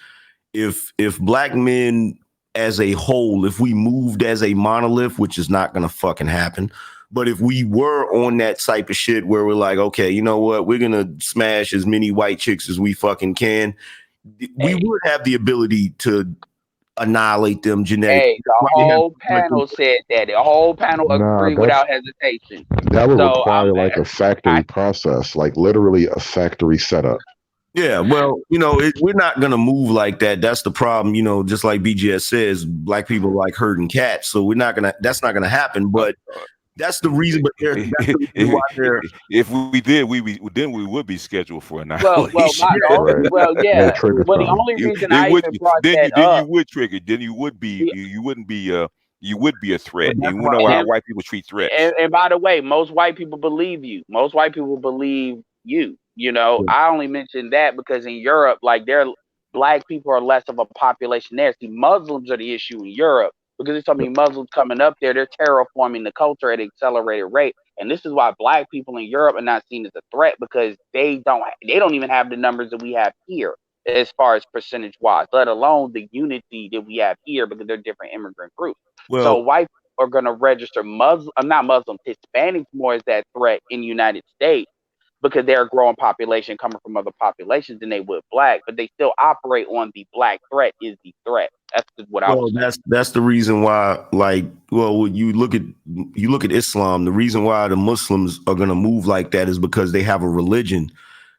if black men as a whole, if we moved as a monolith, which is not gonna fucking happen, but if we were on that type of shit where we're like, okay, you know what, we're gonna smash as many white chicks as we fucking can, we would have the ability to annihilate them genetically. Hey, the whole panel said that. The whole panel Nah, agreed without hesitation. that would So require like a factory process, like literally a factory setup. Yeah, well, we're not gonna move like that. That's the problem. Just like BGS says, black people like herding cats, so we're not gonna. That's not gonna happen. But that's the reason. But that's the reason why they're. If we did, then we would be scheduled for well, annihilation. yeah. trigger Well, the something. only reason It I would even brought then that you up, would trigger. Then you would be you wouldn't be you would be a threat. But And that's we know and how then, white people treat threats. and by the way, most white people believe you. Most white people believe you. I only mentioned that because in Europe, like black people are less of a population there. See, Muslims are the issue in Europe because there's so many Muslims coming up there. They're terraforming the culture at an accelerated rate, and this is why black people in Europe are not seen as a threat because they don't even have the numbers that we have here as far as percentage wise, let alone the unity that we have here because they're different immigrant groups. So well. white people are going to register not Muslims, Hispanics more as that threat in the United States because they're a growing population coming from other populations than they would black, but they still operate on the black threat is the threat. That's what I Well, was saying. that's the reason why, when you look at Islam, the reason why the Muslims are going to move like that is because they have a religion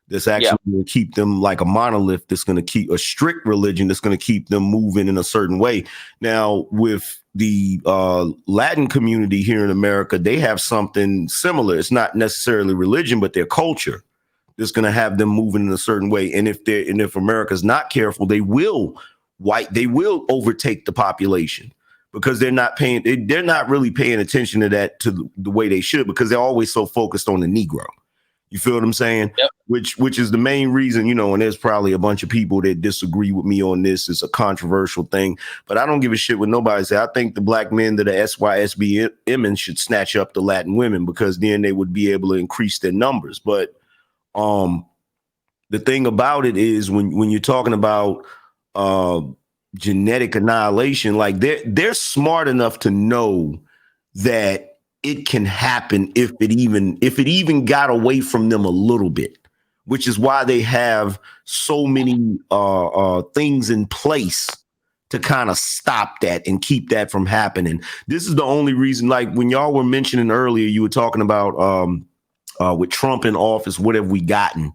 that's actually going to keep them like a monolith. That's going to keep a strict religion that's going to keep them moving in a certain way. Now, with the Latin community here in America, they have something similar. It's not necessarily religion, but their culture that's going to have them moving in a certain way. And if America's not careful, they will overtake the population because they're not really paying attention to that to the way they should because they're always so focused on the Negro. You feel what I'm saying? Yep. Which is the main reason, and there's probably a bunch of people that disagree with me on this. It's a controversial thing, but I don't give a shit what nobody say. I think the black men that are SYSBM should snatch up the Latin women because then they would be able to increase their numbers. But the thing about it is when you're talking about genetic annihilation, like they're smart enough to know that it can happen if it even got away from them a little bit, which is why they have so many things in place to kind of stop that and keep that from happening. This is the only reason, like when y'all were mentioning earlier, you were talking about with Trump in office, what have we gotten?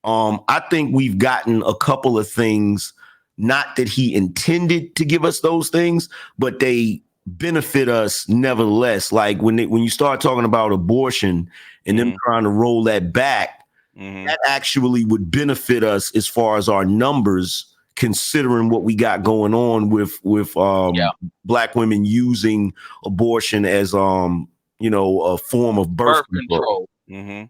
I think we've gotten a couple of things, not that he intended to give us those things, but they benefit us nevertheless. Like when you start talking about abortion and them trying to roll that back, that actually would benefit us as far as our numbers, considering what we got going on with black women using abortion as a form of birth control. Mm-hmm.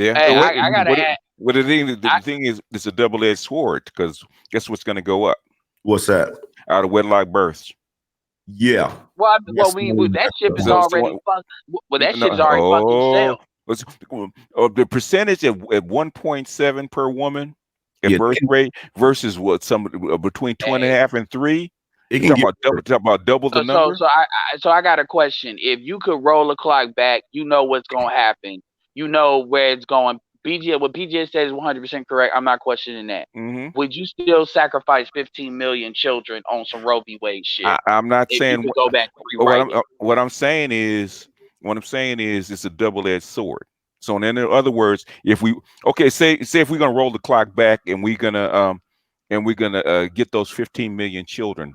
Yeah. Hey, I gotta add. Well, the thing is, it's a double-edged sword because guess what's going to go up? What's that? Out of wedlock births. Yeah. Well, that ship is already fucked. Well, that shit is already fucked itself. The percentage at 1.7 per woman at birth rate versus what between 2.5 and 3. It talking about double the number. So I got a question. If you could roll the clock back, you know what's gonna happen. You know where it's going. What BJ says is 100% correct. I'm not questioning that. Mm-hmm. Would you still sacrifice 15 million children on some Roe v. Wade shit? I'm not saying you could go back and rewrite it. What I'm saying is it's a double-edged sword. So in other words, if we say if we're gonna roll the clock back and we're gonna get those 15 million children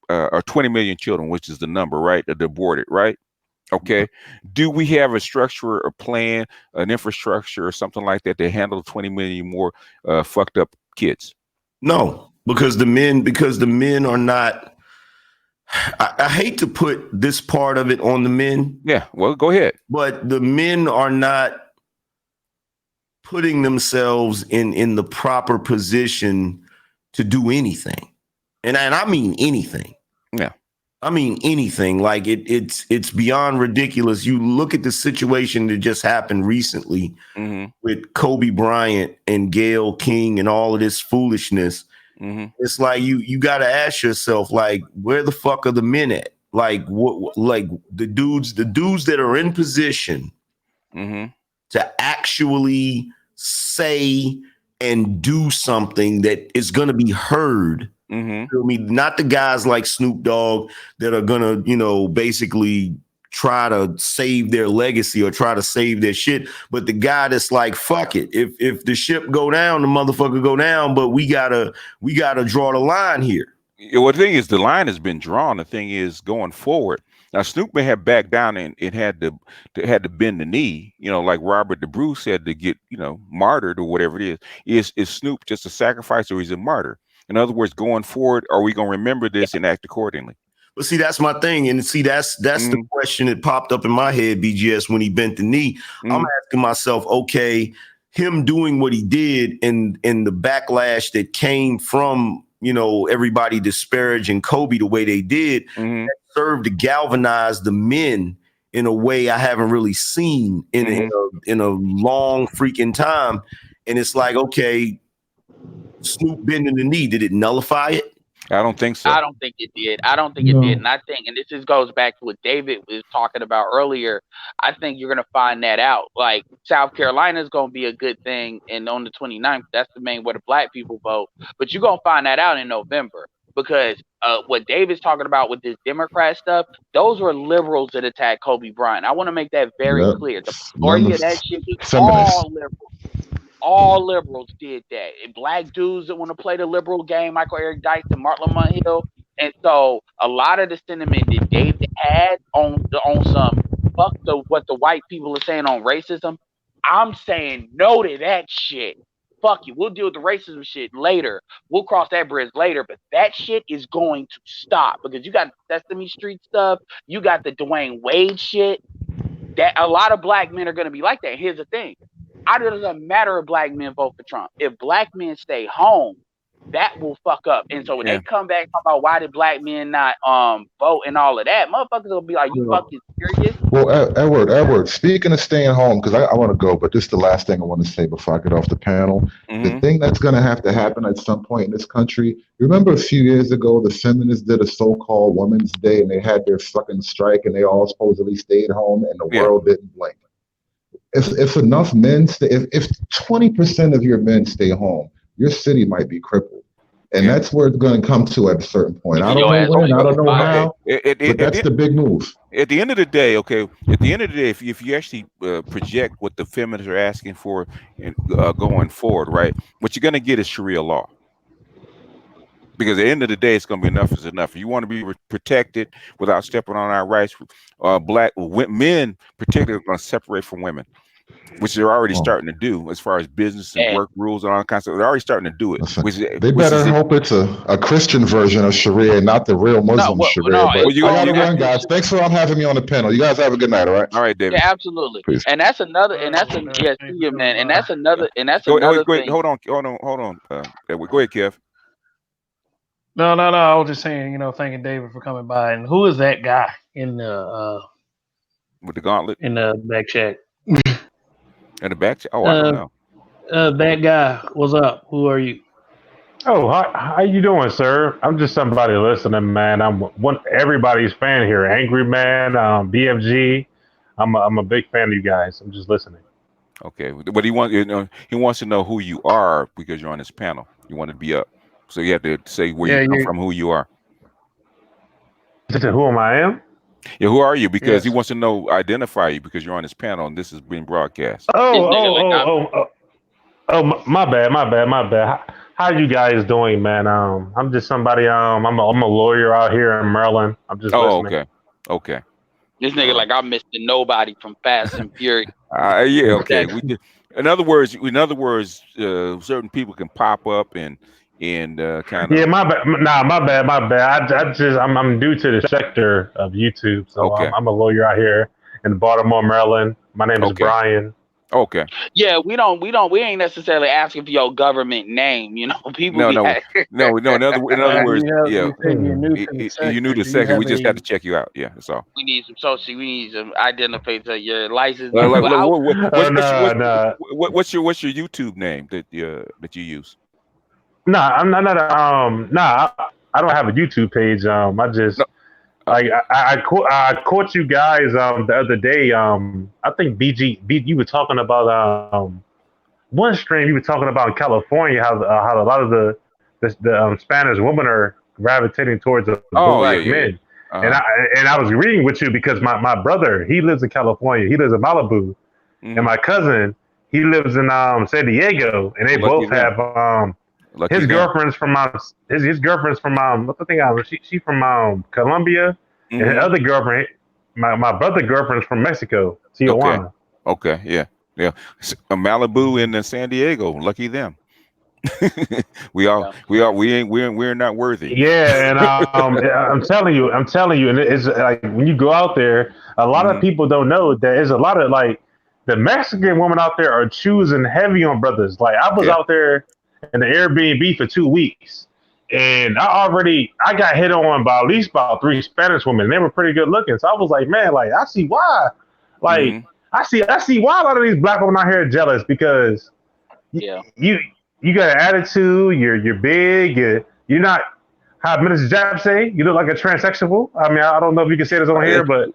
or 20 million children, which is the number, right? That aborted, right? Okay. Do we have a structure or plan, an infrastructure or something like that to handle 20 million more fucked up kids? No, because the men are not. I hate to put this part of it on the men. Yeah, well, go ahead. But the men are not putting themselves in the proper position to do anything. And I mean anything. Yeah. I mean, anything. Like it's beyond ridiculous. You look at the situation that just happened recently with Kobe Bryant and Gayle King and all of this foolishness. It's like you got to ask yourself, like, where the fuck are the men at? Like, what? Like the dudes that are in position to actually say and do something that is going to be heard. Feel me? Not the guys like Snoop Dogg that are gonna, basically try to save their legacy or try to save their shit, but the guy that's like, fuck it. If the ship go down, the motherfucker go down, but we gotta draw the line here. Well, the thing is, the line has been drawn. The thing is, going forward, now Snoop may have backed down and it had to bend the knee, like Robert the Bruce had to get, martyred or whatever it is. Is Snoop just a sacrifice or is he a martyr? In other words, going forward, are we going to remember this and act accordingly? But see, that's my thing. And see, that's the question that popped up in my head, BGS, when he bent the knee. I'm asking myself, okay, him doing what he did and the backlash that came from, everybody disparaging Kobe the way they did, that served to galvanize the men in a way I haven't really seen in a long freaking time. And it's like, okay, Snoop bending the knee, did it nullify it? I don't think so. I don't think it did. I don't think it did. And I think, and this just goes back to what David was talking about earlier, I think you're going to find that out. Like, South Carolina is going to be a good thing. And on the 29th, that's the main where the black people vote. But you're going to find that out in November. Because what David's talking about with this Democrat stuff, those were liberals that attacked Kobe Bryant. I want to make that very clear. The majority of that shit was all liberals. All liberals did that. And black dudes that want to play the liberal game, Michael Eric Dyson, Martin Lamont Hill. And so a lot of the sentiment that David had on some fuck what the white people are saying on racism, I'm saying no to that shit. Fuck you. We'll deal with the racism shit later. We'll cross that bridge later. But that shit is going to stop because you got Sesame Street stuff. You got the Dwayne Wade shit. That a lot of black men are going to be like that. Here's the thing. It doesn't matter if black men vote for Trump. If black men stay home, that will fuck up. And so when they come back talk about why did black men not vote and all of that, motherfuckers will be like, you fucking serious? Well, Edward, speaking of staying home, because I want to go, but this is the last thing I want to say before I get off the panel. The thing that's going to have to happen at some point in this country, remember a few years ago, the feminists did a so-called Women's Day and they had their fucking strike and they all supposedly stayed home and the world didn't blink. If enough men stay, if 20% of your men stay home, your city might be crippled. And that's where it's going to come to at a certain point. I don't know when, I don't know how, but that's the big move. At the end of the day, if you actually project what the feminists are asking for and going forward, right, what you're going to get is Sharia law. Because at the end of the day, it's going to be enough is enough. If you want to be protected without stepping on our rights, black men particularly are going to separate from women, which they're already starting to do as far as business and work rules and all kinds of. They're already starting to do it. They better hope it's a Christian version of Sharia, not the real Muslim Sharia. But I gotta run, guys. Thanks for having me on the panel. You guys have a good night. All right. All right, David. Yeah, absolutely. Peace. And that's another. And that's see you, man. And that's another. And that's another thing. Hold on. Go ahead, Kev. No. I was just saying, thanking David for coming by. And who is that guy in the with the gauntlet in the back check? In the back check? Oh, I don't know. That guy. What's up? Who are you? Oh, how you doing, sir? I'm just somebody listening, man. I'm everybody's fan here. Angry Man, BFG. I'm a big fan of you guys. I'm just listening. Okay, but he wants to know who you are because you're on this panel. You want to be up. So you have to say where you come from, who you are. Who I am? Yeah, who are you? Because he wants to identify you because you're on this panel and this is being broadcast. Oh, my bad. How you guys doing, man? I'm just somebody. I'm a lawyer out here in Maryland. I'm just listening. Okay. This nigga like I'm Mr. Nobody from Fast and Furious. Yeah, okay. In other words, certain people can pop up and kind of. Yeah, my bad. Nah, my bad. I'm new to the sector of YouTube, so I'm a lawyer out here in Baltimore, Maryland. My name is Brian. Okay. Yeah, we ain't necessarily asking for your government name. You know, people No, be no, no, no. In other words, yeah. You said you're new to the You knew sector. the Do you second. have We just got a to check you out. Yeah, that's all. we need some social. We need some identifier. Your license Like, number. like, Well, like, Oh no, no, what's your YouTube name that you use? no. I'm not. Nah. I don't have a YouTube page. I No. just like I caught you guys the other day. I think you were talking about one stream. You were talking about in California how a lot of the Spanish women are gravitating towards the Oh, black yeah, yeah, men. yeah. And Uh-huh. I was reading with you because my brother, he lives in California. He lives in Malibu, and Hmm. my cousin, he lives in San Diego, and they Well, lucky both them. have Lucky his them. girlfriend's from his girlfriend's from what the thing she from Colombia, and his Hmm. other girlfriend, my brother girlfriend's from Mexico, Okay. Tijuana. Okay. Yeah. Yeah. Malibu and San Diego. Lucky them. yeah. We're not worthy. Yeah, and I'm telling you, and it's like when you go out there, a lot of Hmm. people don't know that there's a lot of like the Mexican women out there are choosing heavy on brothers. Like I was Yeah. out there in the Airbnb for 2 weeks, and I got hit on by at least about three Spanish women. And they were pretty good looking, so I was like, man, like I see why, like Hmm. I see why a lot of these black women out here are jealous because you Yeah. you, you got an attitude, you're big, you're not how Mrs. Jab say, you look like a transsexual. I mean, I don't know if you can say this on Uh, here, but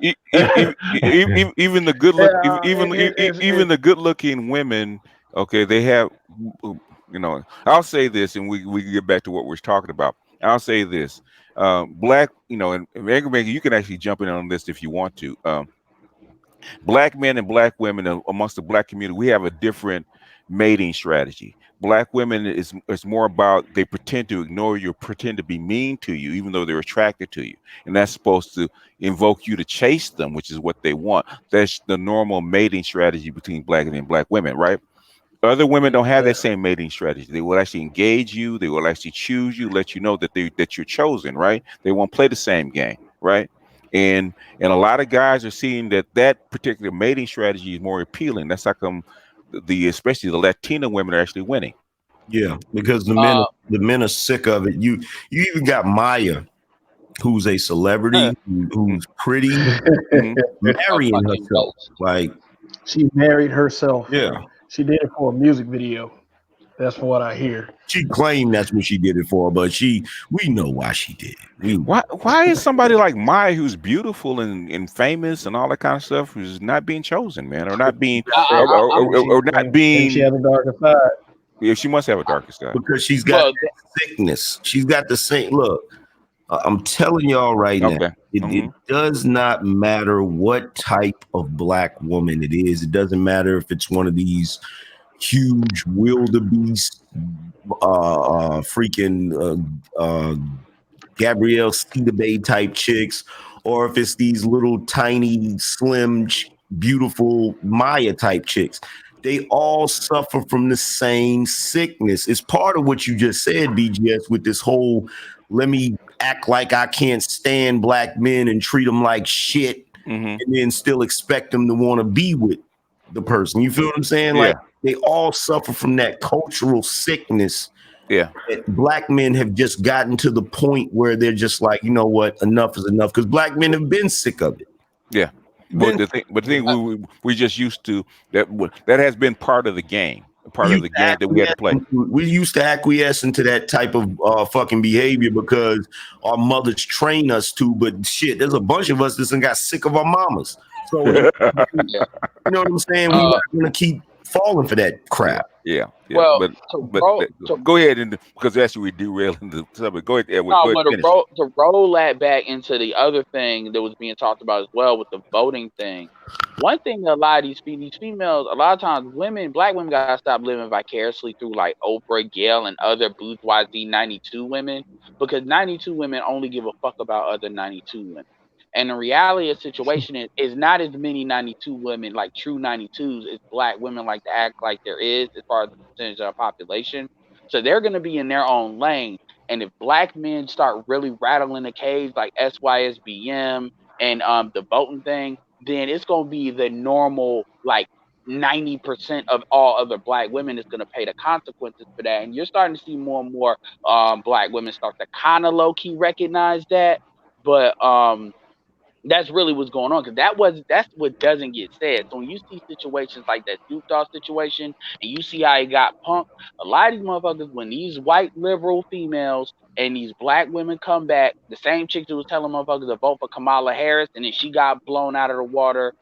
Even the good look, yeah, even the good looking women. Okay, they have. I'll say this, and we can get back to what we're talking about. I'll say this. Black, and Angry Maker, you can actually jump in on this if you want to. Black men and black women amongst the black community, we have a different mating strategy. Black women is more about they pretend to ignore you, pretend to be mean to you, even though they're attracted to you, and that's supposed to invoke you to chase them, which is what they want. That's the normal mating strategy between black and black women, right? Other women don't have that same mating strategy. They will actually engage you. They will actually choose you, let you know that you're chosen, right? They won't play the same game, right? And a lot of guys are seeing that particular mating strategy is more appealing. That's how come the especially the Latina women are actually winning. Yeah, because Uh, the men are sick of it. You even got Maya, who's a celebrity, Mm-hmm. who's pretty, Mm-hmm. a marrying fucking herself. ghost. Like, she married herself. yeah, She did it for a music video. That's from what I hear. she claimed that's what she did it for, but we know why she did it. We know. Why is somebody like Maya, who's beautiful and famous and all that kind of stuff, who's not being chosen, man, or not being I'm or not Maybe she being? has a darker side. Yeah, she must have a darker side. Because she's got well. that sickness. She's got the same look. I'm telling y'all right now, Okay. it Hmm. does not matter what type of black woman it is. It doesn't matter if it's one of these huge wildebeest, freaking Gabrielle Bay type chicks, or if it's these little tiny, slim, beautiful Maya type chicks. They all suffer from the same sickness. It's part of what you just said, BGS, with this whole let me act like I can't stand black men and treat them like shit Hmm. and then still expect them to want to be with the person. You feel what I'm saying? Like Yeah. they all suffer from that cultural sickness Yeah. that black men have just gotten to the point where they're just like, you know what, enough is enough. Because black men have been sick of it. Yeah. Been But the thing we just used to that has been part of the game, we part of used the to game that we had to play. acquiesce into that type of fucking behavior because our mothers train us to. But shit, there's a bunch of us that got sick of our mamas. So you Yeah. know what I'm saying? We're Uh, not gonna keep falling for that crap. Yeah. well, to But roll to go ahead and because actually we derailing the subject. Go ahead, Edward. no, Go ahead, but finish. to roll that back into the other thing that was being talked about as well with the voting thing. One thing that a lot of these females, a lot of times women, black women gotta stop living vicariously through like Oprah, Gayle, and other bourgeoisie 92 women because 92 women only give a fuck about other 92 women. And the reality of the situation is not as many 92 women like true 92s as black women like to act like there is as far as the percentage of the population. So they're gonna be in their own lane. And if black men start really rattling the cage like SYSBM and the voting thing, then it's gonna be the normal like 90% of all other black women is going to pay the consequences for that. And you're starting to see more and more black women start to kind of low key recognize that. But that's really what's going on, because that's what doesn't get said. So when you see situations like that Snoop Dogg situation, and you see how he got punked, a lot of these motherfuckers, when these white liberal females and these black women come back, the same chick that was telling motherfuckers to vote for Kamala Harris, and then she got blown out of the water,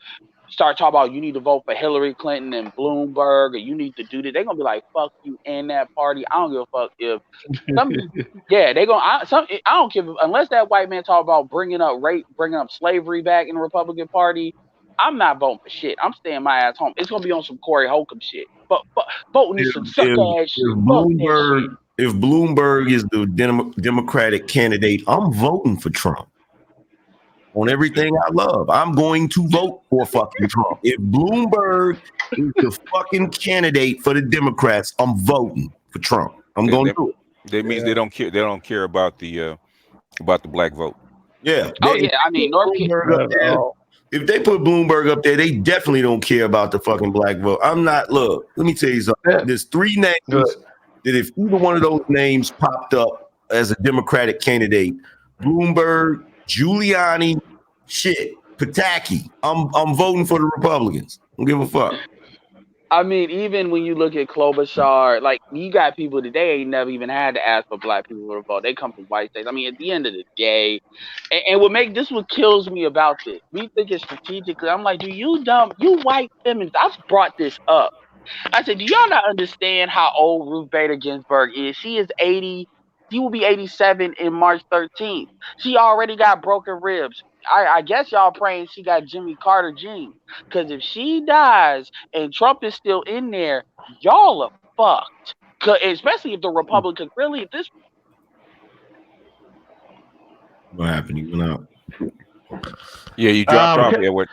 start talking about you need to vote for Hillary Clinton and Bloomberg, or you need to do this. They're gonna be like, "Fuck you and that party." I don't give a fuck if some, yeah, they gonna. I don't give unless that white man talk about bringing up rape, bringing up slavery back in the Republican Party. I'm not voting for shit. I'm staying my ass home. It's gonna be on some Corey Holcomb shit. But voting is some sucker ass shit. Fuck that shit. If Bloomberg is the Democratic candidate, I'm voting for Trump. On everything I love, I'm going to vote for fucking Trump. If Bloomberg is the fucking candidate for the Democrats, I'm voting for Trump. I'm going to do it. That means they don't care. They don't care about the black vote. Yeah. Oh yeah. I mean, North Carolina. If they put Bloomberg up there, they definitely don't care about the fucking black vote. I'm not. Look, let me tell you something. There's 3 names that if either one of those names popped up as a Democratic candidate, Bloomberg, Giuliani, shit, Pataki, I'm voting for the Republicans. Don't give a fuck. I mean, even when you look at Klobuchar, like, you got people that they ain't never even had to ask for black people to vote. They come from white states. I mean, at the end of the day, and what kills me about this, we think it's strategically. I'm like, you white feminists, I've brought this up. I said, do y'all not understand how old Ruth Bader Ginsburg is? She is 80. She will be 87 in March 13th. She already got broken ribs. I guess y'all praying she got Jimmy Carter genes. Because if she dies and Trump is still in there, y'all are fucked. Especially if the Republicans really, if this. What happened? You went out. Yeah, you dropped off there.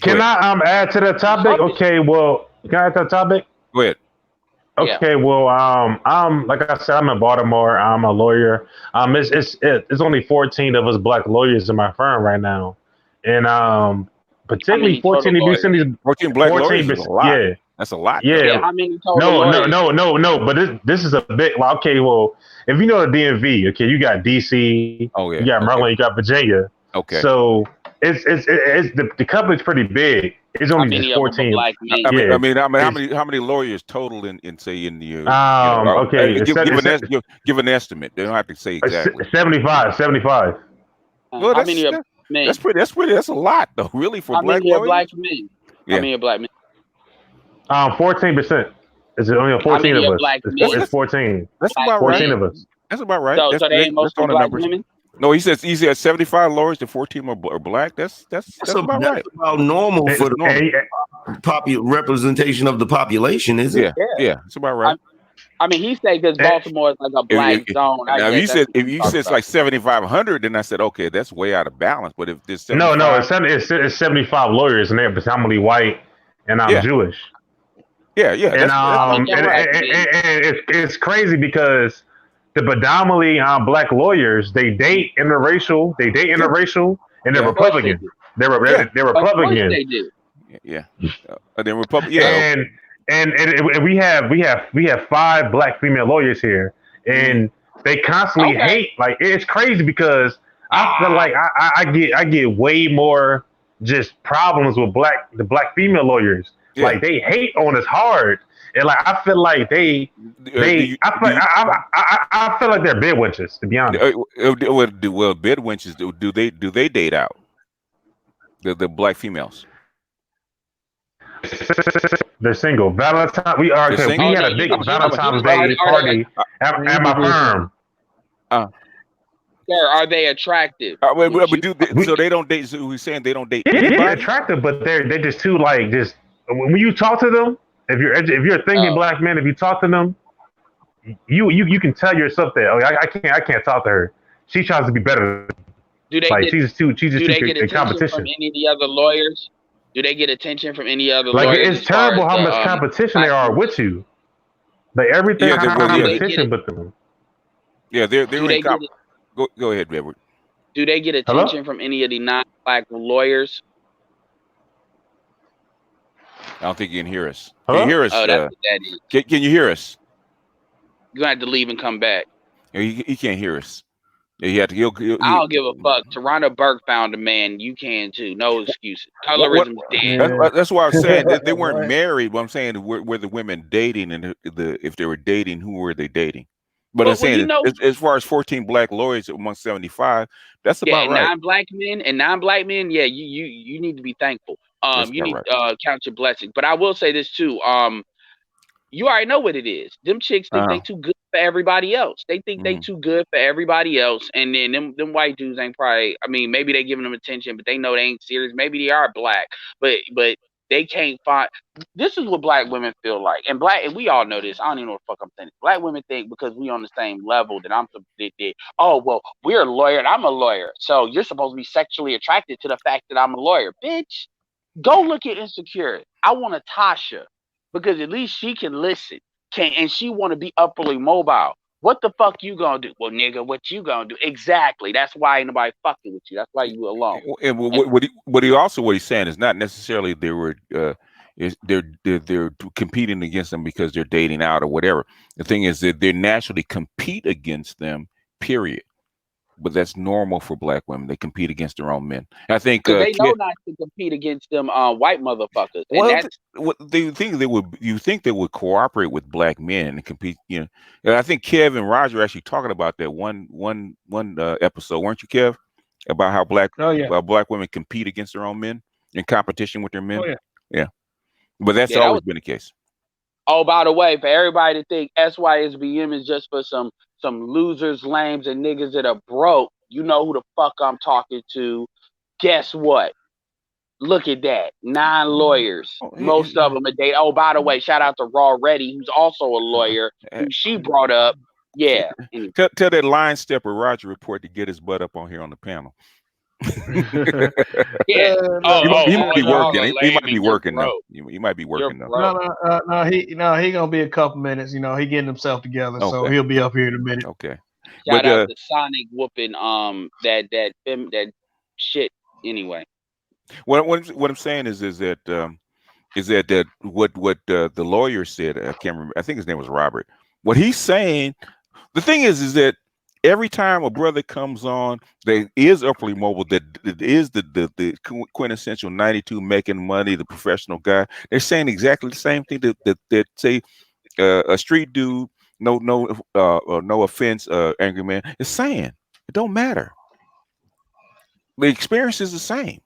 Can I add to the topic? Okay, well, can I add to the topic? Go ahead. Okay, well, I'm like I said, I'm in Baltimore. I'm a lawyer. It's only 14 of us black lawyers in my firm right now, and particularly 14 of you 14 black lawyers is a lot. Yeah, that's a lot. Yeah. How many total lawyers? No. But this is a bit. Well, okay, well, if you know the DMV, okay, you got DC. Oh yeah. You got Maryland. You got Virginia. Okay. So it's the company's pretty big. It's only just 14. I mean, how many lawyers total in say in the okay, give an estimate. They don't have to say exactly. 75. Well, that's pretty. That's a lot though, really, for black lawyers. Black men? Yeah. How many are black men? 14%. It's only 14 of us. It's 14. That's about 14 right. of us. That's about right. So they ain't mostly black women. No, he says 75 lawyers to 14 are black. That's about right. That's about normal for the representation of the population, isn't it? Yeah, it's about right. I mean, he said because Baltimore is like a black zone. Now, if you said it's like 7,500, then I said okay, that's way out of balance. But if this no, it's 75 lawyers, and they're predominantly white, and I'm Jewish. Yeah, and it's crazy because the predominantly black lawyers, they date interracial, and they're Republican. They're Republican. They do. Yeah. They're Republican. Yeah. And we have 5 black female lawyers here, and they constantly hate. Like, it's crazy because I feel like I get way more just problems with the black female lawyers. Yeah. Like, they hate on us hard. And like, I feel like I feel like they're bed wenches, to be honest. Well, bed wenches, do they date out the black females? They're single. Valentine. We had a big Valentine's Day party at my firm. Sir, are they attractive? So they don't date. So he's saying they don't date. They're attractive, but they're just too when you talk to them. If you're thinking black man, if you talk to them, you can tell yourself that I can't talk to her. She tries to be better. Do they she's too in competition from any of the other lawyers? Do they get attention from any other lawyers? Like, it's terrible how much competition there are with you. Like, everything competition with them. Yeah, they're in competition. Go ahead, Edward. Do they get attention from any of the non-black lawyers? I don't think you can hear us. Can you Hello? hear us? Oh, that's what that is. Can you hear us? You're gonna have to leave and come back. He can't hear us. You have to. I don't give a fuck. Toronto Burke found a man. You can too. No excuses. What? Colorism's dead. Yeah. That's why I was saying that they weren't Right. married. But I'm saying were the women dating, and if they were dating, who were they dating? But I'm Well, you saying know, as far as 14 black lawyers among 75, that's yeah, about and right. non-black men, yeah, you need to be thankful. That's You about need right. count your blessings. But I will say this too. You already know what it is. Them chicks think they too good for everybody else. They think they too good for everybody else, and then them white dudes ain't probably. I mean, maybe they giving them attention, but they know they ain't serious. Maybe they are black, but they can't find. This is what black women feel like, and we all know this. I don't even know what the fuck I'm saying. Black women think because we on the same level that oh well, we're a lawyer and I'm a lawyer, so you're supposed to be sexually attracted to the fact that I'm a lawyer, bitch. Go look at Insecure. I want a Tasha because at least she can listen. And she want to be upperly mobile. What the fuck you gonna do? Well, nigga, what you gonna do? Exactly. That's why ain't nobody fucking with you. That's why you alone. And And what he's saying is not necessarily they were they're competing against them because they're dating out or whatever. The thing is that they naturally compete against them. Period. But that's normal for black women. They compete against their own men. I think because they know not to compete against them white motherfuckers. And well, that's what they think they would. You think they would cooperate with black men and compete? You know, and I think Kev and Roger actually talking about that one episode, weren't you, Kev? About how Oh yeah. black women compete against their own men in competition with their men. Oh yeah. Yeah, but that's yeah, that always was. been the case. Oh, by the way, for everybody to think SYSBM is just for some losers, lames, and niggas that are broke, you know who the fuck I'm talking to. Guess what? Look at that. 9 lawyers. Oh, Most of them are dating. Oh, by the way, shout out to Raw Reddy, who's also a lawyer, eh, who she brought up. Yeah. Anyway. tell that line stepper Roger report to get his butt up on here on the panel. Yeah. He might be Y'all working. are He lame might be and you're working though. broke. He might be You're working though. broke. He gonna be a couple minutes. You know, he getting himself together, so Okay. he'll be up here in a minute. Okay. Shout But out to Sonic whooping that shit anyway. what I'm saying is that what the lawyer said. I can't remember. I think his name was Robert. What he's saying. The thing is that every time a brother comes on that is upperly mobile, that is the quintessential 92 making money, the professional guy, they're saying exactly the same thing that say a street dude, no offense, angry man, is saying. It don't matter. The experience is the same.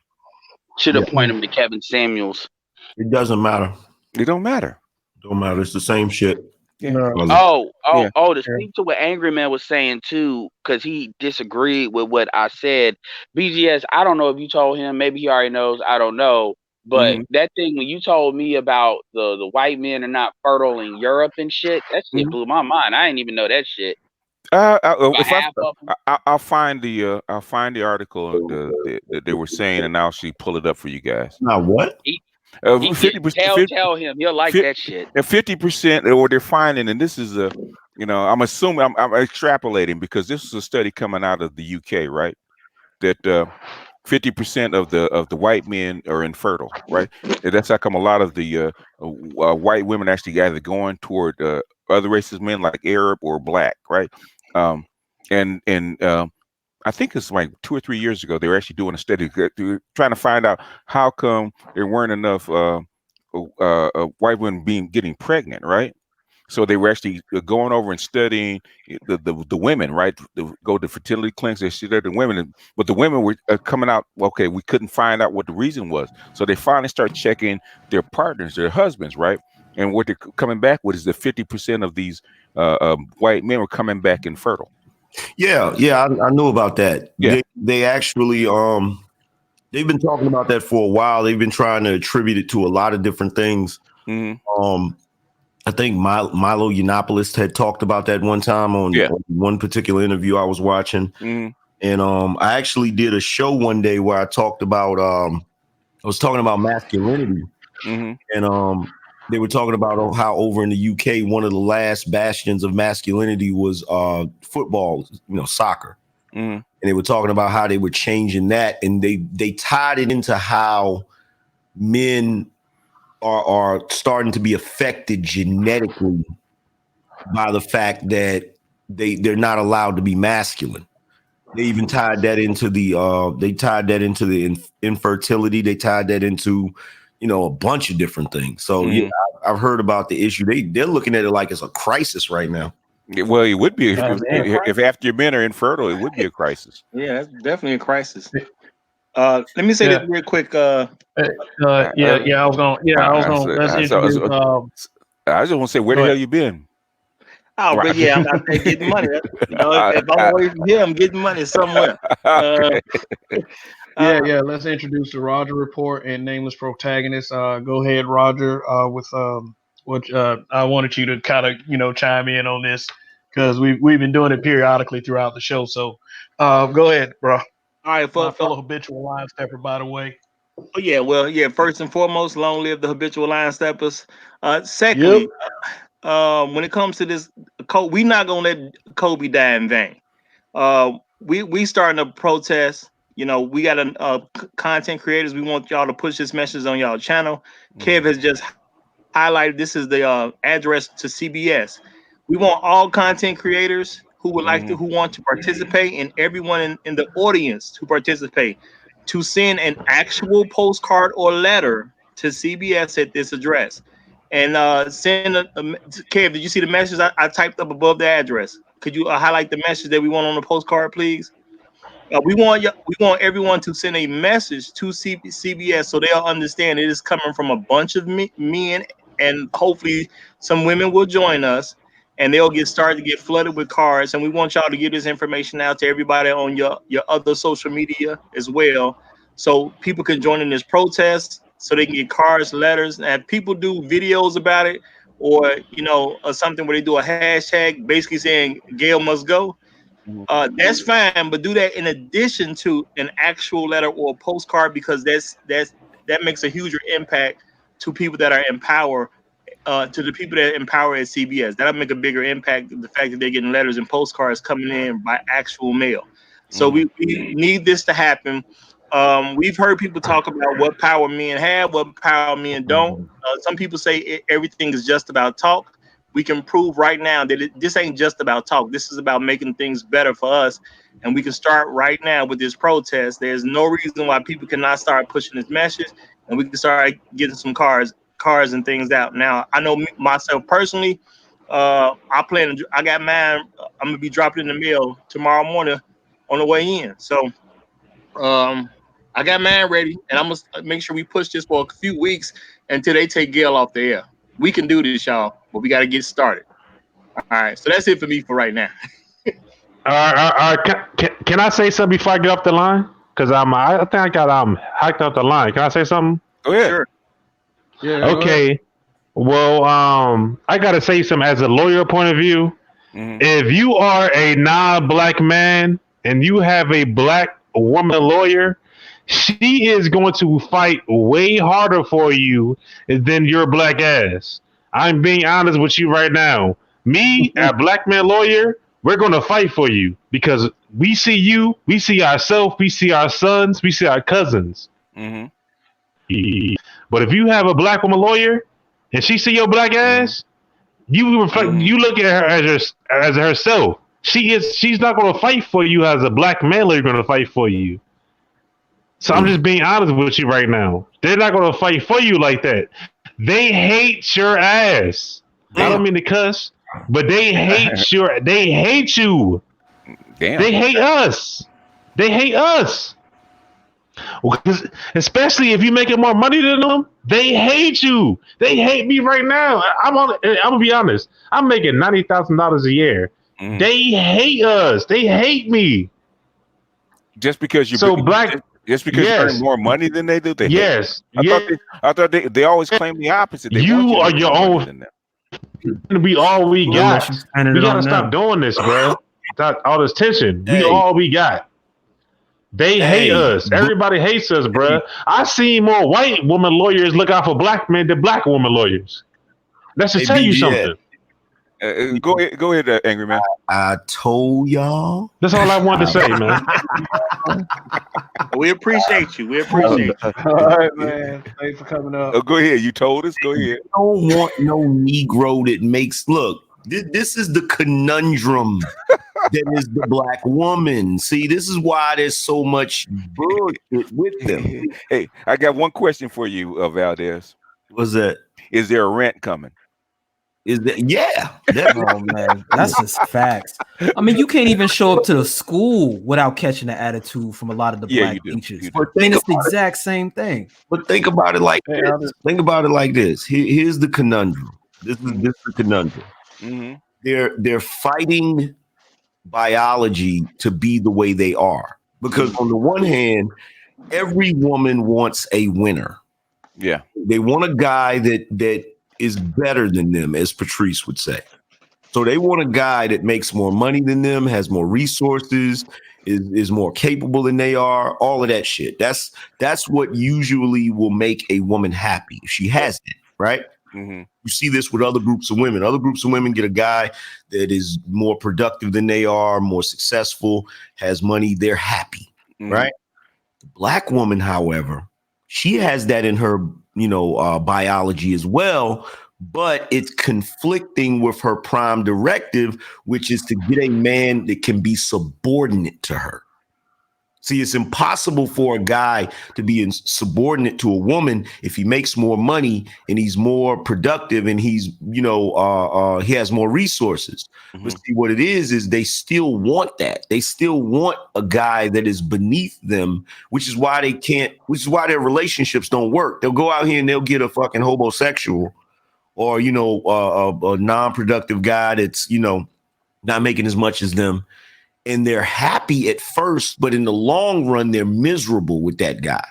Should have pointed him to Kevin Samuels. It doesn't matter. It don't matter. Don't matter. It's the same shit. Yeah. No. Yeah. To speak to what Angry Man was saying too, because he disagreed with what I said. BGS, I don't know if you told him, maybe he already knows, I don't know. But that thing when you told me about the white men are not fertile in Europe and shit, that shit blew my mind. I didn't even know that shit. I'll find the article that they were saying, and I'll actually pull it up for you guys. Now what? He 50%. tell him he'll like that shit. And 50%, or they're finding, and this is I'm assuming I'm extrapolating because this is a study coming out of the UK, right? That 50% of the white men are infertile, right? And that's how come a lot of the white women actually either going toward other races, men like Arab or black, right? And I think it's like 2 or 3 years ago, they were actually doing a study trying to find out how come there weren't enough white women getting pregnant, right? So they were actually going over and studying the women, right? Go to fertility clinics. They studied the women, but the women were coming out. Okay, we couldn't find out what the reason was. So they finally start checking their partners, their husbands, right? And what they're coming back with is that 50% of these white men were coming back infertile. Yeah, I know about that. Yeah. They actually they've been talking about that for a while. They've been trying to attribute it to a lot of different things. I think Milo Yiannopoulos had talked about that one time on one particular interview I was watching. And I actually did a show one day where I talked about I was talking about masculinity. And they were talking about how over in the UK, one of the last bastions of masculinity was football, soccer. And they were talking about how they were changing that, and they tied it into how men are starting to be affected genetically by the fact that they're not allowed to be masculine. They even tied that into the infertility. They tied that into, a bunch of different things. So yeah, I've heard about the issue. They're looking at it like it's a crisis right now. Well, it would be if after your men are infertile, it would be a crisis. Yeah, that's definitely a crisis. Let me say this real quick. I was going. Let's introduce. I just want to say, where the hell you been? Oh, but yeah, I'm out there getting money. If I'm away from here, I'm getting money somewhere. Let's introduce the Roger Report and Nameless Protagonist. Go ahead, Roger. With which I wanted you to kind of chime in on this because we've been doing it periodically throughout the show. So go ahead, bro. All right, my fellow habitual line stepper, by the way. Oh yeah, well, yeah. First and foremost, long live the habitual line steppers. Secondly, when it comes to this, we not gonna let Kobe die in vain. We starting a protest. We got content creators. We want y'all to push this message on y'all channel. Kev has just highlighted this is the address to CBS. We want all content creators who would like who want to participate, and everyone in the audience to participate, to send an actual postcard or letter to CBS at this address. And send Kev, did you see the message I typed up above the address? Could you highlight the message that we want on the postcard, please? We want everyone to send a message to CBS so they'll understand it is coming from a bunch of men, and hopefully some women will join us, and they'll start to get flooded with cards. And we want y'all to get this information out to everybody on your other social media as well, so people can join in this protest, so they can get cards, letters. And if people do videos about it, or or something where they do a hashtag basically saying Gayle must go, that's fine, but do that in addition to an actual letter or a postcard, because that makes a huger impact to people that are in power, to the people that empower at CBS. That'll make a bigger impact than the fact that they're getting letters and postcards coming in by actual mail. So we need this to happen. We've heard people talk about what power men have, what power men don't. Some people say everything is just about talk. We can prove right now that this ain't just about talk. This is about making things better for us. And we can start right now with this protest. There's no reason why people cannot start pushing this message, and we can start getting some cars and things out. Now, I know myself personally, I got mine. I'm going to be dropping in the mail tomorrow morning on the way in. So I got mine ready, and I'm going to make sure we push this for a few weeks until they take Gayle off the air. We can do this, y'all, but we got to get started. All right, so that's it for me for right now. Can I say something before I get off the line? Because I think I got hacked off the line. Can I say something? Go ahead. Sure. Yeah. Okay. Well, I gotta say something as a lawyer point of view. If you are a non-black man and you have a black woman lawyer, she is going to fight way harder for you than your black ass. I'm being honest with you right now. Me, a black man lawyer, we're going to fight for you because we see you, we see ourselves, we see our sons, we see our cousins. But if you have a black woman lawyer and she see your black ass, you look at her as herself. She's not going to fight for you as a black man lawyer going to fight for you. So I'm just being honest with you right now. They're not going to fight for you like that. They hate your ass. I don't mean to cuss, but they hate you. Damn. They hate us. They hate us. Especially if you're making more money than them, they hate you. They hate me right now. I'm gonna be honest. I'm making $90,000 a year. They hate us. They hate me. Just because you Just because you earn more money than they do? I thought they always claim the opposite. You are your own. We all we got. We gotta stop doing this, bro. All this tension. We all we got. They hate us. Everybody hates us, bro. I seen more white woman lawyers look out for black men than black woman lawyers. That should tell you something. Go ahead, angry man. I told y'all. That's all I wanted to say, man. We appreciate you. We appreciate you. All right, man. Thanks for coming up. Go ahead. You told us. Go ahead. I don't want no Negro that makes look. This is the conundrum that is the black woman. See, this is why there's so much bullshit with them. Hey, I got one question for you, Valdez. What's that? Is there a rent coming? Is that Oh man, that's just facts. I mean, you can't even show up to the school without catching the attitude from a lot of the black teachers. I mean, it's the exact same thing. But think about it like this. Think about it like this. Here's the conundrum. This is the conundrum. Mm-hmm. They're fighting biology to be the way they are, because on the one hand, every woman wants a winner. Yeah, they want a guy that is better than them, as Patrice would say. So they want a guy that makes more money than them, has more resources, is more capable than they are, all of that shit. That's what usually will make a woman happy if she has it, right? Mm-hmm. You see this with other groups of women. Other groups of women get a guy that is more productive than they are, more successful, has money, they're happy, right? The black woman, however, she has that in her, biology as well, but it's conflicting with her prime directive, which is to get a man that can be subordinate to her. See, it's impossible for a guy to be subordinate to a woman if he makes more money and he's more productive and he's, he has more resources. Mm-hmm. But see, what it is they still want that. They still want a guy that is beneath them, which is why their relationships don't work. They'll go out here and they'll get a fucking homosexual or, a non-productive guy that's, not making as much as them. And they're happy at first, but in the long run, they're miserable with that guy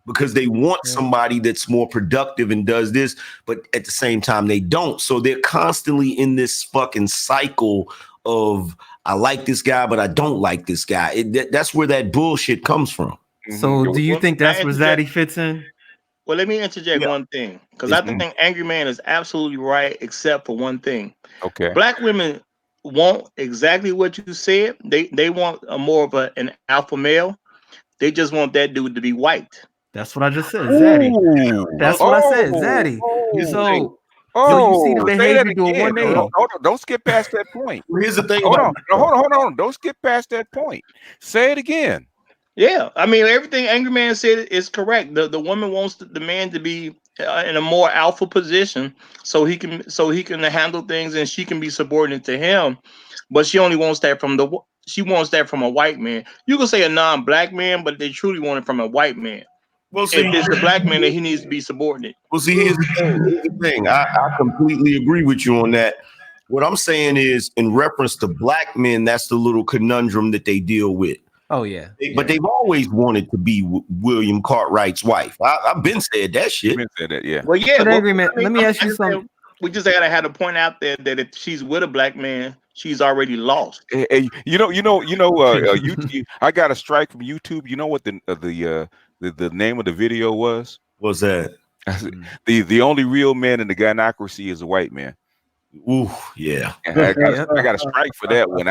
because they want somebody that's more productive and does this, but at the same time, they don't. So they're constantly in this fucking cycle of, I like this guy, but I don't like this guy. That's where that bullshit comes from. So do you think that's where Zaddy fits in? Well, let me interject one thing, because I think Angry Man is absolutely right, except for one thing. Okay. Black women want exactly what you said. They want a more of an alpha male. They just want that dude to be white. That's what I just said, Zaddy. That's what I said, Zaddy. So you see the behavior doing 180. Hold on, don't skip past that point. Here's the thing. Hold on. Don't skip past that point. Say it again. Yeah, I mean, everything Angry Man said is correct. The woman wants the man to be in a more alpha position, so he can handle things and she can be subordinate to him. But she only wants that from a white man. You can say a non-black man, but they truly want it from a white man. Well, see, if it's a black man, that he needs to be subordinate. Well, see, here's the thing. I completely agree with you on that. What I'm saying is, in reference to black men, that's the little conundrum that they deal with. Oh, yeah. But they've always wanted to be William Cartwright's wife. I've been said that shit. Been said that, yeah. Well, yeah. But Angry Man, let me ask you something. We just gotta have to point out there that if she's with a black man, she's already lost. Hey, YouTube, I got a strike from YouTube. You know what the name of the video was? What's that? The only real man in the gynocracy is a white man. Ooh, yeah. I got a strike for that one.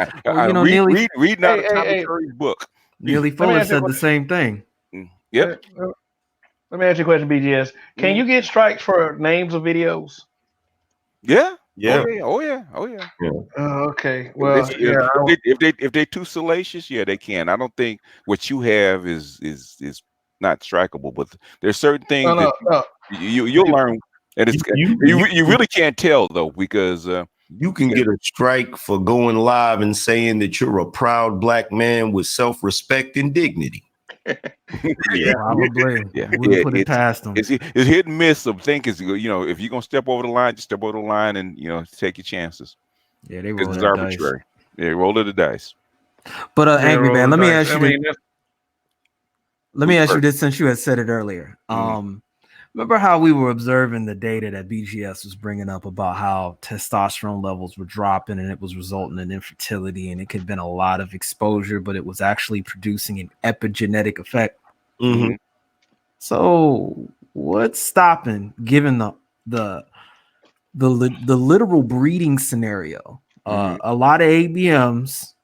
Read out of Tommy Curry's book. Neely Fuller said the same thing. Yep. Let me ask you a question, BGS. Can you get strikes for names of videos? Yeah. Yeah. Oh yeah. Okay. Well, if they're too salacious, yeah, they can. I don't think what you have is not strikeable, but there's certain things you'll learn, and it's you really can't tell though, because you can get a strike for going live and saying that you're a proud black man with self-respect and dignity. Yeah, probably. Yeah, put it past them. It's hit and miss of thinking. If you're gonna step over the line, just step over the line and take your chances. Yeah, they roll it's arbitrary. Dice. Yeah, roll of the dice. But Angry Man, let me ask you this since you had said it earlier. Remember how we were observing the data that BGS was bringing up about how testosterone levels were dropping and it was resulting in infertility, and it could have been a lot of exposure, but it was actually producing an epigenetic effect. Mm-hmm. So what's stopping, given the literal breeding scenario? A lot of ABMs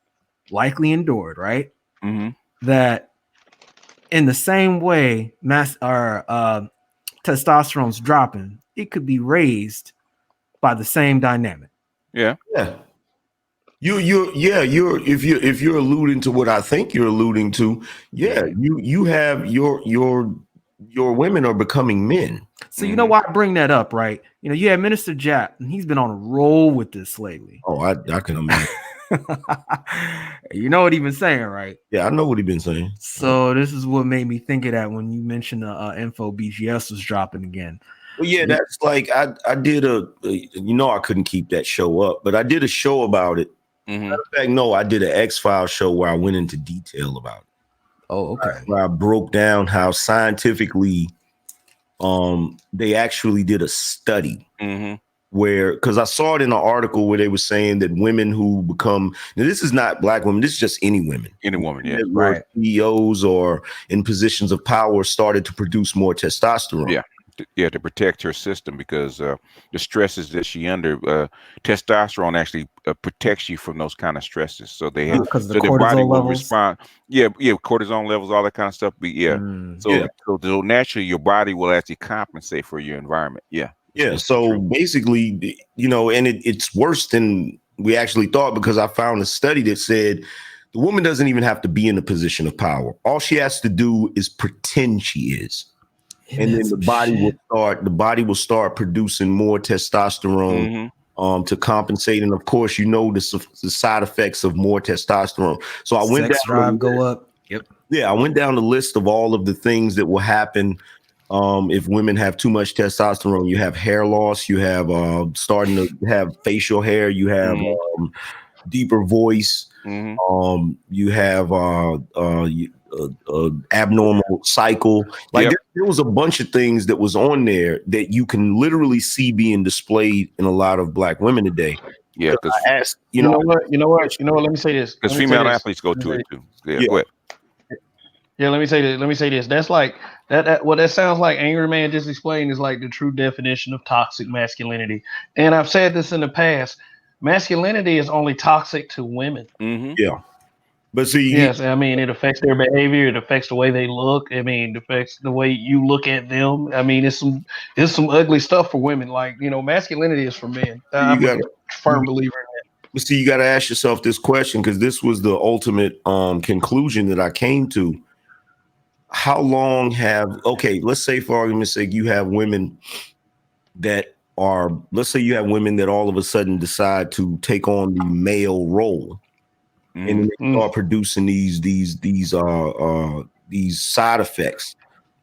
likely endured, right? Mm-hmm. That in the same way testosterone's dropping, it could be raised by the same dynamic. Yeah. You're if you're alluding to what I think you're alluding to, you have your women are becoming men. So you know why I bring that up, right? You know, you have Minister Jap, and he's been on a roll with this lately. Oh, I can imagine. You know what he's been saying, right? Yeah, I know what he's been saying. So this is what made me think of that when you mentioned the info BGS was dropping again. Well, yeah, that's like I did I couldn't keep that show up, but I did a show about it. Matter of fact, no, I did an X-Files show where I went into detail about it. Oh, okay. Where I broke down how scientifically they actually did a study where, because I saw it in an article where they were saying that women who become, now this is not black women, this is just any women. Any woman, yeah. That were CEOs or in positions of power started to produce more testosterone. Yeah. To protect her system, because the stresses that she under, testosterone actually protects you from those kind of stresses. So they have, because so their body will respond. Yeah, cortisone levels, all that kind of stuff. But so naturally your body will actually compensate for your environment. Yeah. So basically, and it's worse than we actually thought, because I found a study that said the woman doesn't even have to be in a position of power. All she has to do is pretend she is. And then the body will start producing more testosterone to compensate. And of course, the side effects of more testosterone. So I went sex drive go up. Yep. Yeah, I went down the list of all of the things that will happen if women have too much testosterone. You have hair loss. You have starting to have facial hair. You have deeper voice. You have abnormal cycle. Like there was a bunch of things that was on there that you can literally see being displayed in a lot of black women today. Yeah, because I asked, you know what? Let me say this. Because female athletes go to it too. Yeah, go ahead. Yeah, let me say this. That's like that. What that sounds like, Angry Man just explained, is like the true definition of toxic masculinity. And I've said this in the past. Masculinity is only toxic to women. Yeah. But see, yes, I mean, it affects their behavior. It affects the way they look. I mean, it affects the way you look at them. I mean, it's some ugly stuff for women. Like, masculinity is for men. I'm a firm believer in that. But see, you got to ask yourself this question, because this was the ultimate conclusion that I came to. How long let's say for argument's sake, you have women that let's say you have women that all of a sudden decide to take on the male role. And they start producing these side effects.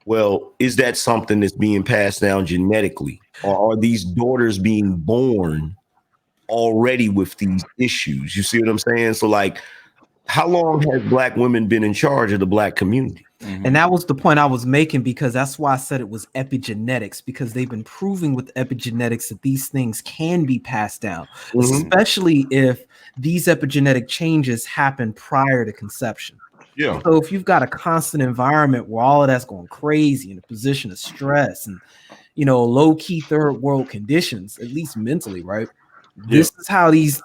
Well, is that something that's being passed down genetically, or are these daughters being born already with these issues? You see what I'm saying? So, like, how long has black women been in charge of the black community? And that was the point I was making, because that's why I said it was epigenetics, because they've been proving with epigenetics that these things can be passed down, especially if these epigenetic changes happen prior to conception. Yeah. So if you've got a constant environment where all of that's going crazy in a position of stress and, low-key third world conditions, at least mentally, right? This is how these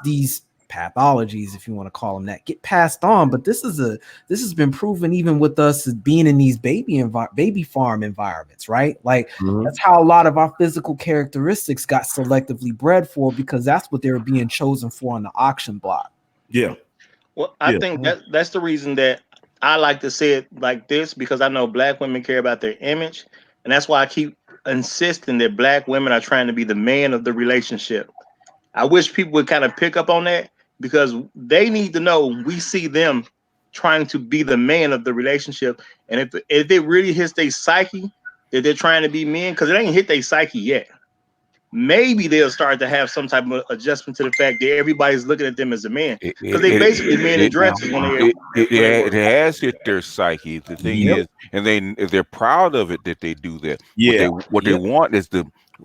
pathologies, if you want to call them that, get passed on. But this has been proven even with us being in these baby farm environments, right? Like that's how a lot of our physical characteristics got selectively bred for, because that's what they were being chosen for on the auction block. Yeah. Well, I think that's the reason that I like to say it like this, because I know black women care about their image, and that's why I keep insisting that black women are trying to be the man of the relationship. I wish people would kind of pick up on that, because they need to know we see them trying to be the man of the relationship. And if it really hits their psyche that they're trying to be men, because it ain't hit their psyche yet, maybe they'll start to have some type of adjustment to the fact that everybody's looking at them as a man, because they basically men in dresses when it has hit their psyche. The thing is, and they're proud of it that they do that. What they want is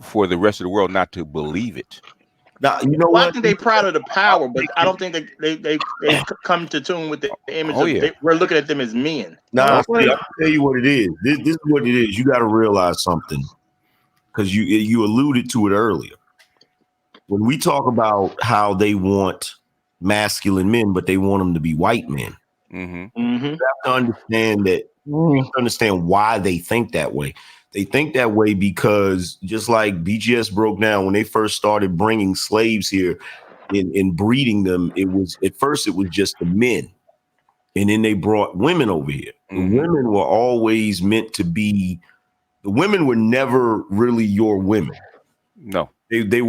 for the rest of the world not to believe it. Now, you know what? I think they're proud of the power, but I don't think they come to tune with the image we're looking at them as men. I'll tell you what it is. This is what it is. You got to realize something, because you alluded to it earlier. When we talk about how they want masculine men, but they want them to be white men, you have to understand that Understand why they think that way. They think that way because just like BGS broke down when they first started bringing slaves here and breeding them, it was at first it was just the men, and then they brought women over here. The women were always meant to be. The women were never really your women. No, they're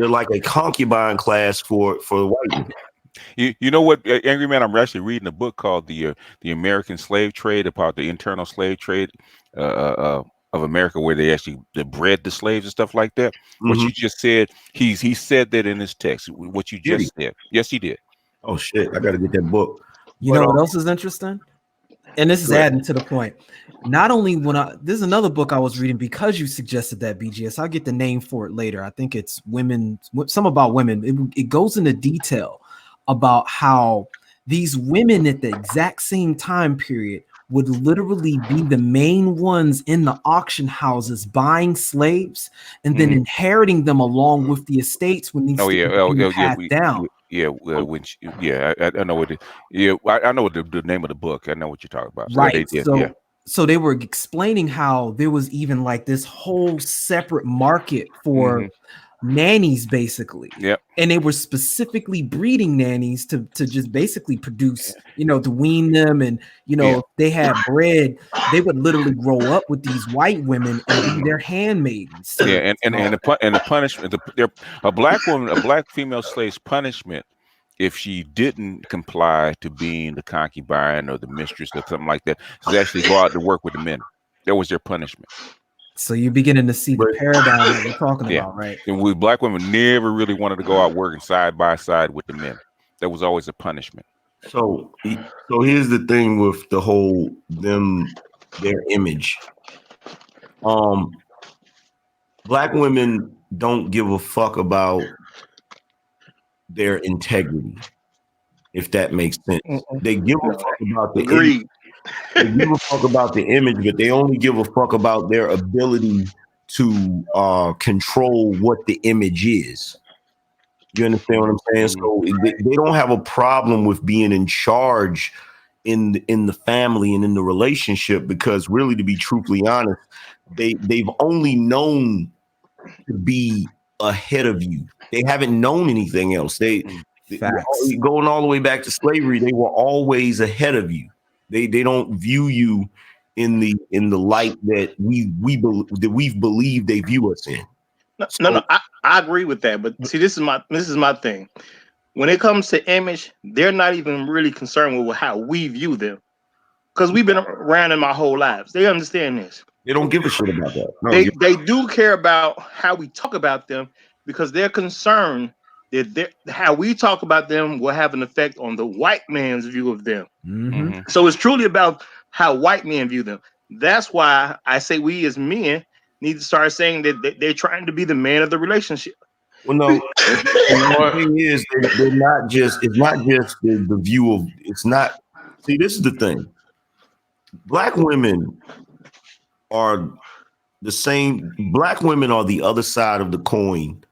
like a concubine class for the white women. You know what, Angry Man? I'm actually reading a book called the American Slave Trade, about the internal slave trade of America, where they bred the slaves and stuff like that. What you just said, he said that in his text. What you just said, yes, he did. Oh shit, I got to get that book. You know what else is interesting? And this is adding to the point. Not only there's another book I was reading because you suggested that, BGS. I'll get the name for it later. I think it's some about women. It goes into detail about how these women at the exact same time period would literally be the main ones in the auction houses buying slaves and then inheriting them along with the estates when these passed down. I know what I know what the name of the book. I know what you're talking about. Right. So they were explaining how there was even like this whole separate market for nannies, basically. Yep. And they were specifically breeding nannies to just basically produce, to wean them. And, if they had bread, they would literally grow up with these white women and be their handmaidens. Yeah, and the punishment, a black woman, a black female slave's punishment, if she didn't comply to being the concubine or the mistress or something like that, is actually go out to work with the men. That was their punishment. So you're beginning to see the paradigm that we're talking about, right? And black women never really wanted to go out working side by side with the men. That was always a punishment. So here's the thing with the whole their image. Black women don't give a fuck about their integrity, if that makes sense. They give a fuck about the image. They give a fuck about the image, but they only give a fuck about their ability to control what the image is. You understand what I'm saying? So they don't have a problem with being in charge in the family and in the relationship, because really, to be truthfully honest, they've only known to be ahead of you. They haven't known anything else. Going all the way back to slavery, they were always ahead of you. They don't view you in the light that we've believed they view us in. No, I agree with that. But see, this is my thing. When it comes to image, they're not even really concerned with how we view them, because we've been around in my whole lives. They understand this. They don't give a shit about that. No, they do care about how we talk about them, because they're concerned that how we talk about them will have an effect on the white man's view of them. So it's truly about how white men view them. That's why I say we as men need to start saying that they're trying to be the man of the relationship. Well, no, the thing is, they're not just. It's not just the view of. It's not. See, this is the thing. Black women are the same. Black women are the other side of the coin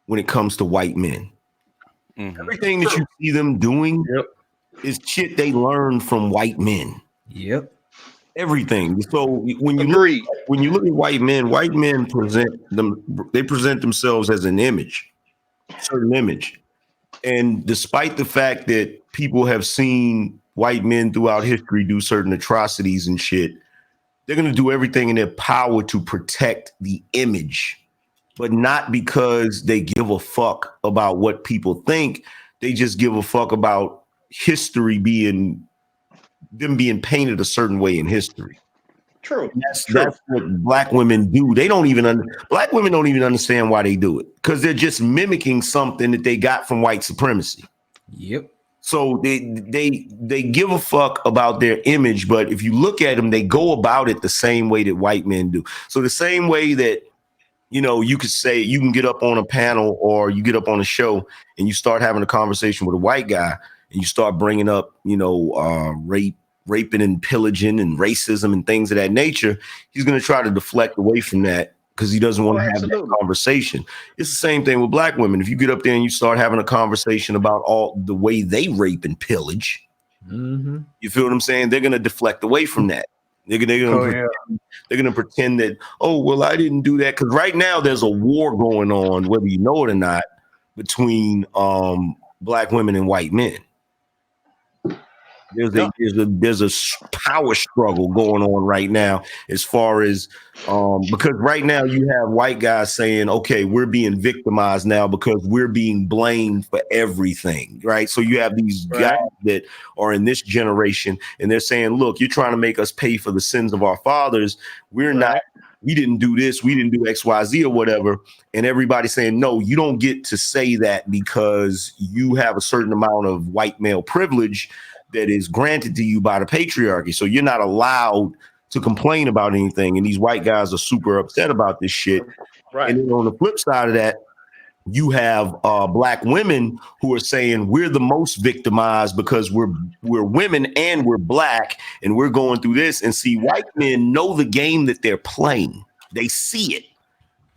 when it comes to white men. Everything that you see them doing is shit they learned from white men. Yep. Everything. So when you look at white men present themselves as an image, a certain image. And despite the fact that people have seen white men throughout history do certain atrocities and shit, they're going to do everything in their power to protect the image, but not because they give a fuck about what people think. They just give a fuck about history being painted a certain way in history. True. That's what black women do. Black women don't even understand why they do it, because they're just mimicking something that they got from white supremacy. Yep. So they give a fuck about their image, but if you look at them, they go about it the same way that white men do. So the same way that, you could say, you can get up on a panel or you get up on a show and you start having a conversation with a white guy and you start bringing up, raping and pillaging and racism and things of that nature, he's going to try to deflect away from that because he doesn't want to have that conversation. It's the same thing with black women. If you get up there and you start having a conversation about all the way they rape and pillage, Mm-hmm. You feel what I'm saying? They're gonna deflect away from that. They're gonna pretend that, oh well, I didn't do that, because right now there's a war going on, whether you know it or not, between black women and white men. There's a power struggle going on right now, as far as because right now you have white guys saying, okay, we're being victimized now because we're being blamed for everything, right? So you have these guys that are in this generation, and they're saying, look, you're trying to make us pay for the sins of our fathers. We're not. We didn't do this. We didn't do X, Y, Z or whatever. And everybody's saying, no, you don't get to say that because you have a certain amount of white male privilege that is granted to you by the patriarchy. So you're not allowed to complain about anything. And these white guys are super upset about this shit. Right. And then on the flip side of that, you have black women who are saying we're the most victimized because we're women and we're black and we're going through this. And see, white men know the game that they're playing. They see it.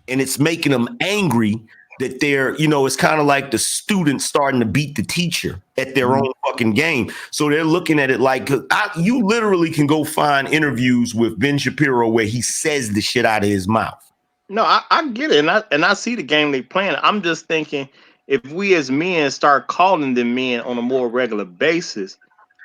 And it's making them angry that they're, it's kind of like the students starting to beat the teacher at their own fucking game. So they're looking at it like, you literally can go find interviews with Ben Shapiro where he says the shit out of his mouth. No, I get it, and I see the game they playing. I'm just thinking, if we as men start calling them men on a more regular basis,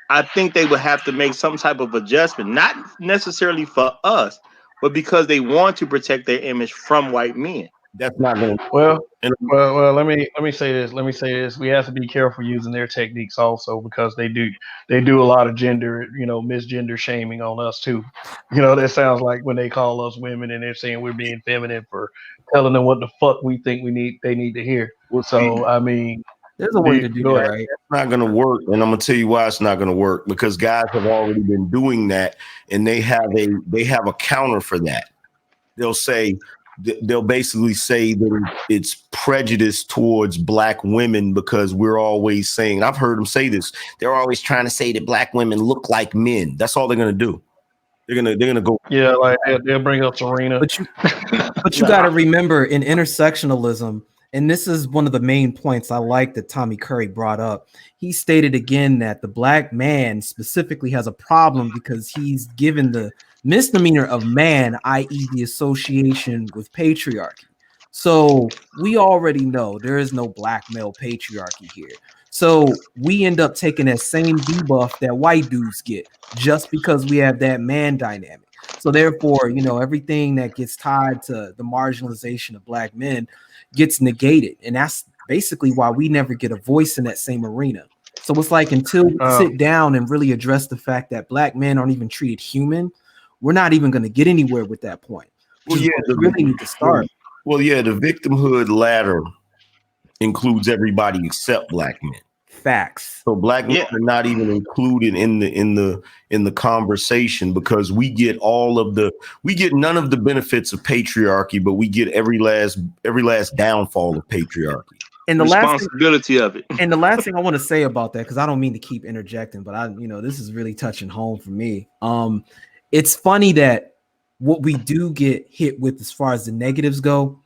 I think they would have to make some type of adjustment, not necessarily for us, but because they want to protect their image from white men. That's not going to. Well, let me say this. Let me say this. We have to be careful using their techniques also, because they do a lot of misgender shaming on us too. That sounds like when they call us women and they're saying we're being feminine for telling them what the fuck we think they need to hear. So I mean, there's a way to do that, right? It's not going to work, and I'm going to tell you why it's not going to work, because guys have already been doing that, and they have a counter for that. They'll basically say that it's prejudice towards black women because we're always saying, I've heard them say this, they're always trying to say that black women look like men. That's all they're going to do. They're gonna go. Yeah, like they'll bring up Serena. But you got to remember, in intersectionalism, and this is one of the main points I like that Tommy Curry brought up. He stated again that the black man specifically has a problem because he's given the misdemeanor of man, i.e. the association with patriarchy. So we already know there is no black male patriarchy here. So we end up taking that same debuff that white dudes get just because we have that man dynamic. So therefore, everything that gets tied to the marginalization of black men gets negated. And that's basically why we never get a voice in that same arena. So it's like, until we sit down and really address the fact that black men aren't even treated human, we're not even going to get anywhere with that point. Well, yeah, we really need to start. Well, yeah, the victimhood ladder includes everybody except black men. Facts. So black men are not even included in the conversation, because we get none of the benefits of patriarchy, but we get every last downfall of patriarchy. And the responsibility of it. And the last thing I want to say about that, because I don't mean to keep interjecting, but this is really touching home for me. It's funny that what we do get hit with as far as the negatives go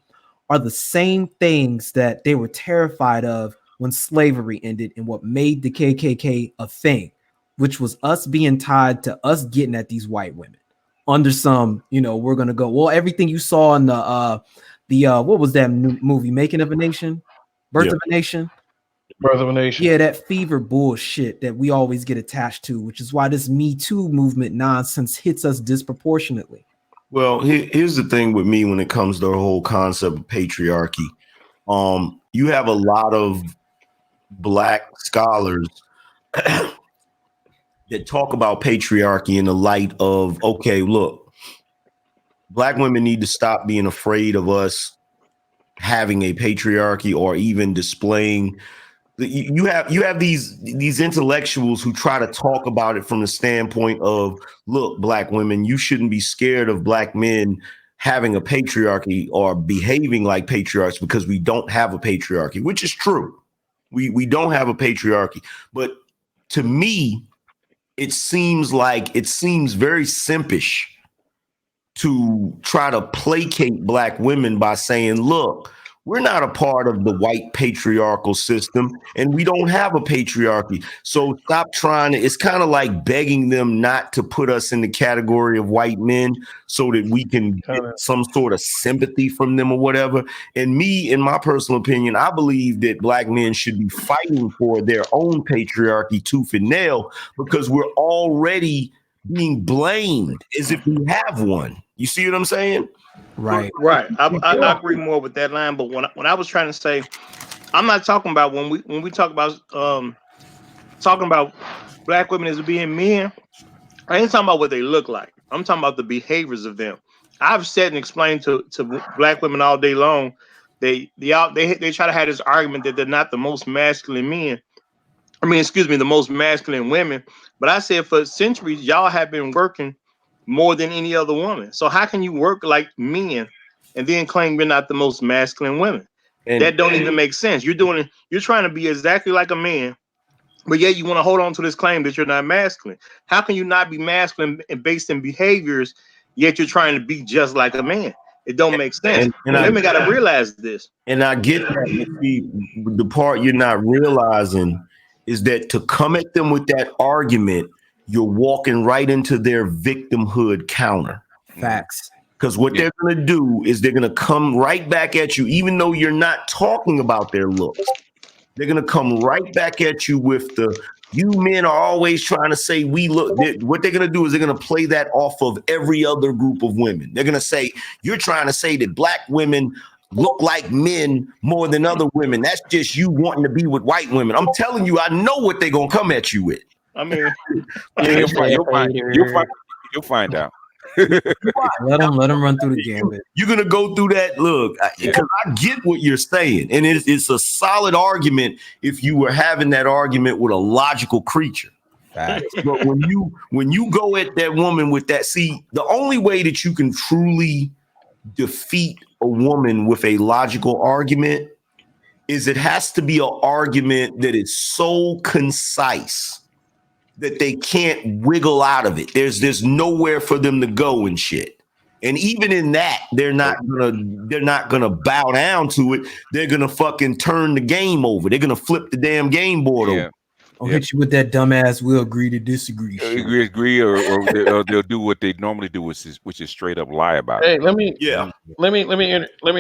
are the same things that they were terrified of when slavery ended and what made the KKK a thing, which was us being tied to us getting at these white women under some, we're going to go, well, everything you saw in the what was that movie, Making of a Nation? Birth of a Nation? Birth of a Nation. Yeah, that fever bullshit that we always get attached to, which is why this Me Too movement nonsense hits us disproportionately. Well, here's the thing with me when it comes to the whole concept of patriarchy. You have a lot of black scholars that talk about patriarchy in the light of, okay, look, black women need to stop being afraid of us having a patriarchy or even displaying. You have these intellectuals who try to talk about it from the standpoint of, look, black women, you shouldn't be scared of black men having a patriarchy or behaving like patriarchs because we don't have a patriarchy, which is true. We don't have a patriarchy. But to me, it seems very simpish to try to placate black women by saying, look, We're not a part of the white patriarchal system, and we don't have a patriarchy. So stop trying to, it's kind of like begging them not to put us in the category of white men so that we can get some sort of sympathy from them or whatever. And me, in my personal opinion, I believe that black men should be fighting for their own patriarchy tooth and nail, because we're already being blamed as if we have one. You see what I'm saying? Right. I agree more with that line. But when I was trying to say, I'm not talking about when we talk about talking about black women as being men. I ain't talking about what they look like. I'm talking about the behaviors of them. I've said and explained to black women all day long. They try to have this argument that they're not the most masculine men. I mean, excuse me, the most masculine women. But I said for centuries, y'all have been working more than any other woman. So how can you work like men and then claim you're not the most masculine women? That don't even make sense. You're trying to be exactly like a man, but yet you want to hold on to this claim that you're not masculine. How can you not be masculine and based in behaviors, yet you're trying to be just like a man? It don't make sense. And women got to realize this. And I get that. See, the part you're not realizing is that to come at them with that argument, you're walking right into their victimhood counter. Facts. Because what they're going to do is they're going to come right back at you, even though you're not talking about their looks. They're going to come right back at you with you men are always trying to say we look. What they're going to do is they're going to play that off of every other group of women. They're going to say, you're trying to say that black women look like men more than other women. That's just you wanting to be with white women. I'm telling you, I know what they're going to come at you with. I mean, you'll find out. let them run through the gambit. You're gonna go through that. Look, because I get what you're saying, and it's a solid argument if you were having that argument with a logical creature. But when you go at that woman with that, see, the only way that you can truly defeat a woman with a logical argument is it has to be an argument that is so concise that they can't wiggle out of it. There's nowhere for them to go and shit. And even in that, they're not gonna bow down to it. They're gonna fucking turn the game over. They're gonna flip the damn game board over. I'll hit you with that dumbass we'll agree to disagree. Agree or they'll do what they normally do, which is straight up lie about Hey, it. let me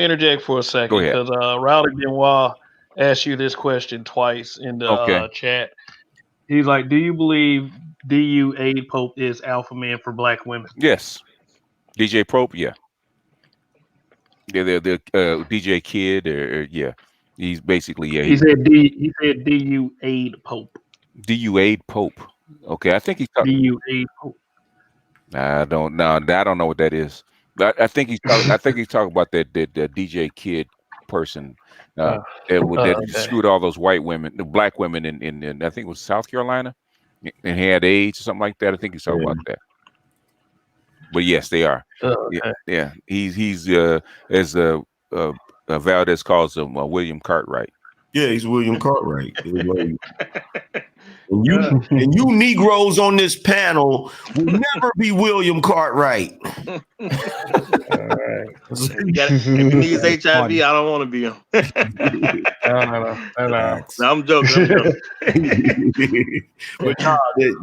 interject for a second, because Rowdy Benoit asked you this question twice in the chat. He's like, do you believe D.U. Aid Pope is alpha man for black women? Yes. DJ Pope, yeah. The DJ Kid, he's basically He said D.U. Aid Pope. D.U. Aid Pope. Okay, I think he's talking D.U. Aid Pope. I don't know what that is. I think he's talking about that DJ Kid person that screwed all those white women, the black women in I think it was South Carolina, and he had AIDS or something like that. I think he's talking about that. But yes, they are. Yeah. He's as Valdez calls him William Cartwright. Yeah, he's William Cartwright. And you Negroes on this panel will never be William Cartwright. All right. If he needs HIV, I don't want to be him. No, I'm joking. But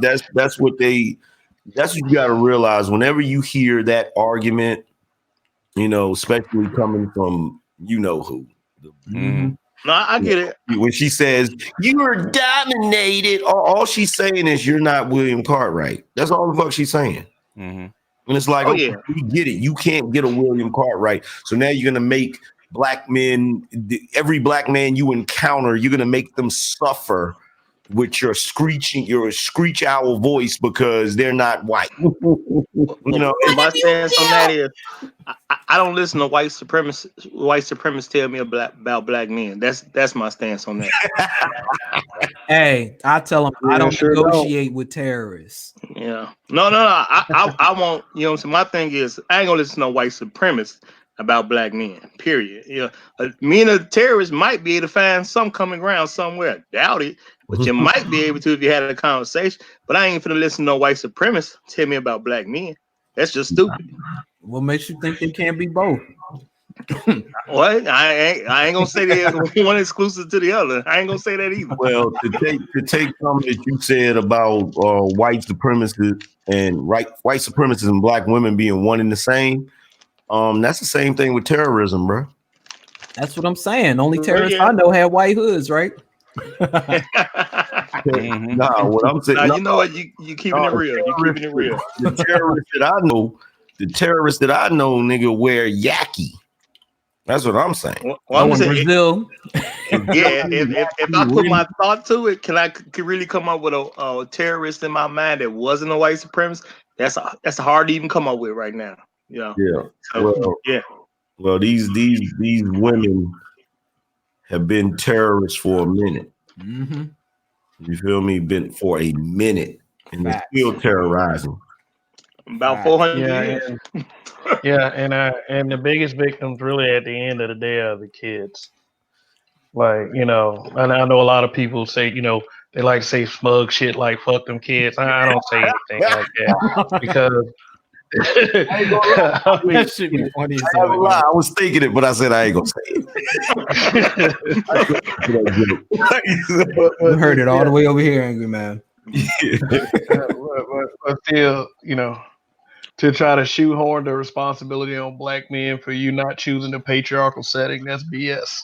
that's what you got to realize. Whenever you hear that argument, especially coming from who. No, I get it. When she says you are dominated, all she's saying is you're not William Cartwright. That's all the fuck she's saying. And it's like, we get it. You can't get a William Cartwright. So now you're gonna make black men, every black man you encounter, you're gonna make them suffer with your screech owl voice because they're not white. My stance on that is I don't listen to white supremacists tell me about black men. That's my stance on that. Hey, I tell them I don't negotiate with terrorists. Yeah. No. I won't. So my thing is I ain't gonna listen to no white supremacists about black men. Period. Me and a terrorist might be able to find some common ground somewhere. Doubt it. But you might be able to if you had a conversation. But I ain't finna listen to no white supremacists tell me about black men. That's just stupid. What makes you think they can't be both? What? I ain't gonna say there's one exclusive to the other. I ain't gonna say that either. Well, to take something that you said about white supremacists and white supremacists and black women being one and the same, that's the same thing with terrorism, bro. That's what I'm saying. Only Well, terrorists yeah. I know had white hoods, right? Nah, what I'm saying. Now No, you know what you keeping it real. You keeping it real. The terrorists that I know, nigga, wear yaki. That's what I'm saying. Well, Oh, I'm in saying, Brazil. yeah. If I put my thought to it, could really come up with a terrorist in my mind that wasn't a white supremacist? That's hard to even come up with right now. You know. Yeah. So, yeah. Well, these women have been terrorists for a minute. Mm-hmm. You feel me? Been for a minute, and they're Facts. still terrorizing. About 400 Yeah, years. and the biggest victims really at the end of the day are the kids. Like, and I know a lot of people say, they like to say smug shit like "fuck them kids." I don't say anything like that because I mean, That should be funny as I, hell, man. I was thinking it, but I said I ain't gonna say it. You heard it all the way over here, Angry Man. but still, to try to shoehorn the responsibility on black men for you not choosing the patriarchal setting, that's BS.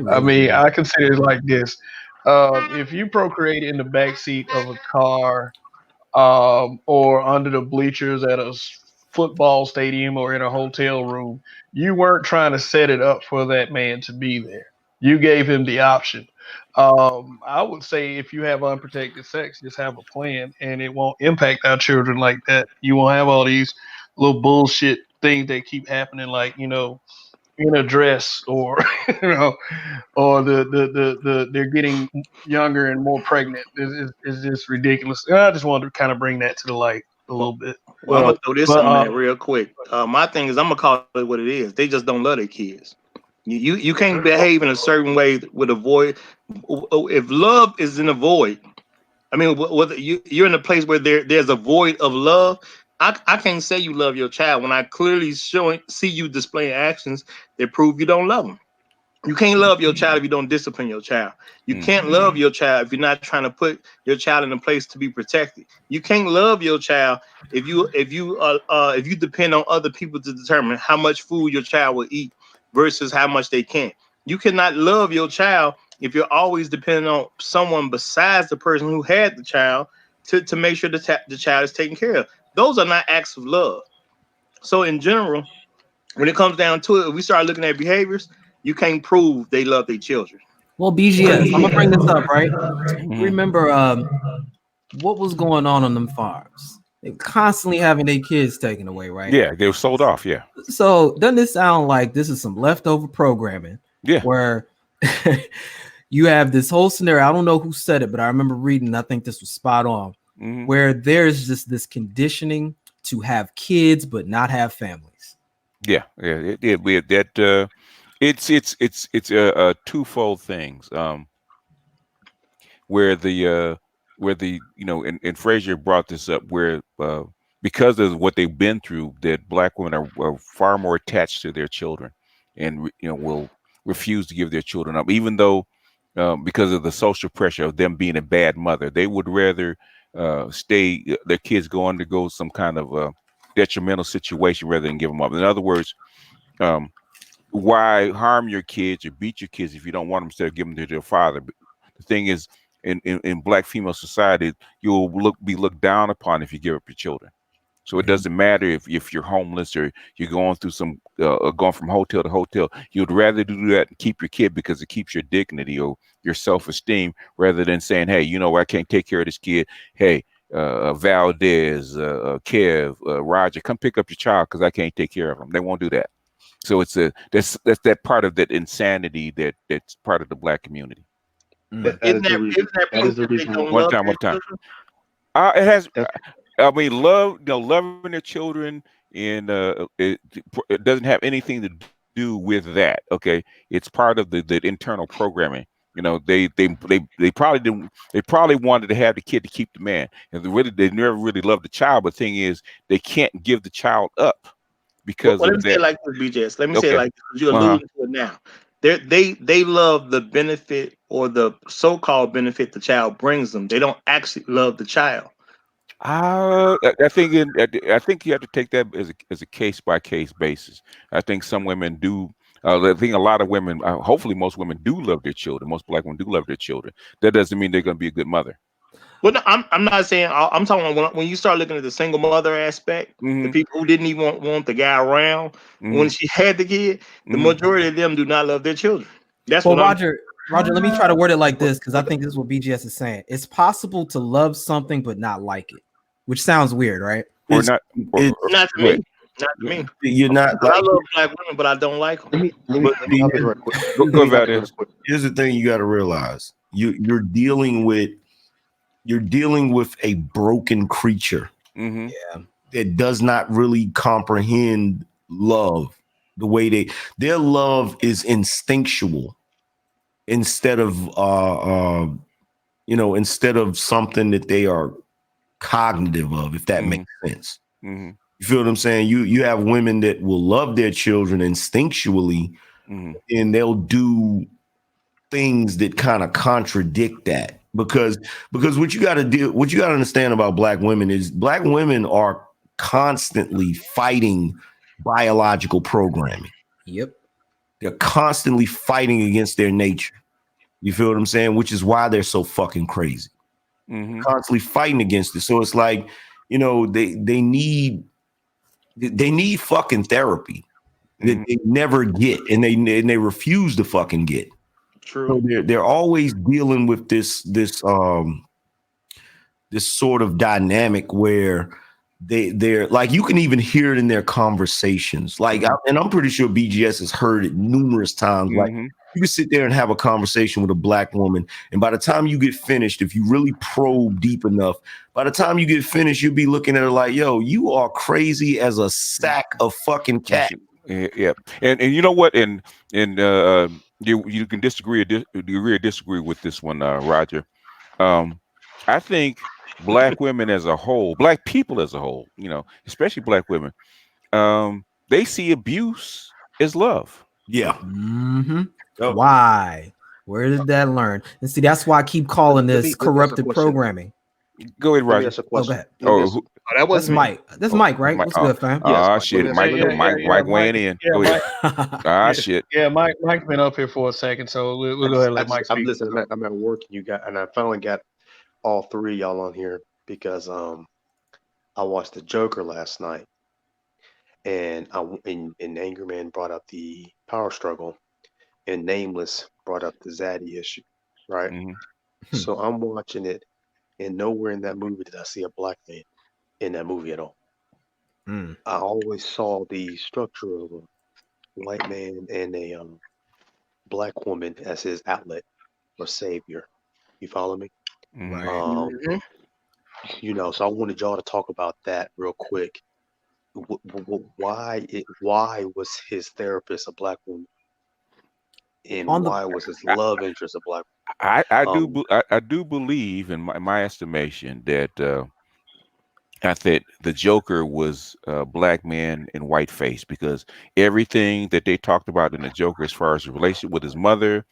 I mean, I consider it like this. If you procreate in the backseat of a car, or under the bleachers at a football stadium or in a hotel room, you weren't trying to set it up for that man to be there. You gave him the option. I would say if you have unprotected sex, just have a plan, and it won't impact our children like that. You won't have all these little bullshit things that keep happening, like in a dress, or or they're getting younger and more pregnant. It's just ridiculous. And I just wanted to kind of bring that to the light a little bit. Well, I'm gonna throw this But on that real quick. My thing is, I'm gonna call it what it is. They just don't love their kids. You can't behave in a certain way with a void. If love is in a void, I mean, whether you're in a place where there's a void of love, I can't say you love your child when I clearly see you displaying actions that prove you don't love them. You can't love your child if you don't discipline your child. You can't love your child if you're not trying to put your child in a place to be protected. You can't love your child if you depend on other people to determine how much food your child will eat versus how much they can. You cannot love your child if you're always depending on someone besides the person who had the child to make sure the child is taken care of. Those are not acts of love. So in general, when it comes down to it, if we start looking at behaviors, you can't prove they love their children. Well, BGS, I'm gonna bring this up, right? Remember what was going on them farms? They were constantly having their kids taken away, right? Yeah, they were sold off. Yeah. So doesn't this sound like this is some leftover programming? Yeah. Where you have this whole scenario. I don't know who said it, but I remember reading. I think this was spot on. Where there's just this conditioning to have kids but not have families. Yeah, that it's a twofold things. Where the and Frazier brought this up, where because of what they've been through, that black women are far more attached to their children, and will refuse to give their children up, even though because of the social pressure of them being a bad mother, they would rather their kids go undergo some kind of detrimental situation rather than give them up. In other words, why harm your kids or beat your kids if you don't want them, instead of giving them to their father? But the thing is, in black female society, you'll be looked down upon if you give up your children. So it doesn't matter if you're homeless or you're going through going from hotel to hotel. You'd rather do that and keep your kid because it keeps your dignity or your self-esteem, rather than saying, hey, I can't take care of this kid. Hey, Valdez, Kev, Roger, come pick up your child because I can't take care of them. They won't do that. So that's that part of that insanity that's part of the black community. That is the reason. One time. It has. I mean, loving their children, and it doesn't have anything to do with that. Okay, it's part of the internal programming. They probably didn't. They probably wanted to have the kid to keep the man, and they never really loved the child. But the thing is, they can't give the child up. because let of me say that. it like this, BJS. Let me say it Okay. like this. You're alluding to it now. They love the benefit or the so-called benefit the child brings them. They don't actually love the child. I think I think you have to take that as a case by case basis. I think some women do. I think a lot of women, hopefully most women do love their children. Most black women do love their children. That doesn't mean they're going to be a good mother. Well, no, I'm not saying. I'm talking when you start looking at the single mother aspect, the people who didn't even want the guy around when she had the kid, the majority of them do not love their children. That's well, what Roger, let me try to word it like this because I think this is what BGS is saying. It's possible to love something but not like it, which sounds weird, right? Or not. not to me. Not to me. You're not I love black women, but I don't like them. Let me hop in real quick. Go about this. Here's the thing you got to realize: you're dealing with a broken creature that does not really comprehend love the way their love is instinctual instead of instead of something that they are cognitive of, if that makes sense. You feel what I'm saying? You have women that will love their children instinctually, and they'll do things that kind of contradict that because what you got to understand about black women is black women are constantly fighting biological programming. Yep. They're constantly fighting against their nature. You feel what I'm saying? Which is why they're so fucking crazy. Constantly fighting against it. So it's like, they need fucking therapy that they never get, and they refuse to fucking get. True. So they're always dealing with this sort of dynamic where they're like, you can even hear it in their conversations. Like, and I'm pretty sure BGS has heard it numerous times. Like, you can sit there and have a conversation with a black woman, and by the time you get finished, if you really probe deep enough, by the time you get finished, you'll be looking at her like, yo, you are crazy as a sack of fucking cat. Yeah, and you know what? And you can disagree or disagree with this one, Roger. I think black women as a whole, black people as a whole, especially black women, they see abuse as love. Yeah. Oh. Why? Where did that learn? And see, that's why I keep calling this corrupted programming. Go ahead, Roger. Oh, go ahead. That was Mike. That's Mike, right? What's good, fam? Shit. Mike weighing in. Go ahead. Shit. Yeah, Mike's been up here for a second, so we'll go ahead and let Mike speak. I'm listening. I'm at work, and I finally got all three of y'all on here because I watched the Joker last night, and Angry Man brought up the power struggle, and Nameless brought up the Zaddy issue, right? So I'm watching it, and nowhere in that movie did I see a black man in that movie at all. I always saw the structure of a white man and a black woman as his outlet or savior. You follow me? Right. So I wanted y'all to talk about that real quick. Why was his therapist a black woman, and why was his love interest a black woman? I do believe, in my estimation, that I think the Joker was a black man in white face, because everything that they talked about in the Joker, as far as his relationship with his mother,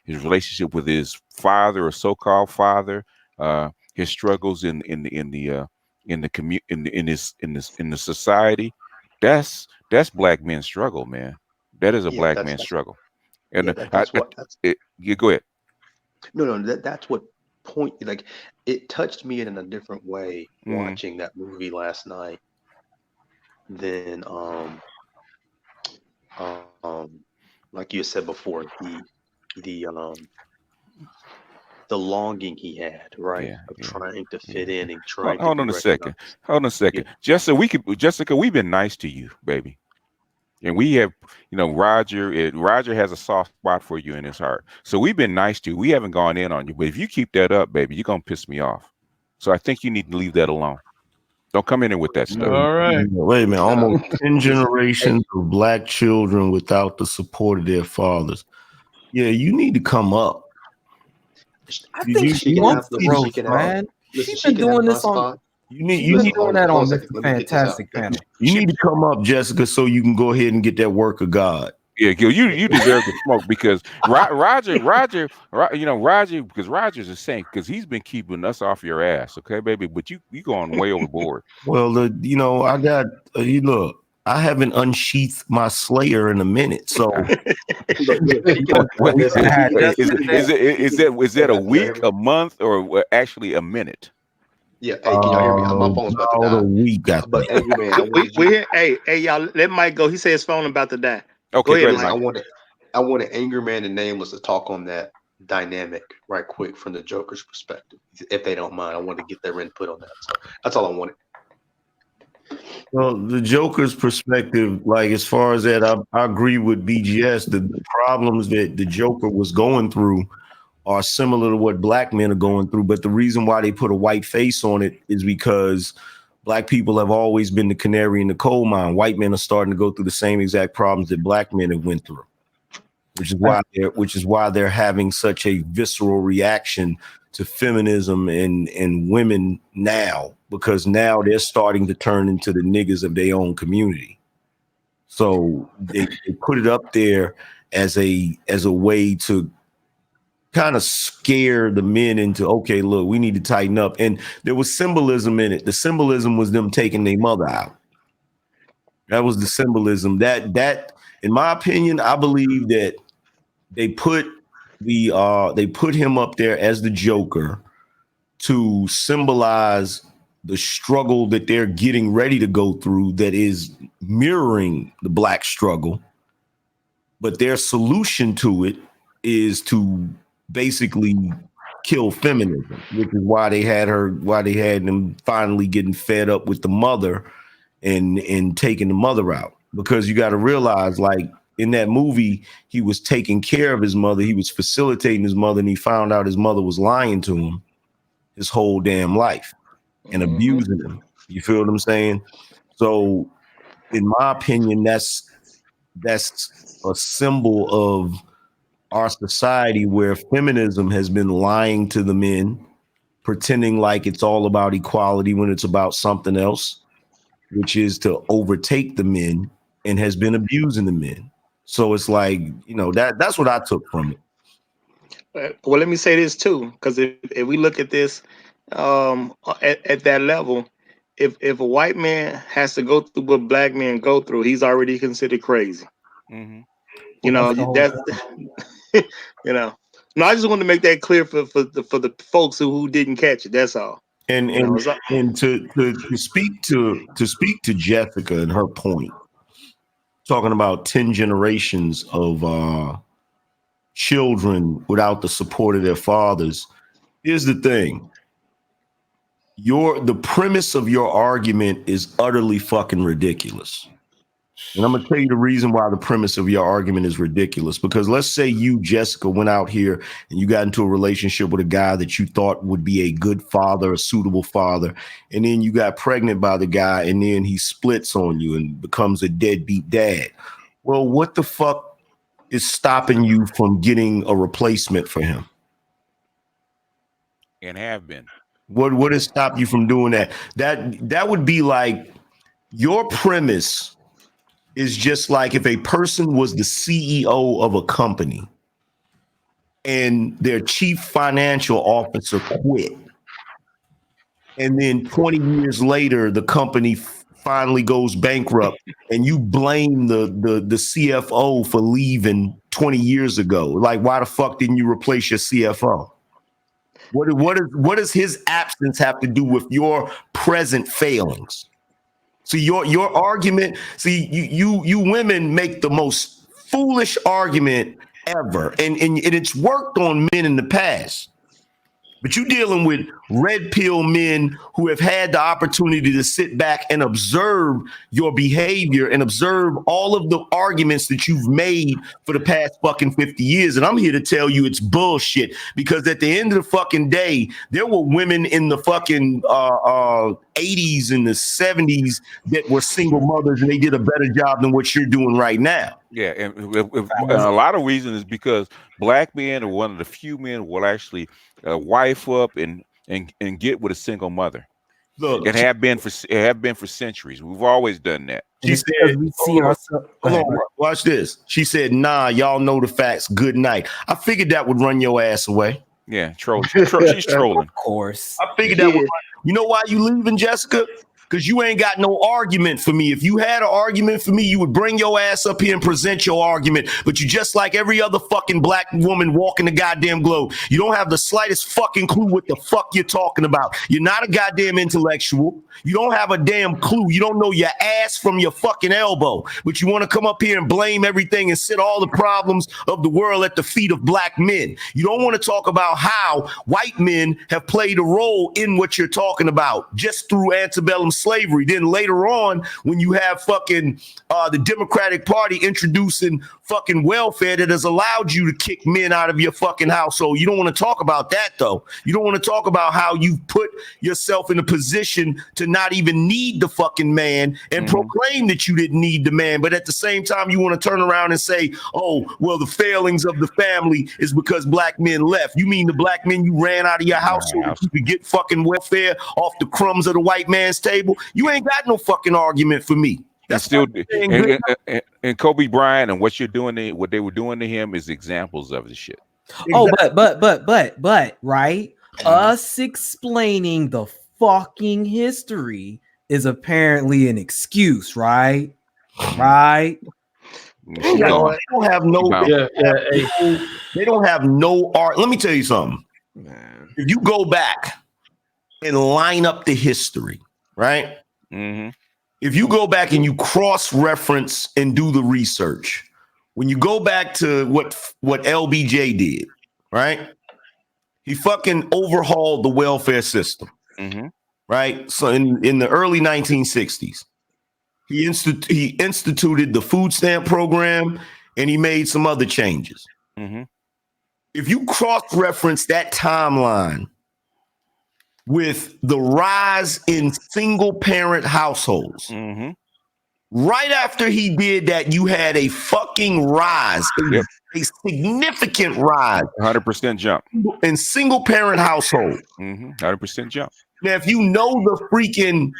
his relationship with his father or so-called father, his struggles in the society, that's black men's struggle, man. That is a black man's struggle. And you go ahead. No, that's what point. Like, it touched me in a different way watching that movie last night than like you said before, the longing he had, right, of trying to fit in and trying to be recognized. Hold on a second. Jessica, we've been nice to you, baby. And we have, Roger has a soft spot for you in his heart. So we've been nice to you. We haven't gone in on you. But if you keep that up, baby, you're going to piss me off. So I think you need to leave that alone. Don't come in here with that stuff. All right. Wait a minute. Almost 10 generations of black children without the support of their fathers. Yeah, you need to come up. I think she wants the roast, man. She's been doing this on. You need She's been doing that hold on on a this second. Let me get this out. fantastic panel. you need to come up, Jessica, so you can go ahead and get that work of God. Yeah, Gil, you deserve to smoke because Roger, because Roger's a saint because he's been keeping us off your ass, okay, baby. But you going way overboard. Well, I got you look. I haven't unsheathed my Slayer in a minute, so Look, hey, What listen, is that a week, a month, or actually a minute? yeah, hey, can y'all hear me? My phone's about to about a die. week. But Angry Man, I wanted you. Hey, y'all, let Mike go. He said his phone about to die. Okay, Go ahead, Listen, Mike. I wanted Angry Man and Nameless to talk on that dynamic right quick from the Joker's perspective, if they don't mind. I wanted to get their input on that. So that's all I wanted. Well, the Joker's perspective, like as far as that, I agree with BGS. The problems that the Joker was going through are similar to what black men are going through. But the reason why they put a white face on it is because black people have always been the canary in the coal mine. White men are starting to go through the same exact problems that black men have went through, which is why they're having such a visceral reaction to feminism and women now, because now they're starting to turn into the niggas of their own community. So they put it up there as a way to kind of scare the men into, okay, look, we need to tighten up. And there was symbolism in it. The symbolism was them taking their mother out. That was the symbolism. That in my opinion, I believe that they put him up there as the Joker to symbolize the struggle that they're getting ready to go through that is mirroring the black struggle. But their solution to it is to basically kill feminism, which is why they had them finally getting fed up with the mother and taking the mother out. Because you got to realize, like, in that movie, he was taking care of his mother. He was facilitating his mother, and he found out his mother was lying to him his whole damn life and abusing him. You feel what I'm saying? So, in my opinion, that's a symbol of our society where feminism has been lying to the men, pretending like it's all about equality when it's about something else, which is to overtake the men, and has been abusing the men. So it's like, that's what I took from it. Well, let me say this too, because if we look at this at that level, if a white man has to go through what black men go through, he's already considered crazy. Mm-hmm. You know, that's you know. No, I just want to make that clear for the folks who didn't catch it. That's all. And to speak to Jessica and her point, talking about 10 generations of children without the support of their fathers. Here's the thing. The premise of your argument is utterly fucking ridiculous. And I'm going to tell you the reason why the premise of your argument is ridiculous. Because let's say you, Jessica, went out here and you got into a relationship with a guy that you thought would be a good father, a suitable father. And then you got pregnant by the guy, and then he splits on you and becomes a deadbeat dad. Well, what the fuck is stopping you from getting a replacement for him? And have been. What has stopped you from doing that? That would be like, your premise is just like if a person was the CEO of a company and their chief financial officer quit, and then 20 years later the company finally goes bankrupt, and you blame the CFO for leaving 20 years ago. Like, why the fuck didn't you replace your CFO? What does his absence have to do with your present failings? See, your argument, you women make the most foolish argument ever. And it's worked on men in the past. But you're dealing with red pill men who have had the opportunity to sit back and observe your behavior and observe all of the arguments that you've made for the past fucking 50 years. And I'm here to tell you it's bullshit, because at the end of the fucking day, there were women in the fucking 80s and the 70s that were single mothers, and they did a better job than what you're doing right now. Yeah, and a lot of reasons is because black men are one of the few men who will actually wife up and get with a single mother. Look, It have been for centuries. We've always done that. She It's because said, we see ourselves. hold on, watch this. She said, nah, y'all know the facts. Good night. I figured that would run your ass away. Yeah, trolling. She's trolling. Of course. I figured that would. You know why you leaving, Jessica? Because you ain't got no argument for me. If you had an argument for me, you would bring your ass up here and present your argument. But you just like every other fucking black woman walking the goddamn globe. You don't have the slightest fucking clue what the fuck you're talking about. You're not a goddamn intellectual. You don't have a damn clue. You don't know your ass from your fucking elbow. But you want to come up here and blame everything and sit all the problems of the world at the feet of black men. You don't want to talk about how white men have played a role in what you're talking about just through antebellum slavery. Then later on, when you have fucking the Democratic Party introducing fucking welfare that has allowed you to kick men out of your fucking household. You don't want to talk about that, though. You don't want to talk about how you've put yourself in a position to not even need the fucking man and proclaim that you didn't need the man. But at the same time, you want to turn around and say, oh, well, the failings of the family is because black men left. You mean the black men you ran out of your household so you could get fucking welfare off the crumbs of the white man's table? You ain't got no fucking argument for me. That's still and Kobe Bryant and what you're doing, what they were doing to him is examples of the shit. Oh, but right, us explaining the fucking history is apparently an excuse, right? Right? They don't have no. They don't have no art. Let me tell you something. Man. If you go back and line up the history, right? Mm-hmm. If you go back and you cross-reference and do the research, when you go back to what LBJ did, right? He fucking overhauled the welfare system, right? So in the early 1960s, he instituted the food stamp program and he made some other changes. If you cross-reference that timeline with the rise in single-parent households, right after he did that, you had a fucking rise, a significant rise, 100% jump in single-parent households. 100% jump. Now, if you know the freaking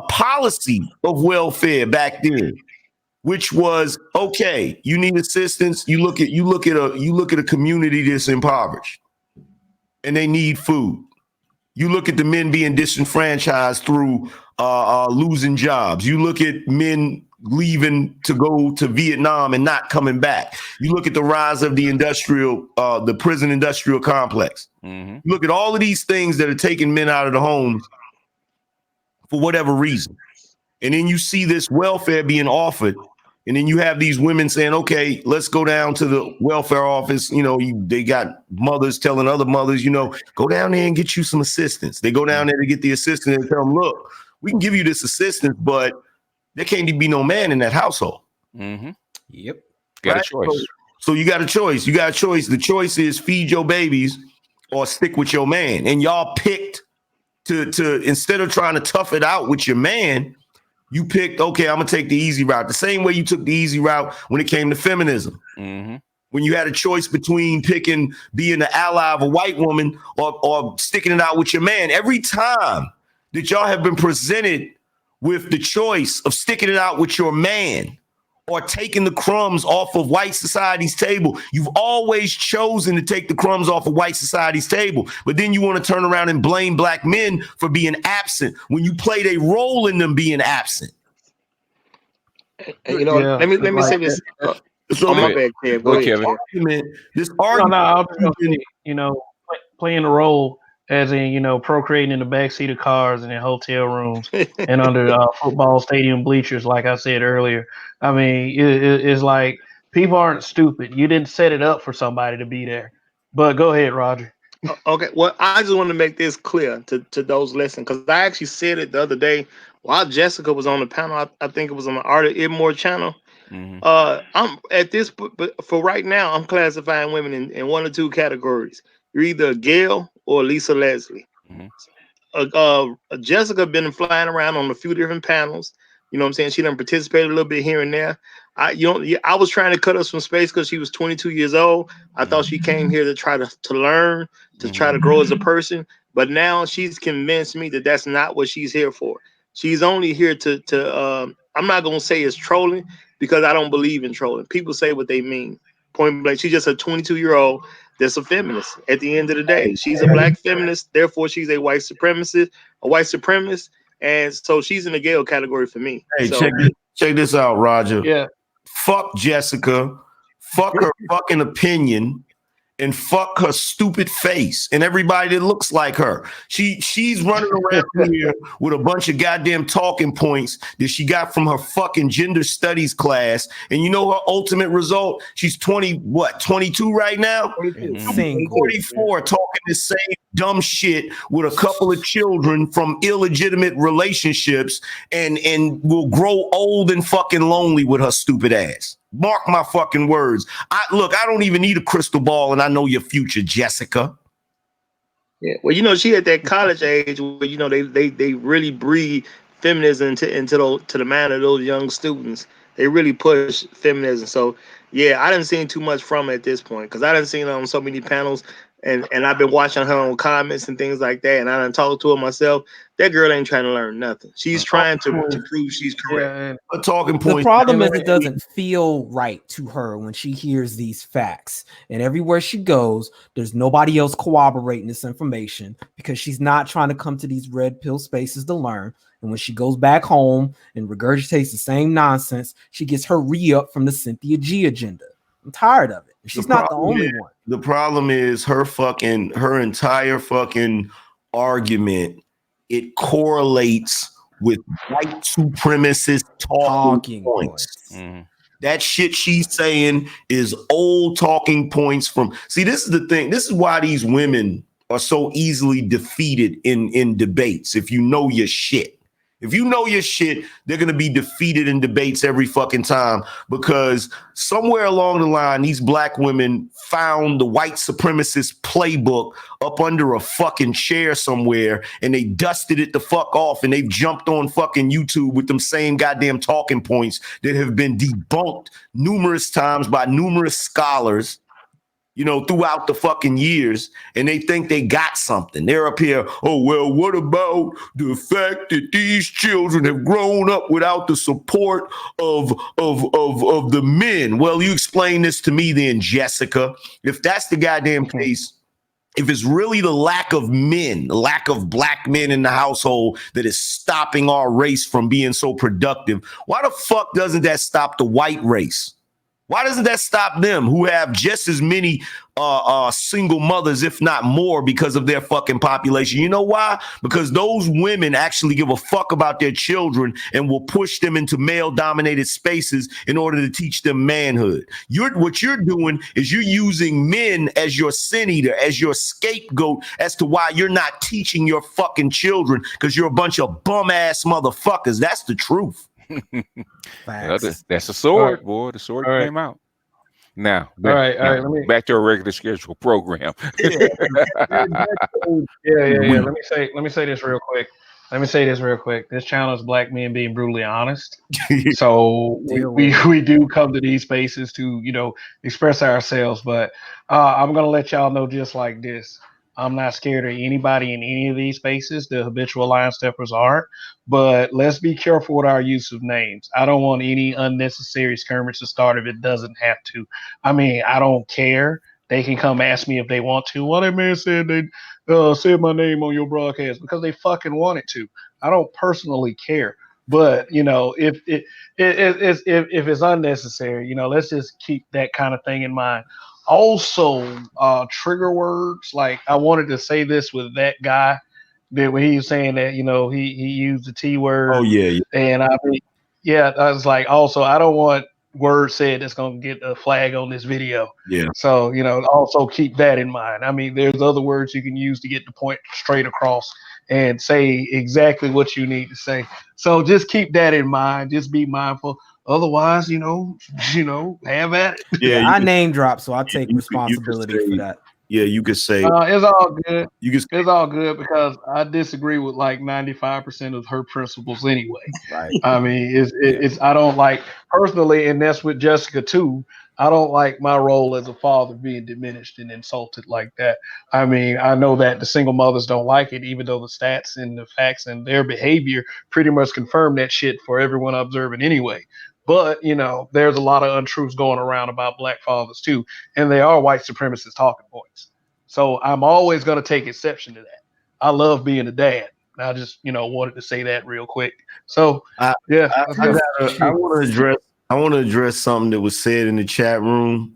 policy of welfare back then, which was okay, you need assistance. You look at a community that's impoverished, and they need food. You look at the men being disenfranchised through losing jobs. You look at men leaving to go to Vietnam and not coming back. You look at the rise of the prison industrial complex. You look at all of these things that are taking men out of the homes for whatever reason. And then you see this welfare being offered. And then you have these women saying, okay, let's go down to the welfare office. You know, they got mothers telling other mothers, go down there and get you some assistance. They go down there to get the assistance and tell them, look, we can give you this assistance, but there can't be no man in that household. Yep. Got a choice. So you got a choice. You got a choice. The choice is feed your babies or stick with your man. And y'all picked to instead of trying to tough it out with your man, you picked, okay, I'm going to take the easy route. The same way you took the easy route when it came to feminism. When you had a choice between being the ally of a white woman or sticking it out with your man. Every time that y'all have been presented with the choice of sticking it out with your man or taking the crumbs off of white society's table, you've always chosen to take the crumbs off of white society's table. But then you want to turn around and blame black men for being absent when you played a role in them being absent. And, let me say this. My bad, Kev. Go ahead, Kev. This argument, I was gonna say, playing a role as in, procreating in the backseat of cars and in hotel rooms and under football stadium bleachers, like I said earlier. I mean, it's like people aren't stupid. You didn't set it up for somebody to be there. But go ahead, Roger. Okay, well, I just want to make this clear to those listening, because I actually said it the other day while Jessica was on the panel. I think it was on the Art of Immoral channel. I'm at this, but for right now, I'm classifying women in one or two categories. You're either Gayle or Lisa Leslie. Jessica been flying around on a few different panels. You know what I'm saying? She done participated a little bit here and there. I was trying to cut her some space because she was 22 years old. I thought she came here to try to learn, to try to grow as a person. But now she's convinced me that that's not what she's here for. She's only here to. I'm not gonna say it's trolling because I don't believe in trolling. People say what they mean. Point blank. She's just a 22-year-old that's a feminist. At the end of the day, she's a black feminist. Therefore, she's a white supremacist. A white supremacist, and so she's in the Gayle category for me. Hey, so check this out, Roger. Yeah. Fuck Jessica. Fuck her fucking opinion. And fuck her stupid face and everybody that looks like her. She's running around here with a bunch of goddamn talking points that she got from her fucking gender studies class. And you know her ultimate result? She's 22 right now? 44 talking the same dumb shit with a couple of children from illegitimate relationships and will grow old and fucking lonely with her stupid ass. Mark my fucking words. I don't even need a crystal ball, and I know your future, Jessica. Yeah, well, she at that college age where they really breed feminism into the mind of those young students. They really push feminism. So yeah, I didn't see too much from it at this point because I didn't see it on so many panels, and I've been watching her on comments and things like that, and I done talked to her myself. That girl ain't trying to learn nothing. She's trying to prove she's correct. A talking point. The problem is it doesn't feel right to her when she hears these facts. And everywhere she goes, there's nobody else corroborating this information because she's not trying to come to these red pill spaces to learn. And when she goes back home and regurgitates the same nonsense, she gets her re-up from the Cynthia G agenda. I'm tired of it. She's not the only one. The problem is her entire fucking argument. It correlates with white supremacist talking points. Mm-hmm. That shit she's saying is old talking points from. See, this is the thing. This is why these women are so easily defeated in debates. If you know your shit. If you know your shit, they're going to be defeated in debates every fucking time because somewhere along the line, these black women found the white supremacist playbook up under a fucking chair somewhere and they dusted it the fuck off and they've jumped on fucking YouTube with them same goddamn talking points that have been debunked numerous times by numerous scholars. Throughout the fucking years, and they think they got something. They're up here, oh, well, what about the fact that these children have grown up without the support of the men? Well, you explain this to me then, Jessica. If that's the goddamn case, if it's really the lack of men, the lack of black men in the household that is stopping our race from being so productive, why the fuck doesn't that stop the white race? Why doesn't that stop them who have just as many single mothers, if not more, because of their fucking population? You know why? Because those women actually give a fuck about their children and will push them into male-dominated spaces in order to teach them manhood. What you're doing is you're using men as your sin eater, as your scapegoat as to why you're not teaching your fucking children because you're a bunch of bum-ass motherfuckers. That's the truth. That's a sword, boy. The sword came out. Now, back to our regular schedule program. Yeah. Let me say this real quick. This channel is black men being brutally honest. So we do come to these spaces to express ourselves. But I'm gonna let y'all know just like this. I'm not scared of anybody in any of these spaces. The habitual line steppers aren't. But let's be careful with our use of names. I don't want any unnecessary skirmish to start if it doesn't have to. I mean, I don't care. They can come ask me if they want to. Well, that man said they said my name on your broadcast because they fucking wanted to. I don't personally care. But if it's unnecessary, let's just keep that kind of thing in mind. Also, trigger words. Like I wanted to say this with that guy that when he was saying that he used the T word. Oh yeah. And I was like, also I don't want words said that's gonna get a flag on this video. Yeah. So also keep that in mind. I mean, there's other words you can use to get the point straight across and say exactly what you need to say. So just keep that in mind. Just be mindful. Otherwise, have at it. Yeah, I name drop, so I take responsibility for that. Yeah, you could say it's all good. It's all good because I disagree with like 95% of her principles anyway. Right. I mean, it's I don't like personally, and that's with Jessica too. I don't like my role as a father being diminished and insulted like that. I mean, I know that the single mothers don't like it, even though the stats and the facts and their behavior pretty much confirm that shit for everyone observing anyway. But, there's a lot of untruths going around about black fathers too, and they are white supremacist talking points. So I'm always going to take exception to that. I love being a dad. I just, wanted to say that real quick. So, I yeah, let's go. I want to address something that was said in the chat room.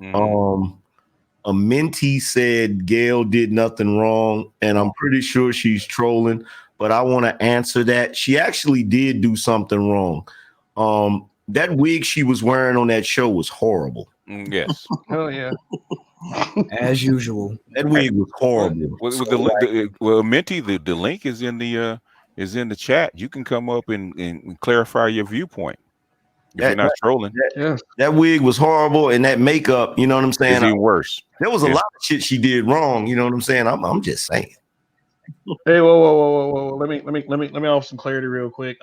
A mentee said Gayle did nothing wrong, and I'm pretty sure she's trolling, but I want to answer that. She actually did do something wrong. That wig she was wearing on that show was horrible. Yes. Hell yeah. As usual. That wig was horrible. Well, Minty, the link is in the chat. You can come up and clarify your viewpoint if you're not trolling. That wig was horrible, and that makeup, you know what I'm saying? It's even worse. There was a lot of shit she did wrong. You know what I'm saying? I'm just saying. Hey, whoa. Let me offer some clarity real quick.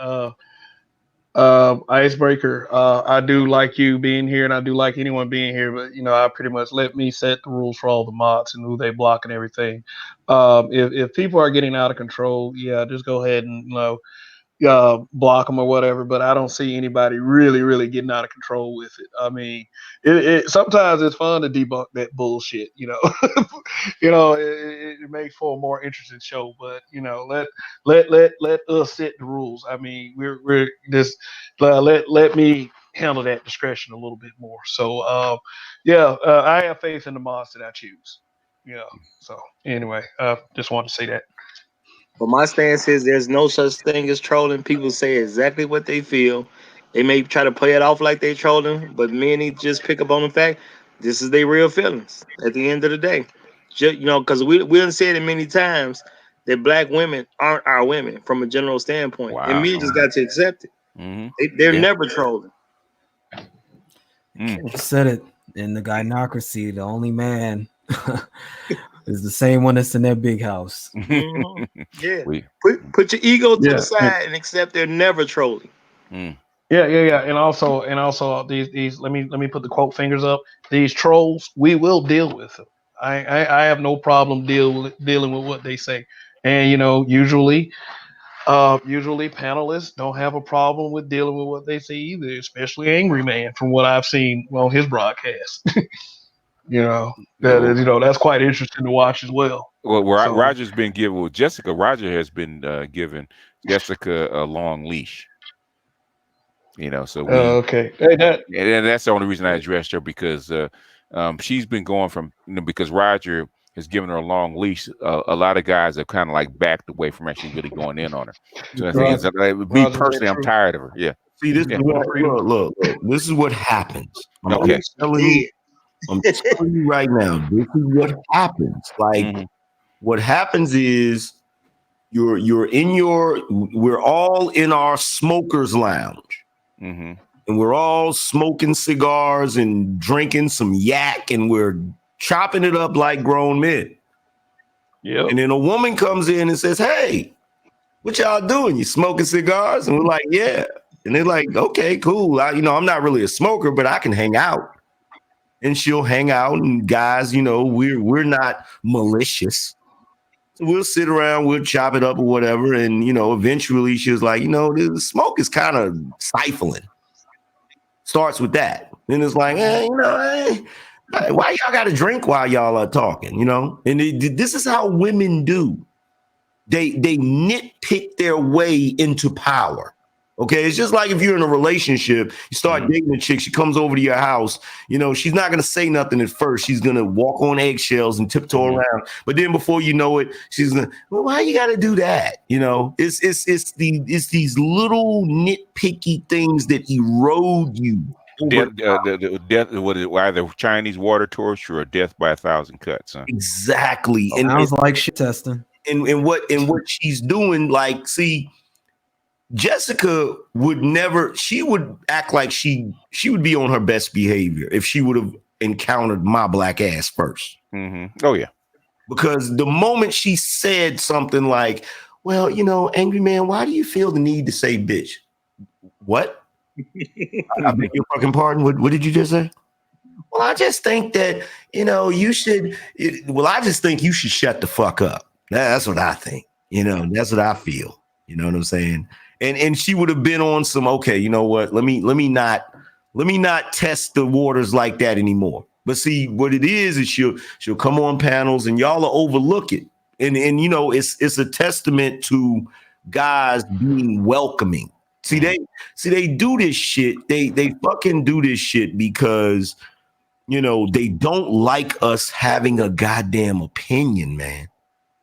Icebreaker. I do like you being here, and I do like anyone being here, but I pretty much let me set the rules for all the mods and who they block and everything. If people are getting out of control, yeah, just go ahead and block them or whatever. But I don't see anybody really getting out of control with it. I mean, sometimes it's fun to debunk that bullshit. It makes for a more interesting show. But let us set the rules. I mean, we're just let me handle that discretion a little bit more. So I have faith in the mods that I choose. So anyway, just wanted to say that. But my stance is there's no such thing as trolling. People say exactly what they feel. They may try to play it off like they trolling, but many just pick up on the fact this is their real feelings at the end of the day. Just, because we done said it many times that black women aren't our women from a general standpoint. And men just got to accept it. They're never trolling. Just said it in the gynocracy. The only man is the same one that's in that big house. Yeah, put your ego to the side and accept they're never trolling. Yeah, and also these. Let me put the quote fingers up. These trolls, we will deal with them. I have no problem dealing with what they say, and usually panelists don't have a problem with dealing with what they say either, especially Angry Man from what I've seen on his broadcast. That's quite interesting to watch as well. Well, Roger's been given with Jessica. Roger has been giving Jessica a long leash. So we okay. And that's the only reason I addressed her because she's been going from because Roger has given her a long leash. A lot of guys have kind of like backed away from actually really going in on her. So I think me personally, I'm tired of her. Yeah. See, this is look. This is what happens. I'm telling you right now. This is what happens. Like what happens is we're all in our smoker's lounge. And we're all smoking cigars and drinking some yak and we're chopping it up like grown men. Yeah. And then a woman comes in and says, "Hey, what y'all doing? You smoking cigars?" And we're like, "Yeah." And they're like, "Okay, cool. I'm not really a smoker, but I can hang out." And she'll hang out, and guys, we're not malicious. So we'll sit around, we'll chop it up or whatever. And, eventually she was like, the smoke is kind of stifling. Starts with that. Then it's like, why y'all got to drink while y'all are talking, And this is how women do. They nitpick their way into power. Okay, it's just like if you're in a relationship, you start dating a chick, she comes over to your house, she's not going to say nothing at first. She's going to walk on eggshells and tiptoe around. But then before you know it, she's going to, well, why you got to do that? It's these little nitpicky things that erode you. Death, what is it, either Chinese water torture or death by 1,000 cuts. Huh? Exactly. And sounds like shit testing. And what she's doing, like, see, Jessica would never, she would act like she would be on her best behavior if she would have encountered my black ass first. Oh, yeah. Because the moment she said something like, well, Angry Man, why do you feel the need to say bitch? What? I beg your fucking pardon. What did you just say? Well, I just think that, you should. I just think you should shut the fuck up. That's what I think. That's what I feel. You know what I'm saying? And she would have been on some. Okay, you know what? Let me not test the waters like that anymore. But see, what it is she'll come on panels and y'all will overlook it. And it's a testament to guys being welcoming. See, they do this shit. They fucking do this shit because they don't like us having a goddamn opinion, man.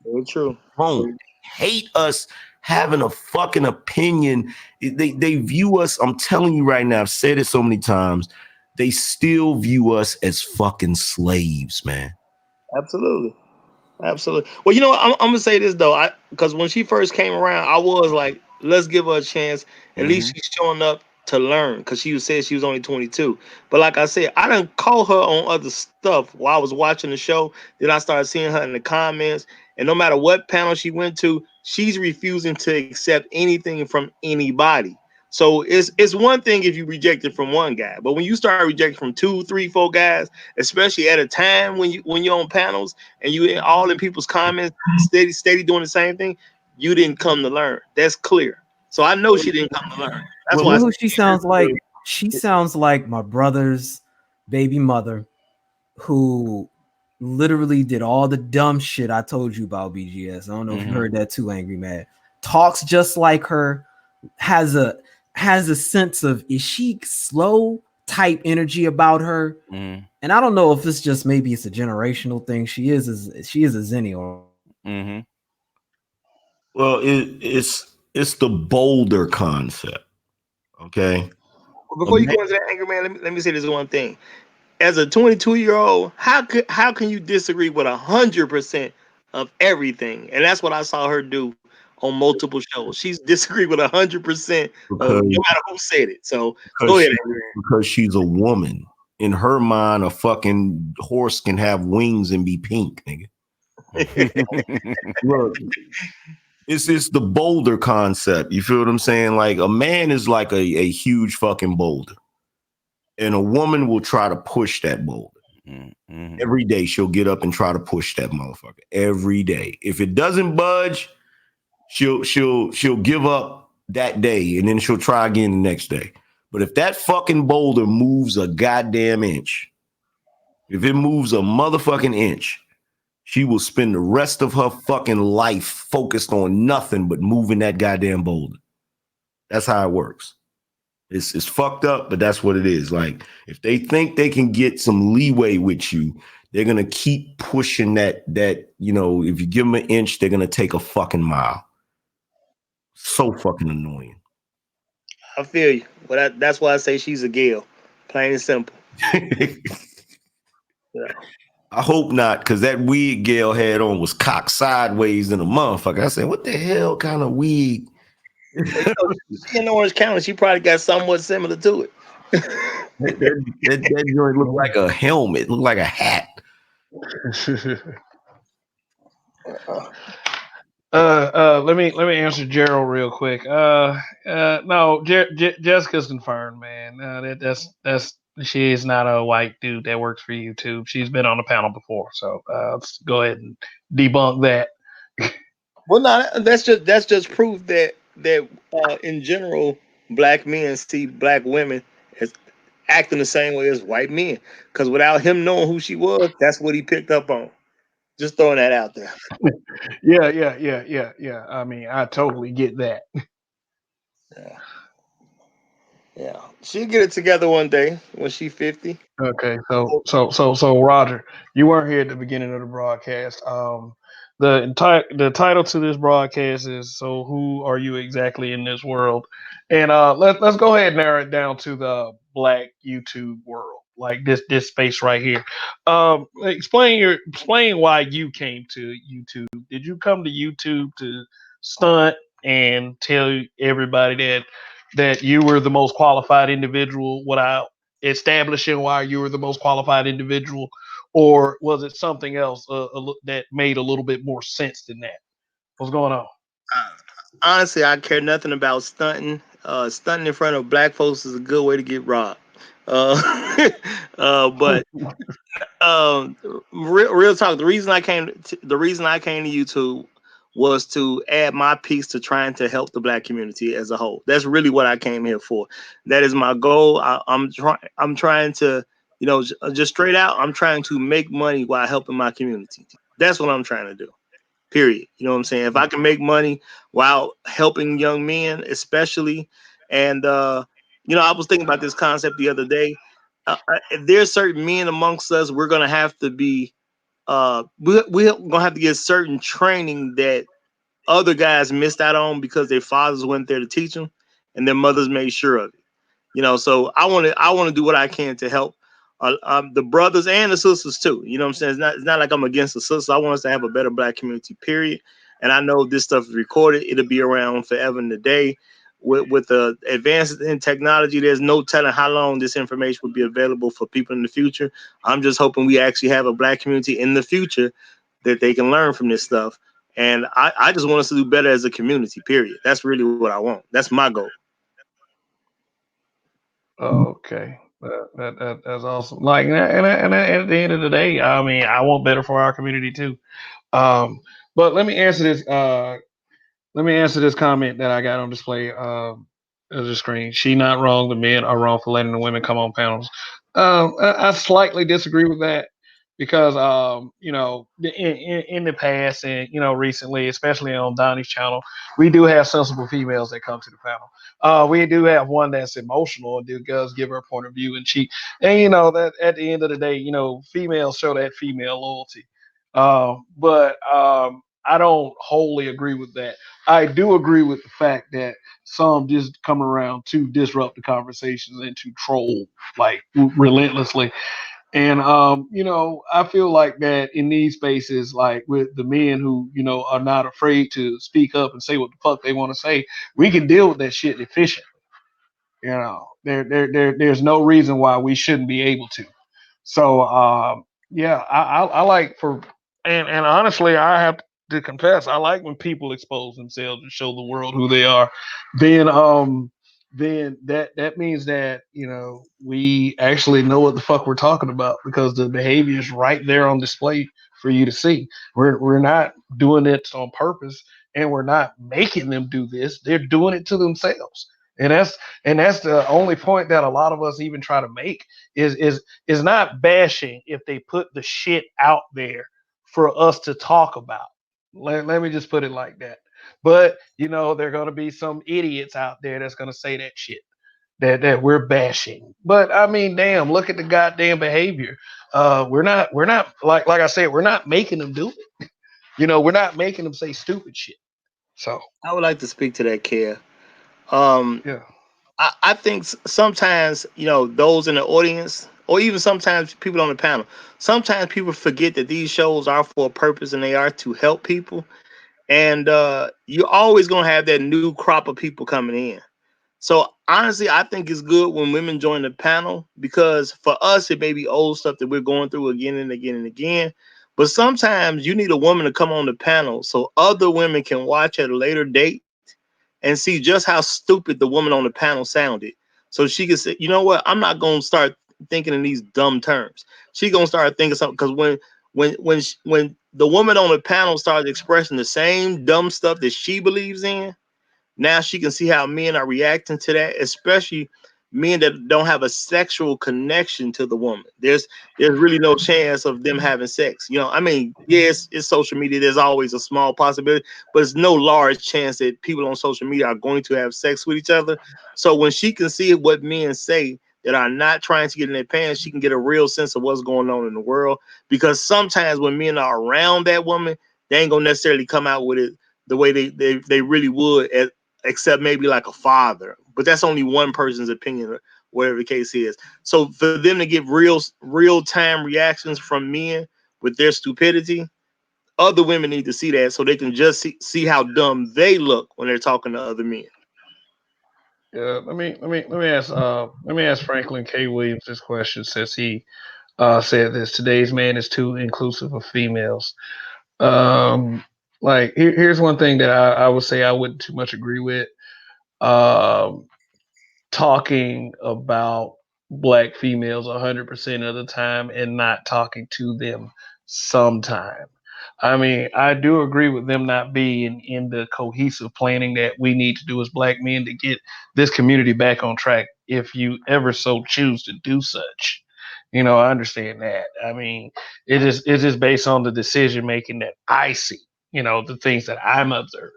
Very true. Don't hate us having a fucking opinion. They view us, I'm telling you right now, I've said it so many times, they still view us as fucking slaves, man. Absolutely. Absolutely. Well, I'm gonna say this though, because when she first came around, I was like, let's give her a chance. At least she's showing up to learn, because said she was only 22. But like I said, I didn't call her on other stuff while I was watching the show. Then I started seeing her in the comments, and no matter what panel she went to, she's refusing to accept anything from anybody. So it's one thing if you reject it from one guy, but when you start rejecting from 2, 3, 4 guys, especially at a time when you're on panels and you all in people's comments steady doing the same thing, you didn't come to learn. That's clear. So I know she didn't come to learn. That's You why know who she sounds like? She sounds like my brother's baby mother, who literally did all the dumb shit I told you about BGS. I don't know if you heard that too, Angry Mad. Talks just like her, has a sense of, is she slow type energy about her. And I don't know if it's just, maybe it's a generational thing. She is a Zennial. Well, it's the boulder concept. Okay. Before you go into that, Angry Man, let me say this one thing. As a 22-year-old, how can you disagree with 100% of everything? And that's what I saw her do on multiple shows. She's disagreed with 100% of no matter who said it. So go ahead, Angry Man. Because she's a woman. In her mind, a fucking horse can have wings and be pink, nigga. Look, it's the boulder concept. You feel what I'm saying? Like, a man is like a huge fucking boulder, and a woman will try to push that boulder. Every day she'll get up and try to push that motherfucker. Every day. If it doesn't budge, she'll give up that day, and then she'll try again the next day. But if that fucking boulder moves a goddamn inch, if it moves a motherfucking inch, she will spend the rest of her fucking life focused on nothing but moving that goddamn boulder. That's how it works. It's fucked up, but that's what it is. Like, if they think they can get some leeway with you, they're gonna keep pushing that. If you give them an inch, they're gonna take a fucking mile. So fucking annoying. I feel you. Well, that's why I say she's a Gayle. Plain and simple. I hope not, because that wig Gayle had on was cocked sideways in a motherfucker. I said, what the hell kind of wig? She in Orange County, she probably got somewhat similar to it. that joint looked like a helmet, looked like a hat. Let me answer Gerald real quick. No, Jessica's confirmed, man. That's she is not a white dude that works for YouTube. She's been on the panel before, so let's go ahead and debunk that. Well, no, that's just proof that in general, black men see black women as acting the same way as white men. Because without him knowing who she was, that's what he picked up on. Just throwing that out there. Yeah. I mean, I totally get that. Yeah. She'll get it together one day when she's 50. Okay, so Roger, you weren't here at the beginning of the broadcast. The title to this broadcast is "So Who Are You Exactly in This World?" And let's go ahead and narrow it down to the Black YouTube world, like this space right here. Explain why you came to YouTube. Did you come to YouTube to stunt and tell everybody that you were the most qualified individual without establishing why you were the most qualified individual, or was it something else that made a little bit more sense than that? What's going on? Honestly, I care nothing about stunting. Stunting in front of black folks is a good way to get robbed. But real talk. The reason I came to YouTube was to add my piece to trying to help the black community as a whole. That's really what I came here for. That is my goal. I'm trying to, just straight out. I'm trying to make money while helping my community. That's what I'm trying to do. Period. You know what I'm saying? If I can make money while helping young men, especially, and I was thinking about this concept the other day. There's certain men amongst us. We're gonna have to be. We're gonna have to get certain training that other guys missed out on because their fathers weren't there to teach them, and their mothers made sure of it. So I want to do what I can to help the brothers and the sisters too. You know what I'm saying? It's not like I'm against the sisters. I want us to have a better black community, period. And I know this stuff is recorded. It'll be around forever and a day. With the advances in technology, there's no telling how long this information will be available for people in the future. I'm just hoping we actually have a black community in the future that they can learn from this stuff. And I just want us to do better as a community, period. That's really what I want. That's my goal. Okay, that's awesome. Like, and at the end of the day, I mean, I want better for our community too. Um, but let me answer this. Let me answer this comment that I got on display of the screen. She not wrong. The men are wrong for letting the women come on panels. I slightly disagree with that because in the past and recently, especially on Donny's channel, we do have sensible females that come to the panel. We do have one that's emotional and does give her point of view, and that at the end of the day, females show that female loyalty. But I don't wholly agree with that. I do agree with the fact that some just come around to disrupt the conversations and to troll like relentlessly. And I feel like that in these spaces, like with the men who, are not afraid to speak up and say what the fuck they want to say, we can deal with that shit efficiently. There's no reason why we shouldn't be able to. So yeah, I like for and honestly, I have to confess, I like when people expose themselves and show the world who they are. Then then that means that we actually know what the fuck we're talking about because the behavior is right there on display for you to see. We're not doing it on purpose, and we're not making them do this. They're doing it to themselves. And that's the only point that a lot of us even try to make is not bashing if they put the shit out there for us to talk about. Let me just put it like that. But there are gonna be some idiots out there that's gonna say that shit that we're bashing. But I mean, damn, look at the goddamn behavior. We're not like I said, we're not making them do it. We're not making them say stupid shit. So I would like to speak to that, Care. Um, yeah. I think sometimes, those in the audience, or even sometimes people on the panel, sometimes people forget that these shows are for a purpose and they are to help people. And you're always going to have that new crop of people coming in. So honestly, I think it's good when women join the panel because for us, it may be old stuff that we're going through again and again and again. But sometimes you need a woman to come on the panel so other women can watch at a later date and see just how stupid the woman on the panel sounded. So she can say, you know what, I'm not going to start thinking in these dumb terms. She going to start thinking something because when the woman on the panel starts expressing the same dumb stuff that she believes in, now she can see how men are reacting to that, especially men that don't have a sexual connection to the woman. There's really no chance of them having sex. I mean, yes, it's social media. There's always a small possibility, but it's no large chance that people on social media are going to have sex with each other. So when she can see what men say that are not trying to get in their pants, she can get a real sense of what's going on in the world. Because sometimes when men are around that woman, they ain't gonna necessarily come out with it the way they really would except maybe like a father. But that's only one person's opinion, or whatever the case is. So for them to get real time reactions from men with their stupidity, other women need to see that so they can just see how dumb they look when they're talking to other men. Yeah, let me ask Franklin K. Williams this question since he said this. Today's man is too inclusive of females. Um, like here's one thing that I would say I wouldn't too much agree with. Um, Talking about black females 100% of the time and not talking to them sometime. I mean, I do agree with them not being in the cohesive planning that we need to do as black men to get this community back on track if you ever so choose to do such. I understand that. I mean, it is based on the decision making that I see, the things that I'm observing.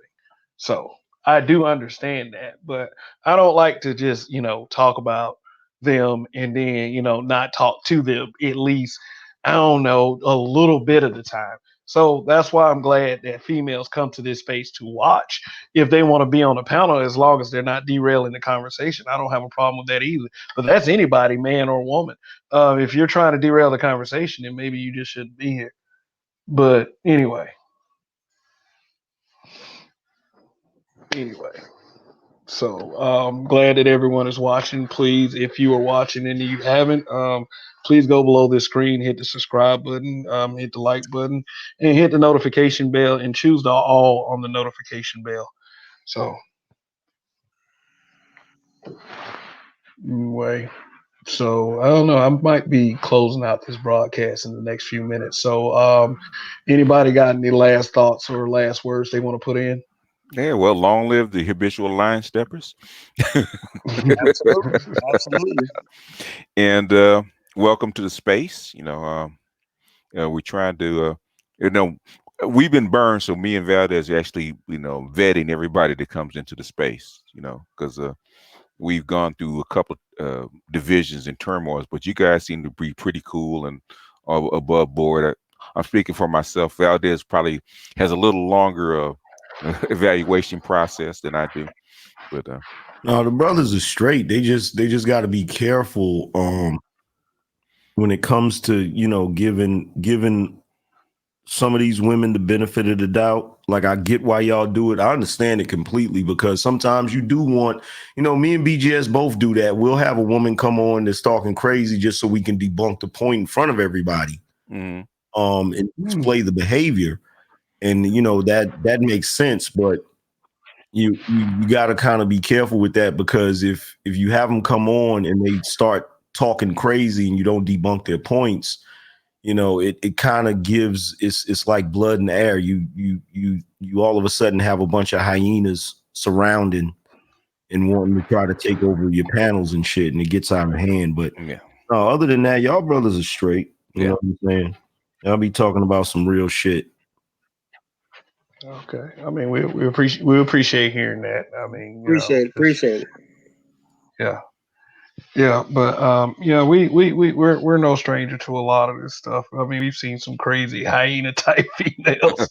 So I do understand that, but I don't like to just, talk about them and then, not talk to them at least, I don't know, a little bit of the time. So that's why I'm glad that females come to this space to watch if they want to be on the panel, as long as they're not derailing the conversation. I don't have a problem with that either. But that's anybody, man or woman. If you're trying to derail the conversation, then maybe you just shouldn't be here. But anyway. So glad that everyone is watching. Please, if you are watching and you haven't, please go below this screen, hit the subscribe button, hit the like button, and hit the notification bell, and choose the all on the notification bell. So, anyway, so I don't know. I might be closing out this broadcast in the next few minutes. So, anybody got any last thoughts or last words they want to put in? Yeah, well, long live the habitual line steppers. Absolutely. Absolutely. And welcome to the space. We're trying to, we've been burned. So me and Valdez are actually, vetting everybody that comes into the space, because we've gone through a couple divisions and turmoils, but you guys seem to be pretty cool and above board. I'm speaking for myself. Valdez probably has a little longer evaluation process than I do, but no, the brothers are straight. They just got to be careful when it comes to giving some of these women the benefit of the doubt. Like, I get why y'all do it. I understand it completely, because sometimes you do want, me and BGS both do that. We'll have a woman come on that's talking crazy just so we can debunk the point in front of everybody, and display the behavior. And that makes sense, but you got to kind of be careful with that, because if you have them come on and they start talking crazy and you don't debunk their points, it kind of gives, it's like blood in the air. You all of a sudden have a bunch of hyenas surrounding and wanting to try to take over your panels and shit, and it gets out of hand. But other than that, y'all brothers are straight. You know what I'm saying? Y'all be talking about some real shit. Okay. I mean, we appreciate hearing that. I mean, Appreciate it. Yeah. Yeah, but we're no stranger to a lot of this stuff. I mean, we've seen some crazy hyena type females.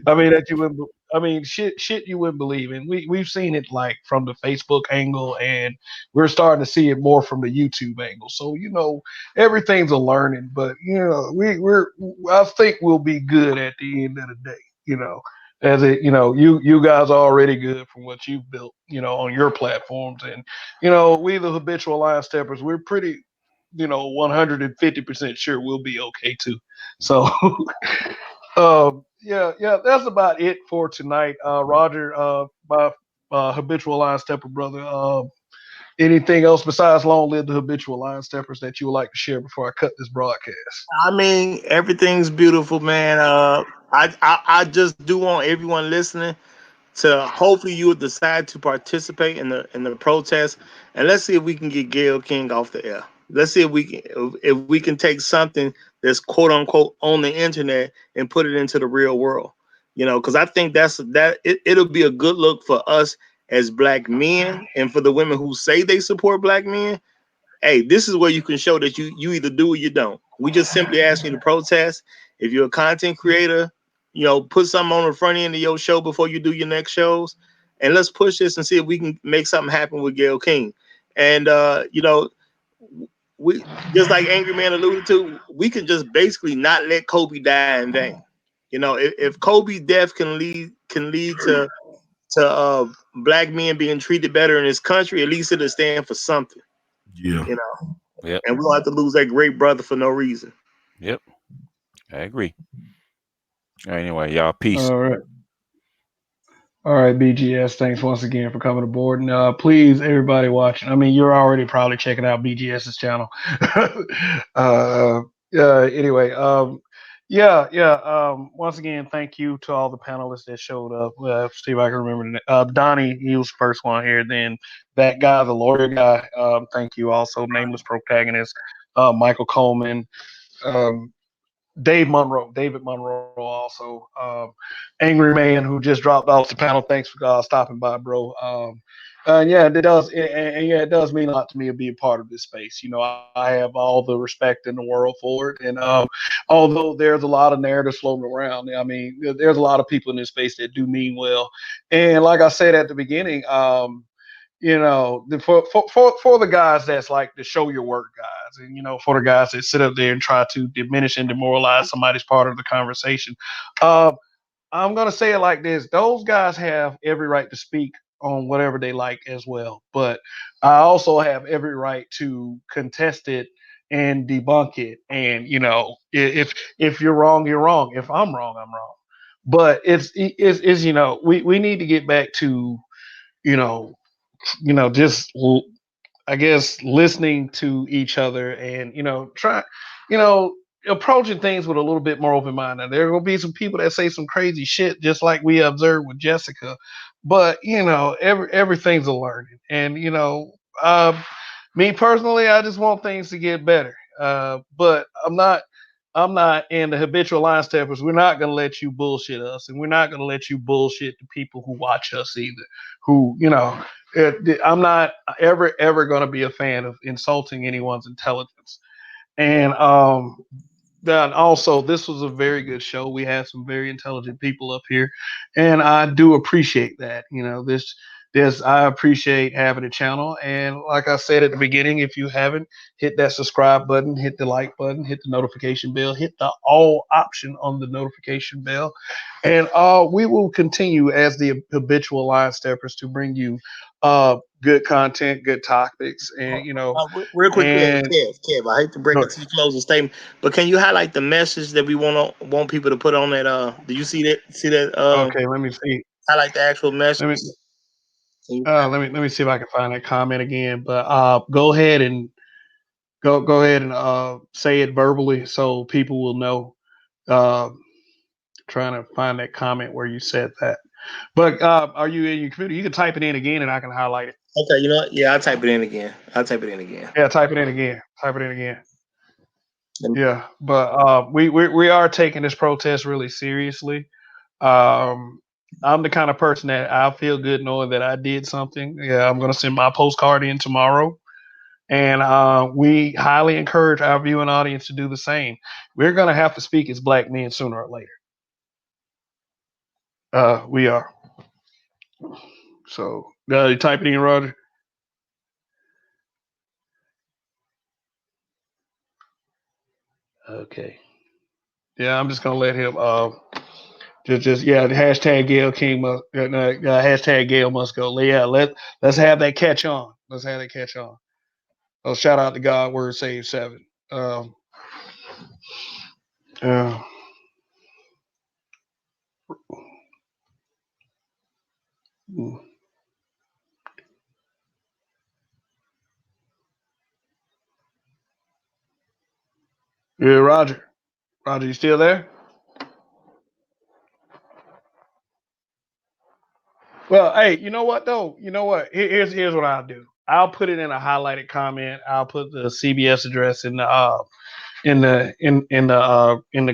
I mean, that you wouldn't. I mean, shit you wouldn't believe. And we've seen it like from the Facebook angle, and we're starting to see it more from the YouTube angle. So everything's a learning. But I think we'll be good at the end of the day. As you guys are already good from what you've built, on your platforms. And we the habitual line steppers, we're pretty 150% sure we'll be okay too. So yeah, that's about it for tonight. Roger, my habitual line stepper brother, anything else besides long live the habitual line steppers that you would like to share before I cut this broadcast? I mean, everything's beautiful, man. I just do want everyone listening to, hopefully you will decide to participate in the protest, and let's see if we can get Gayle King off the air. Let's see if we can take something that's quote unquote on the internet and put it into the real world. Because I think it'll be a good look for us as black men, and for the women who say they support black men. Hey, this is where you can show that you either do or you don't. We just simply ask you to protest. If you're a content creator, put something on the front end of your show before you do your next shows, and let's push this and see if we can make something happen with Gayle King. And we, just like Angry Man alluded to, we can just basically not let Kobe die in vain. If Kobe's death can lead to black men being treated better in this country, at least it'll stand for something. Yeah. Yep. And we don't have to lose that great brother for no reason. Yep. I agree. Anyway, y'all, peace. All right. All right, BGS. Thanks once again for coming aboard, and please, everybody watching. I mean, you're already probably checking out BGS's channel. uh, anyway, yeah. Once again, thank you to all the panelists that showed up. See if I can remember the name. Donny, he was the first one here. Then that guy, the lawyer guy. Thank you. Also, nameless protagonist, Michael Coleman. Um, David Monroe, also Angry Man, who just dropped off the panel. Thanks for stopping by, bro. Yeah, it does, and yeah, it does mean a lot to me to be a part of this space. You know, I have all the respect in the world for it, and although there's a lot of narratives floating around, I mean, there's a lot of people in this space that do mean well, and like I said at the beginning, you know, for the guys that's like the show your work guys, and you know, for the guys that sit up there and try to diminish and demoralize somebody's part of the conversation, uh, I'm gonna say it like this: those guys have every right to speak on whatever they like as well, but I also have every right to contest it and debunk it. And you know, if you're wrong, you're wrong. If I'm wrong, I'm wrong. But it's you know, we need to get back to you know just I guess listening to each other and try you know approaching things with a little bit more open mind. And there are gonna be some people that say some crazy shit, just like we observed with Jessica. But everything's a learning, and me personally, I just want things to get better. But I'm not in the habitual line steppers. We're not gonna let you bullshit us, and we're not gonna let you bullshit the people who watch us either. Who I'm not ever gonna be a fan of insulting anyone's intelligence. And then also, this was a very good show. We had some very intelligent people up here, and I do appreciate that. This I appreciate having a channel. And like I said at the beginning, if you haven't, hit that subscribe button, hit the like button, hit the notification bell, hit the all option on the notification bell, and we will continue as the habitual line steppers to bring you good content, good topics, and Real quick, and Kev, I hate to break it to the closing statement, but can you highlight the message that we want people to put on that? Do you see that? See that? okay, let me see. Highlight the actual message. Let me let me see if I can find that comment again. But go ahead and go ahead and say it verbally so people will know. Uh, Trying to find that comment where you said that. But are you in your computer? You can type it in again, and I can highlight it. Okay, you know what? Yeah, I'll type it in again. Yeah, type it in again. Type it in again. Let me- Yeah, but we are taking this protest really seriously. Um, I'm the kind of person that I feel good knowing that I did something. Yeah, I'm gonna send my postcard in tomorrow, and we highly encourage our viewing audience to do the same. We're gonna have to speak as black men sooner or later. We are. So, you type it in, Roger. Okay. Yeah, I'm just gonna let him. Just yeah. The hashtag Gayle King must. Hashtag Gayle must go. Yeah. Let's have that catch on. Let's have that catch on. Oh, shout out to God Word Save 7. Um, uh, mm. Yeah, Roger. Roger, you still there? Well, hey, you know what though? You know what? Here's what I'll do. I'll put it in a highlighted comment. I'll put the CBS address in the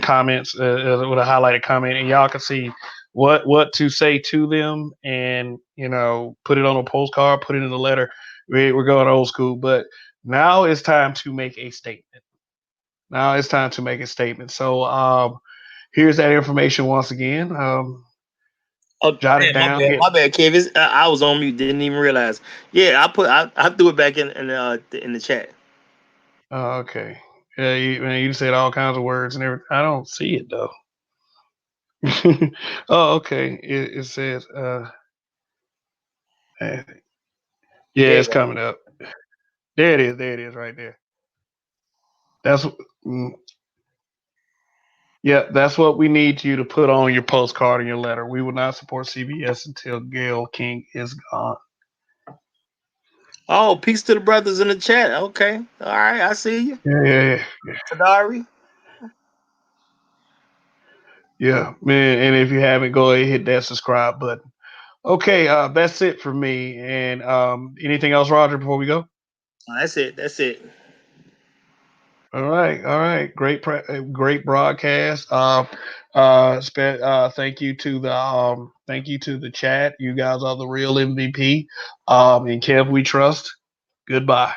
comments with a highlighted comment, and y'all can see what to say to them, and put it on a postcard, put it in a letter. We're going old school, but now it's time to make a statement. Now it's time to make a statement. So here's that information once again. Oh, Jot it man, my down. bad, my bad, Kev. I was on mute, didn't even realize. Yeah, I threw it back in the chat. Okay. Yeah, you said all kinds of words and everything. I don't see it though. Oh, okay. It says, eh, yeah, There you it's go. coming up. There it is. There it is, right there. That's mm, Yeah, that's what we need you to put on your postcard and your letter. We will not support CBS until Gayle King is gone. Oh, peace to the brothers in the chat. Okay. All right. I see you. Yeah. Tadari. Yeah, man. And if you haven't, go ahead and hit that subscribe button. Okay, that's it for me. And anything else, Roger, before we go? That's it. That's it. All right. Great broadcast. Thank you to the chat. You guys are the real MVP. And Kev, we trust. Goodbye.